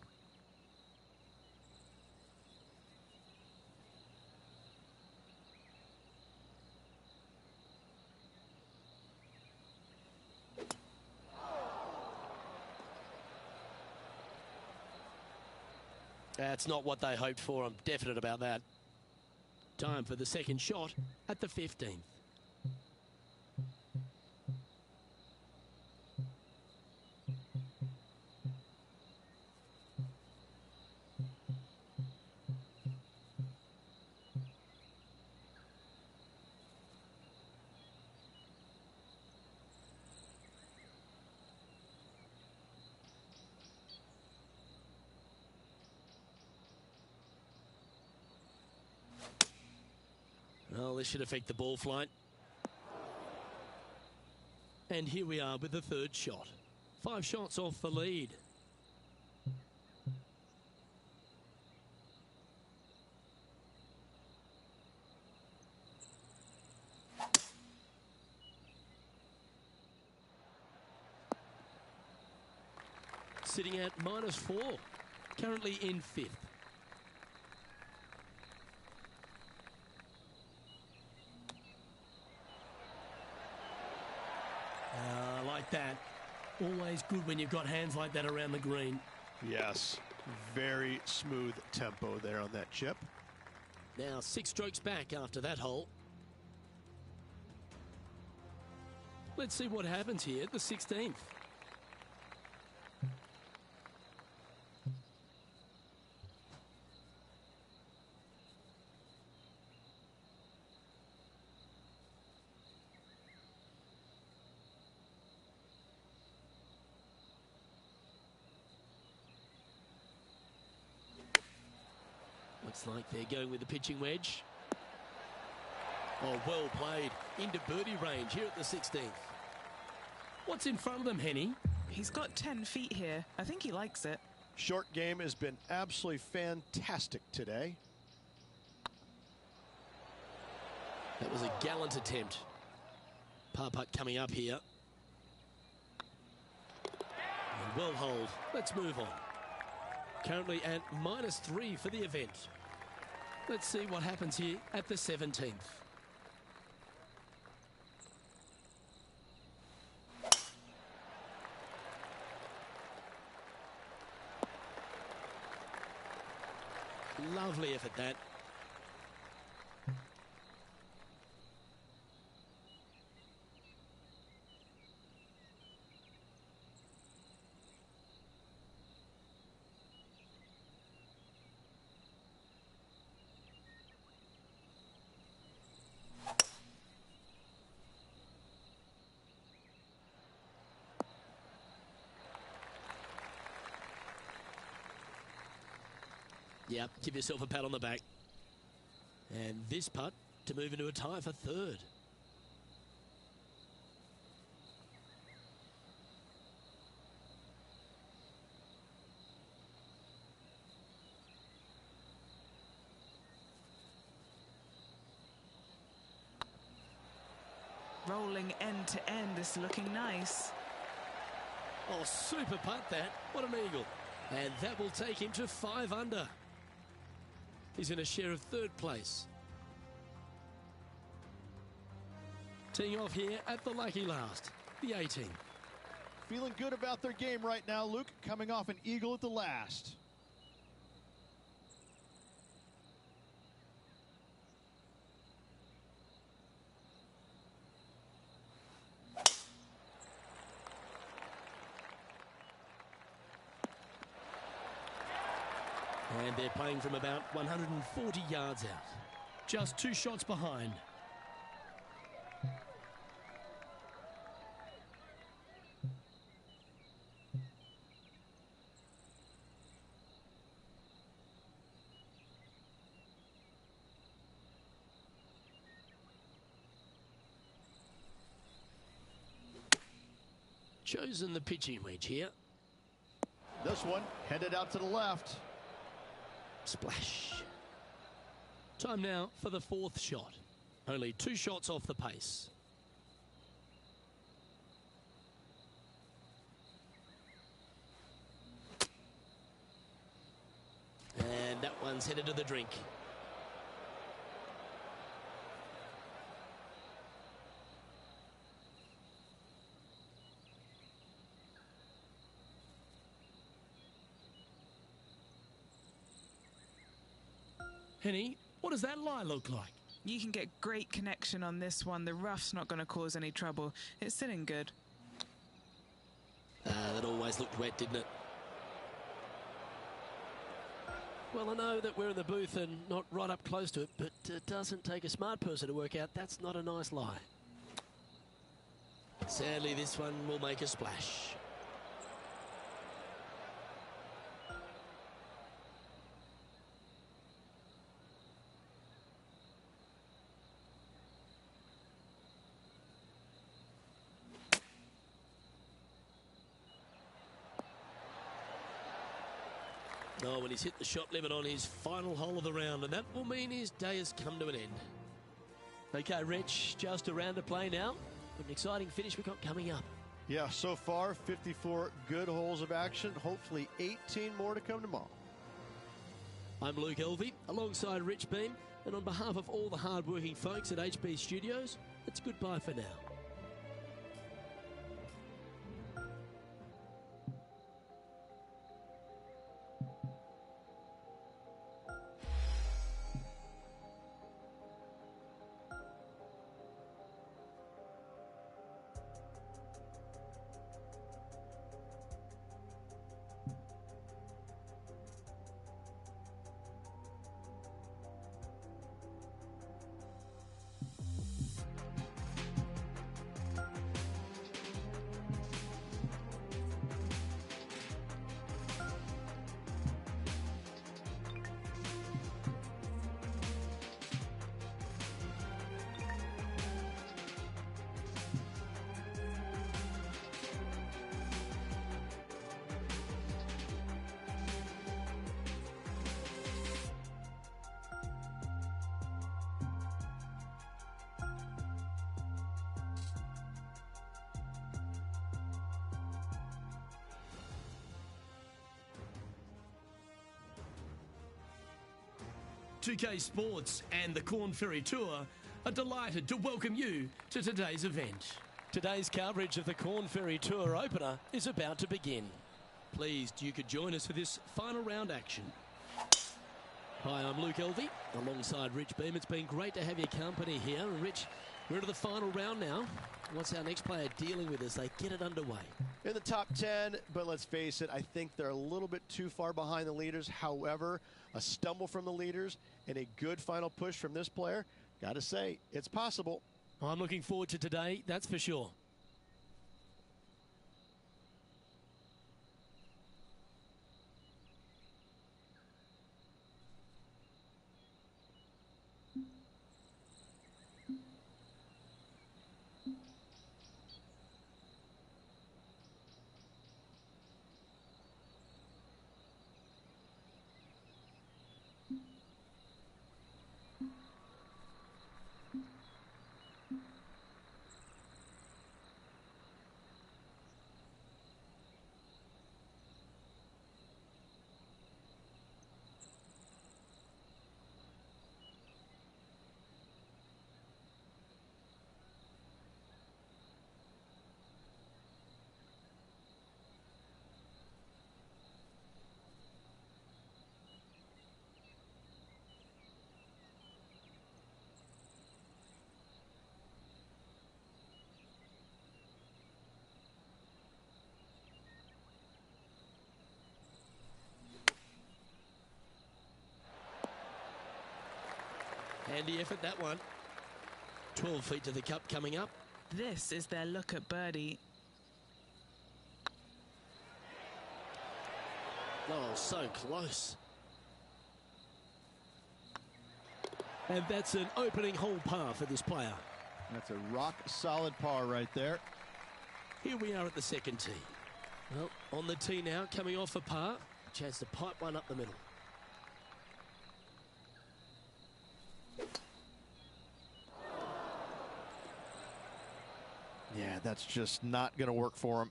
That's not what they hoped for, I'm definite about that. Time for the second shot at the 15th. Well, this should affect the ball flight. And here we are with the 3rd shot. 5 shots off the lead. Sitting at -4, currently in 5th. Like that. Always good when you've got hands like that around the green. Yes, very smooth tempo there on that chip. Now 6 strokes back after that hole. Let's see what happens here at the 16th. Looks like they're going with the pitching wedge. Oh, well played. Into birdie range here at the 16th. What's in front of them, Henny? He's got 10 feet here. I think he likes it. Short game has been absolutely fantastic today. That was a gallant attempt. Par putt coming up here. And well hold. Let's move on. Currently at -3 for the event. Let's see what happens here at the 17th. Lovely effort that. Yep, give yourself a pat on the back. And this putt to move into a tie for 3rd. Rolling end to end, this is looking nice. Oh, super putt that. What an eagle. And that will take him to 5 under. He's in a share of 3rd place. Teeing off here at the lucky last, the 18th. Feeling good about their game right now, Luke, coming off an eagle at the last. And they're playing from about 140 yards out. Just 2 shots behind. Chosen the pitching wedge here. This one headed out to the left. Splash. Time now for the 4th shot. Only 2 shots off the pace. And that one's headed to the drink. Henny, what does that lie look like? You can get great connection on this one. The rough's not going to cause any trouble. It's sitting good. That always looked wet, didn't it? Well, I know that we're in the booth and not right up close to it, but it doesn't take a smart person to work out that's not a nice lie. Sadly, this one will make a splash. Oh, when he's hit the shot limit on his final hole of the round, and that will mean his day has come to an end. Okay, Rich, just a round to play now. An exciting finish we've got coming up. Yeah, so far, 54 good holes of action. Hopefully 18 more to come tomorrow. I'm Luke Elvey, alongside Rich Beam, and on behalf of all the hard-working folks at HB Studios, it's goodbye for now. 2K Sports and the Corn Ferry Tour are delighted to welcome you to today's event. Today's coverage of the Corn Ferry Tour opener is about to begin. Pleased you could join us for this final round action. Hi, I'm Luke Elvey, alongside Rich Beam. It's been great to have your company here. And Rich, we're into the final round now. What's our next player dealing with as they get it underway? In the top 10, but let's face it, I think they're a little bit too far behind the leaders. However, a stumble from the leaders and a good final push from this player, gotta say, it's possible. I'm looking forward to today, that's for sure. Handy effort, that one. 12 feet to the cup coming up. This is their look at birdie. Oh, so close. And that's an opening hole par for this player. That's a rock-solid par right there. Here we are at the second tee. Well, on the tee now, coming off a par. Chance to pipe one up the middle. Yeah, that's just not going to work for him.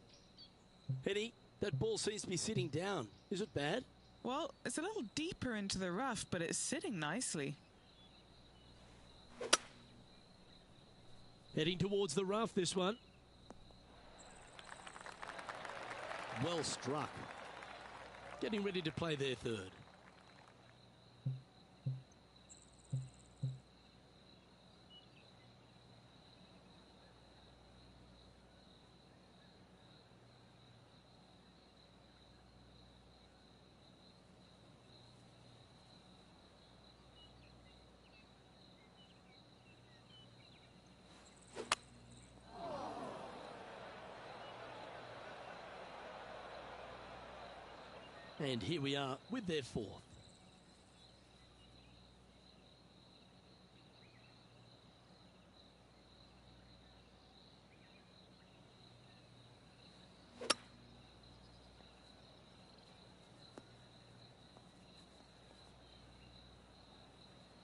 Eddie, that ball seems to be sitting down. Is it bad? Well, it's a little deeper into the rough, but it's sitting nicely. Heading towards the rough, this one. Well struck. Getting ready to play their third. And here we are with their fourth.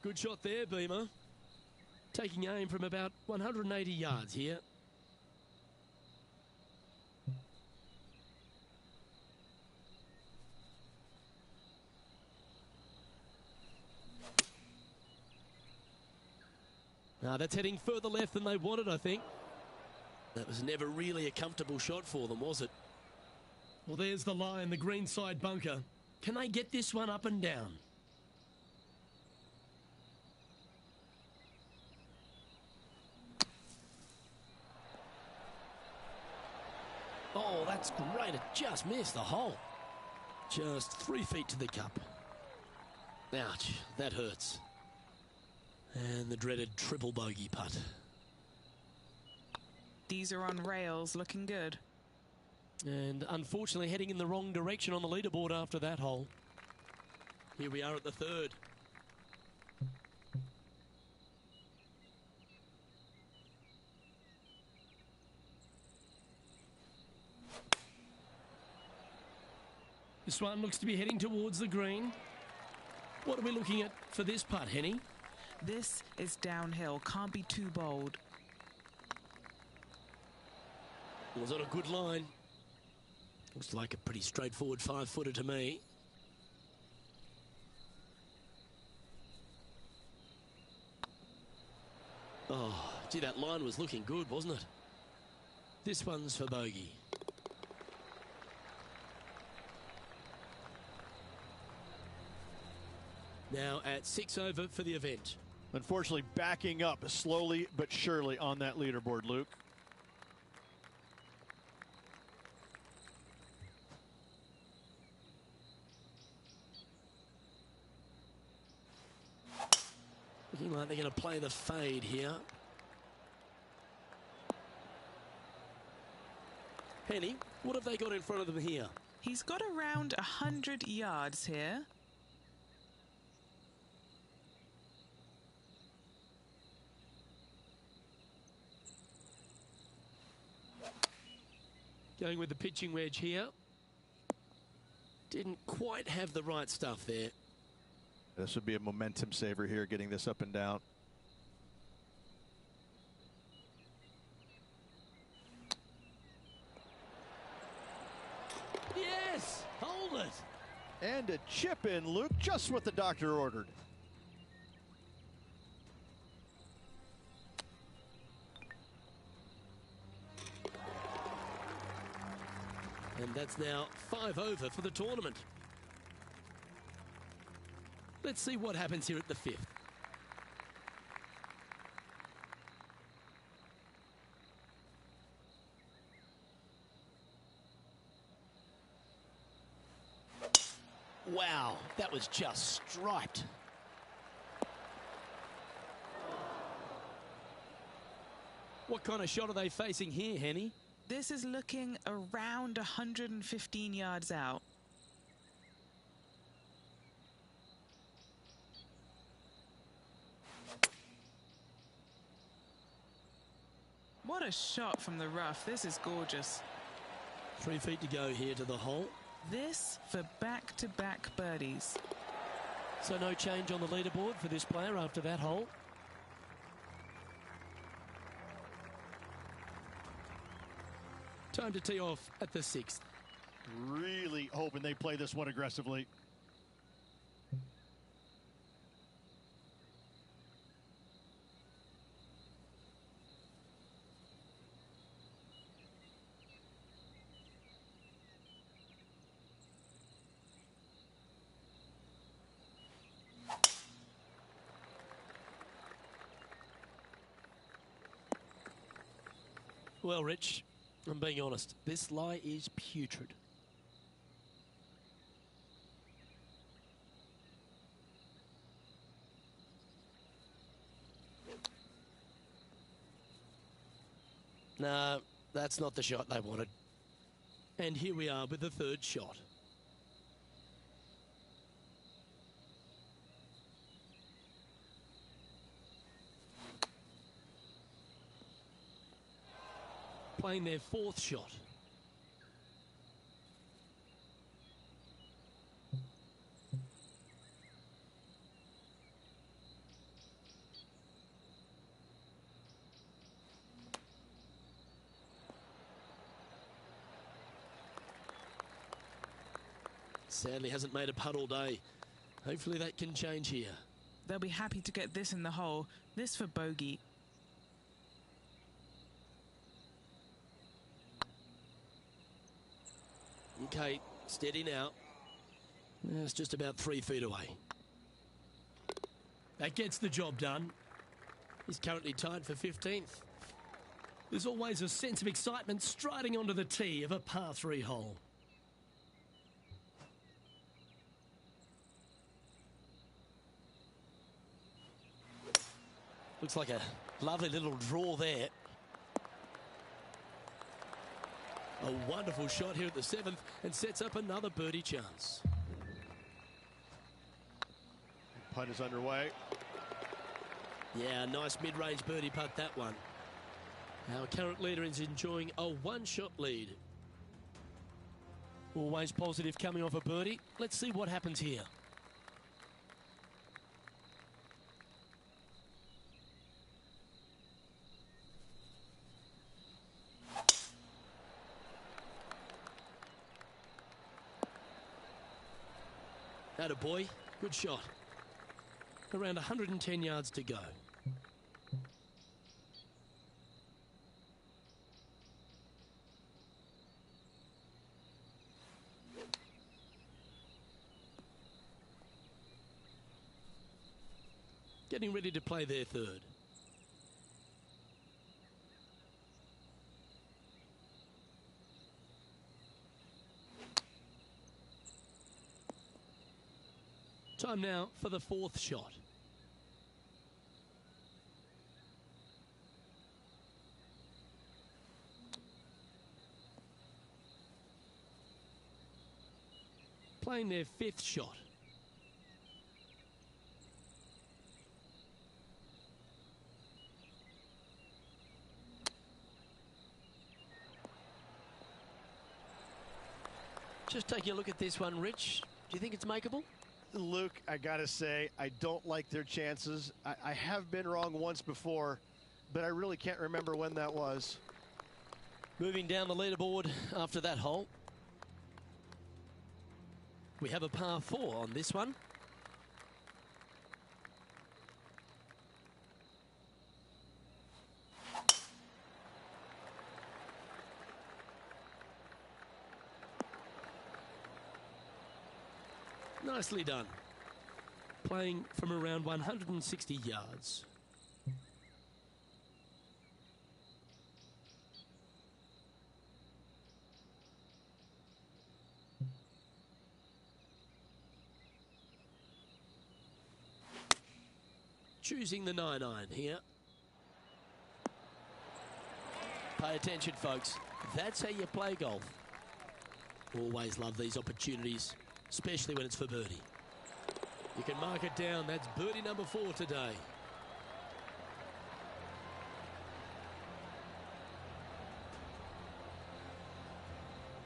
Good shot there, Beamer. Taking aim from about 180 yards here. Now that's heading further left than they wanted, I think. That was never really a comfortable shot for them, was it? Well, there's the line, the greenside bunker. Can they get this one up and down? Oh, that's great. It just missed the hole. Just 3 feet to the cup. Ouch, that hurts. And the dreaded triple bogey putt. These are on rails, looking good. And unfortunately heading in the wrong direction on the leaderboard after that hole. Here we are at the third. This one looks to be heading towards the green. What are we looking at for this putt, Henny? This is downhill, can't be too bold. Was on a good line. Looks like a pretty straightforward 5-footer to me. Oh, gee, that line was looking good, wasn't it? This one's for bogey. Now at 6 over for the event. Unfortunately, backing up slowly but surely on that leaderboard, Luke. Looking like they're going to play the fade here. Penny, what have they got in front of them here? He's got around 100 yards here. Going with the pitching wedge here. Didn't quite have the right stuff there. This would be a momentum saver here, getting this up and down. Yes! Hold it! And a chip in, Luke, just what the doctor ordered. And that's now 5 over for the tournament. Let's see what happens here at the 5th. Wow, that was just striped. What kind of shot are they facing here, Henny? This is looking around 115 yards out. What a shot from the rough. This is gorgeous. 3 feet to go here to the hole. This for back-to-back birdies. So no change on the leaderboard for this player after that hole. Time to tee off at the 6th. Really hoping they play this one aggressively. Well, Rich, I'm being honest. This lie is putrid. No, that's not the shot they wanted. And here we are with the 3rd shot. Playing their 4th shot. Sadly hasn't made a putt all day. Hopefully that can change here. They'll be happy to get this in the hole. This for bogey. Okay, steady now. It's just about 3 feet away. That gets the job done. He's currently tied for 15th. There's always a sense of excitement striding onto the tee of a par 3 hole. Looks like a lovely little draw there. A wonderful shot here at the 7th and sets up another birdie chance. Putt is underway. Yeah, nice mid-range birdie putt, that one. Our current leader is enjoying a 1-shot lead. Always positive coming off a birdie. Let's see what happens here. Atta boy, good shot. Around 110 yards to go. getting ready to play their third. Time now for the fourth shot. Playing their fifth shot. Just taking a look at this one, Rich. Do you think it's makeable? Luke, I gotta say, I don't like their chances. I have been wrong once before, but I really can't remember when that was. Moving down the leaderboard after that hole. We have a par 4 on this one. Nicely done. Playing from around 160 yards. Choosing the 9-iron here. Pay attention, folks. That's how you play golf. Always love these opportunities, especially when it's for birdie. You can mark it down. That's birdie number 4 today.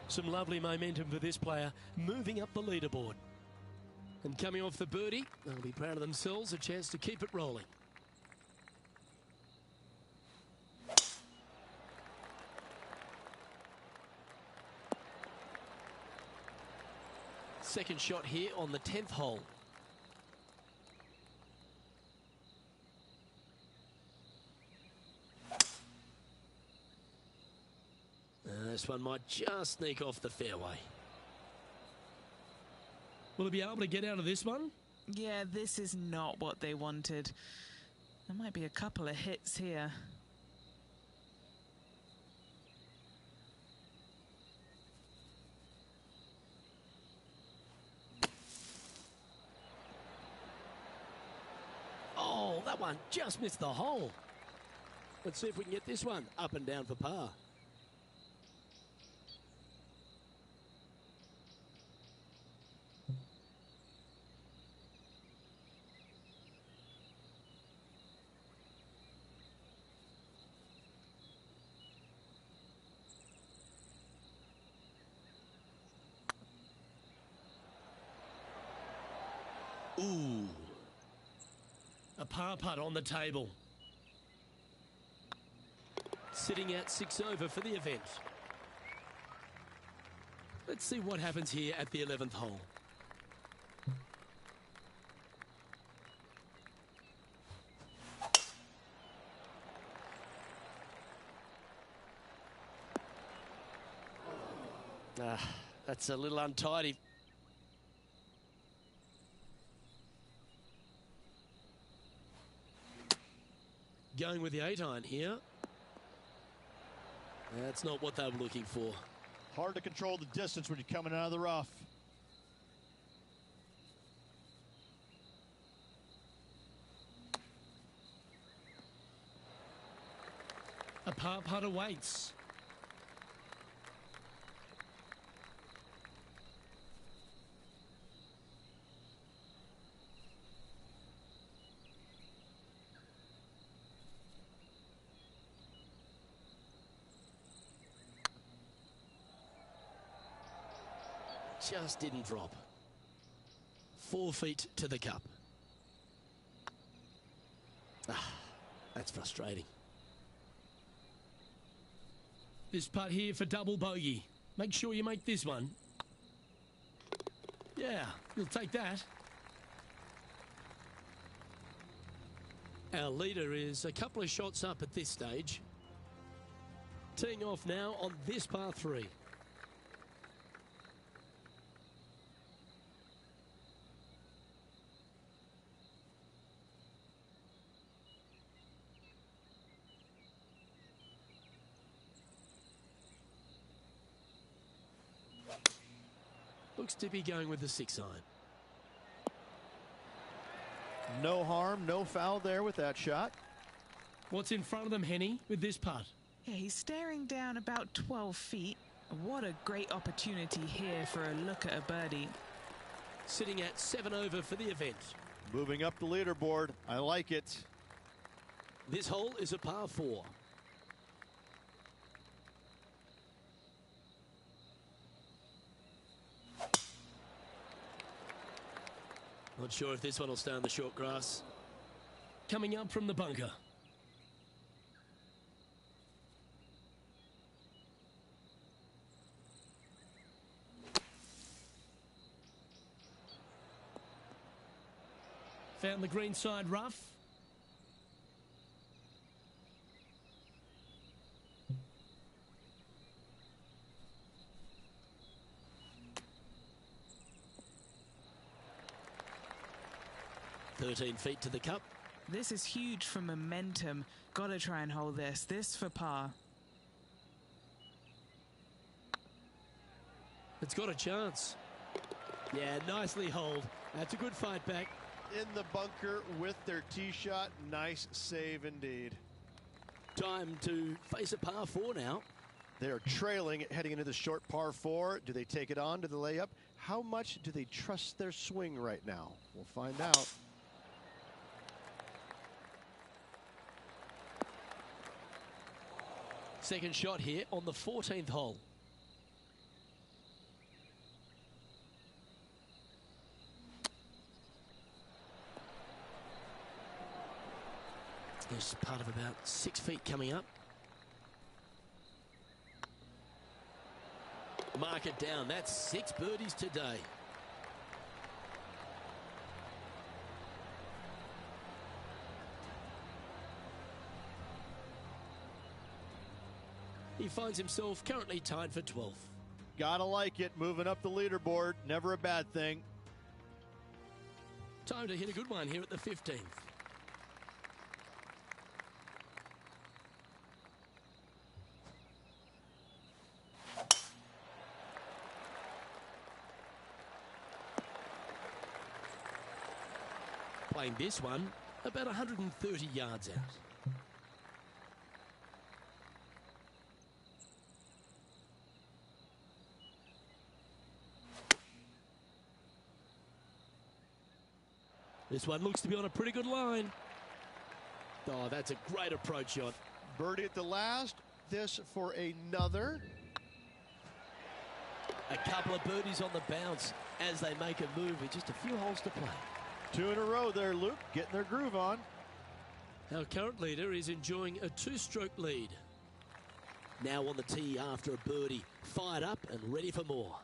Some lovely momentum for this player, moving up the leaderboard. And coming off the birdie, they'll be proud of themselves, a chance to keep it rolling. Second shot here on the 10th hole. This one might just sneak off the fairway. Will he be able to get out of this one? Yeah, this is not what they wanted. There might be a couple of hits here. Oh, that one just missed the hole. Let's see if we can get this one up and down for par. Ooh. A par putt on the table. Sitting at 6 over for the event. Let's see what happens here at the 11th hole. That's a little untidy. Going with the 8-iron here. That's not what they were looking for. Hard to control the distance when you're coming out of the rough. A par putt awaits. Just didn't drop. 4 feet to the cup. That's frustrating. This putt here for double bogey. Make sure you make this one. Yeah, you'll take that. Our leader is a couple of shots up at this stage. Teeing off now on this par 3. looks to be going with the 6-iron. No harm, no foul there with that shot. What's in front of them, Henny, with this putt? Yeah, he's staring down about 12 feet. What a great opportunity here for a look at a birdie. Sitting at 7 over for the event. Moving up the leaderboard. I like it. This hole is a par 4. Not sure if this one will stay on the short grass. Coming up from the bunker. Found the green side rough. "13 feet to the cup." This is huge for momentum. Gotta try and hold this. This for par. It's got a chance. Yeah, nicely holed. That's a good fight back. In the bunker with their tee shot. Nice save indeed. Time to face a par 4 now. They're trailing heading into the short par 4. Do they take it on to the layup? How much do they trust their swing right now? We'll find out. Second shot here on the 14th hole. There's part of about 6 feet coming up. Mark it down. That's 6 birdies today. He finds himself currently tied for 12th. Gotta like it. Moving up the leaderboard. Never a bad thing. Time to hit a good one here at the 15th. Playing this one about 130 yards out. This one looks to be on a pretty good line. Oh, that's a great approach shot. Birdie at the last. This for another. A couple of birdies on the bounce as they make a move with just a few holes to play. 2 in a row there, Luke. Getting their groove on. Our current leader is enjoying a 2-stroke lead. Now on the tee after a birdie. Fired up and ready for more.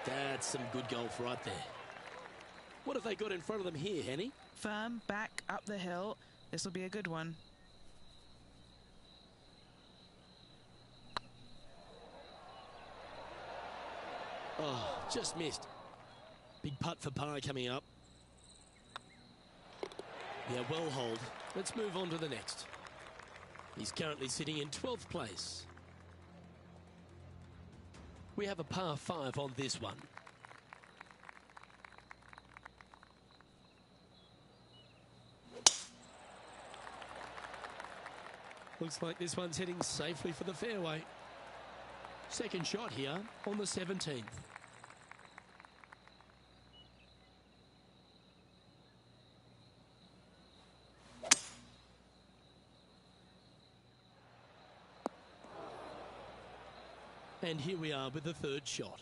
That's some good golf right there. What have they got in front of them here, Henny? Firm, back, up the hill. This will be a good one. Oh, just missed. Big putt for par coming up. Yeah, well holed. Let's move on to the next. He's currently sitting in 12th place. We have a par 5 on this one. Looks like this one's heading safely for the fairway. Second shot here on the 17th. And here we are with the third shot.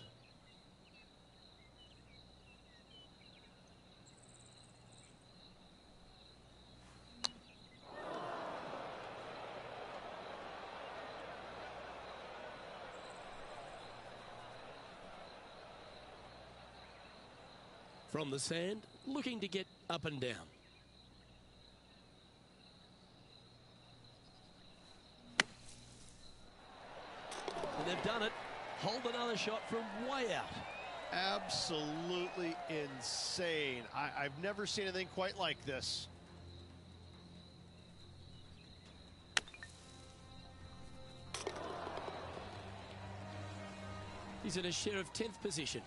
From the sand, looking to get up and down. And they've done it. Hold another shot from way out. Absolutely insane. I've never seen anything quite like this. He's in a share of 10th position.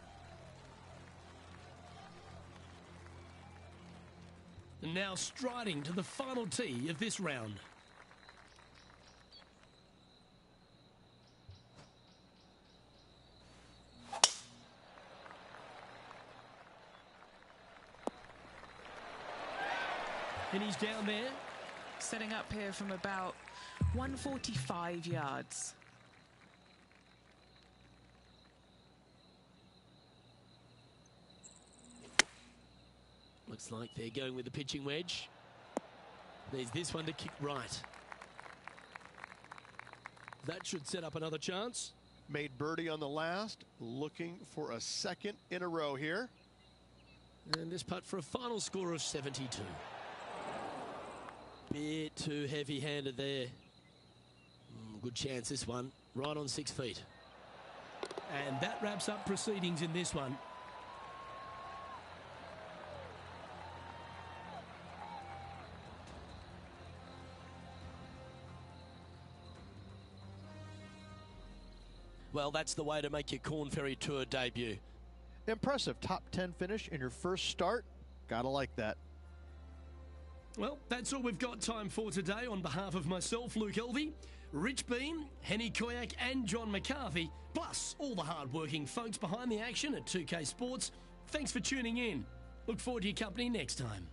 And now striding to the final tee of this round. And he's down there. Setting up here from about 145 yards. Looks like they're going with the pitching wedge. There's this one to kick right. That should set up another chance. Made birdie on the last, looking for a second in a row here. And this putt for a final score of 72. Bit too heavy-handed there. Good chance this one, right on 6 feet. And that wraps up proceedings in this one. Well, that's the way to make your Corn Ferry Tour debut. Impressive top 10 finish in your first start. Gotta like that. Well, that's all we've got time for today. On behalf of myself, Luke Elvey, Rich Bean, Henny Koyak and John McCarthy, plus all the hard-working folks behind the action at 2K Sports, thanks for tuning in. Look forward to your company next time.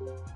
you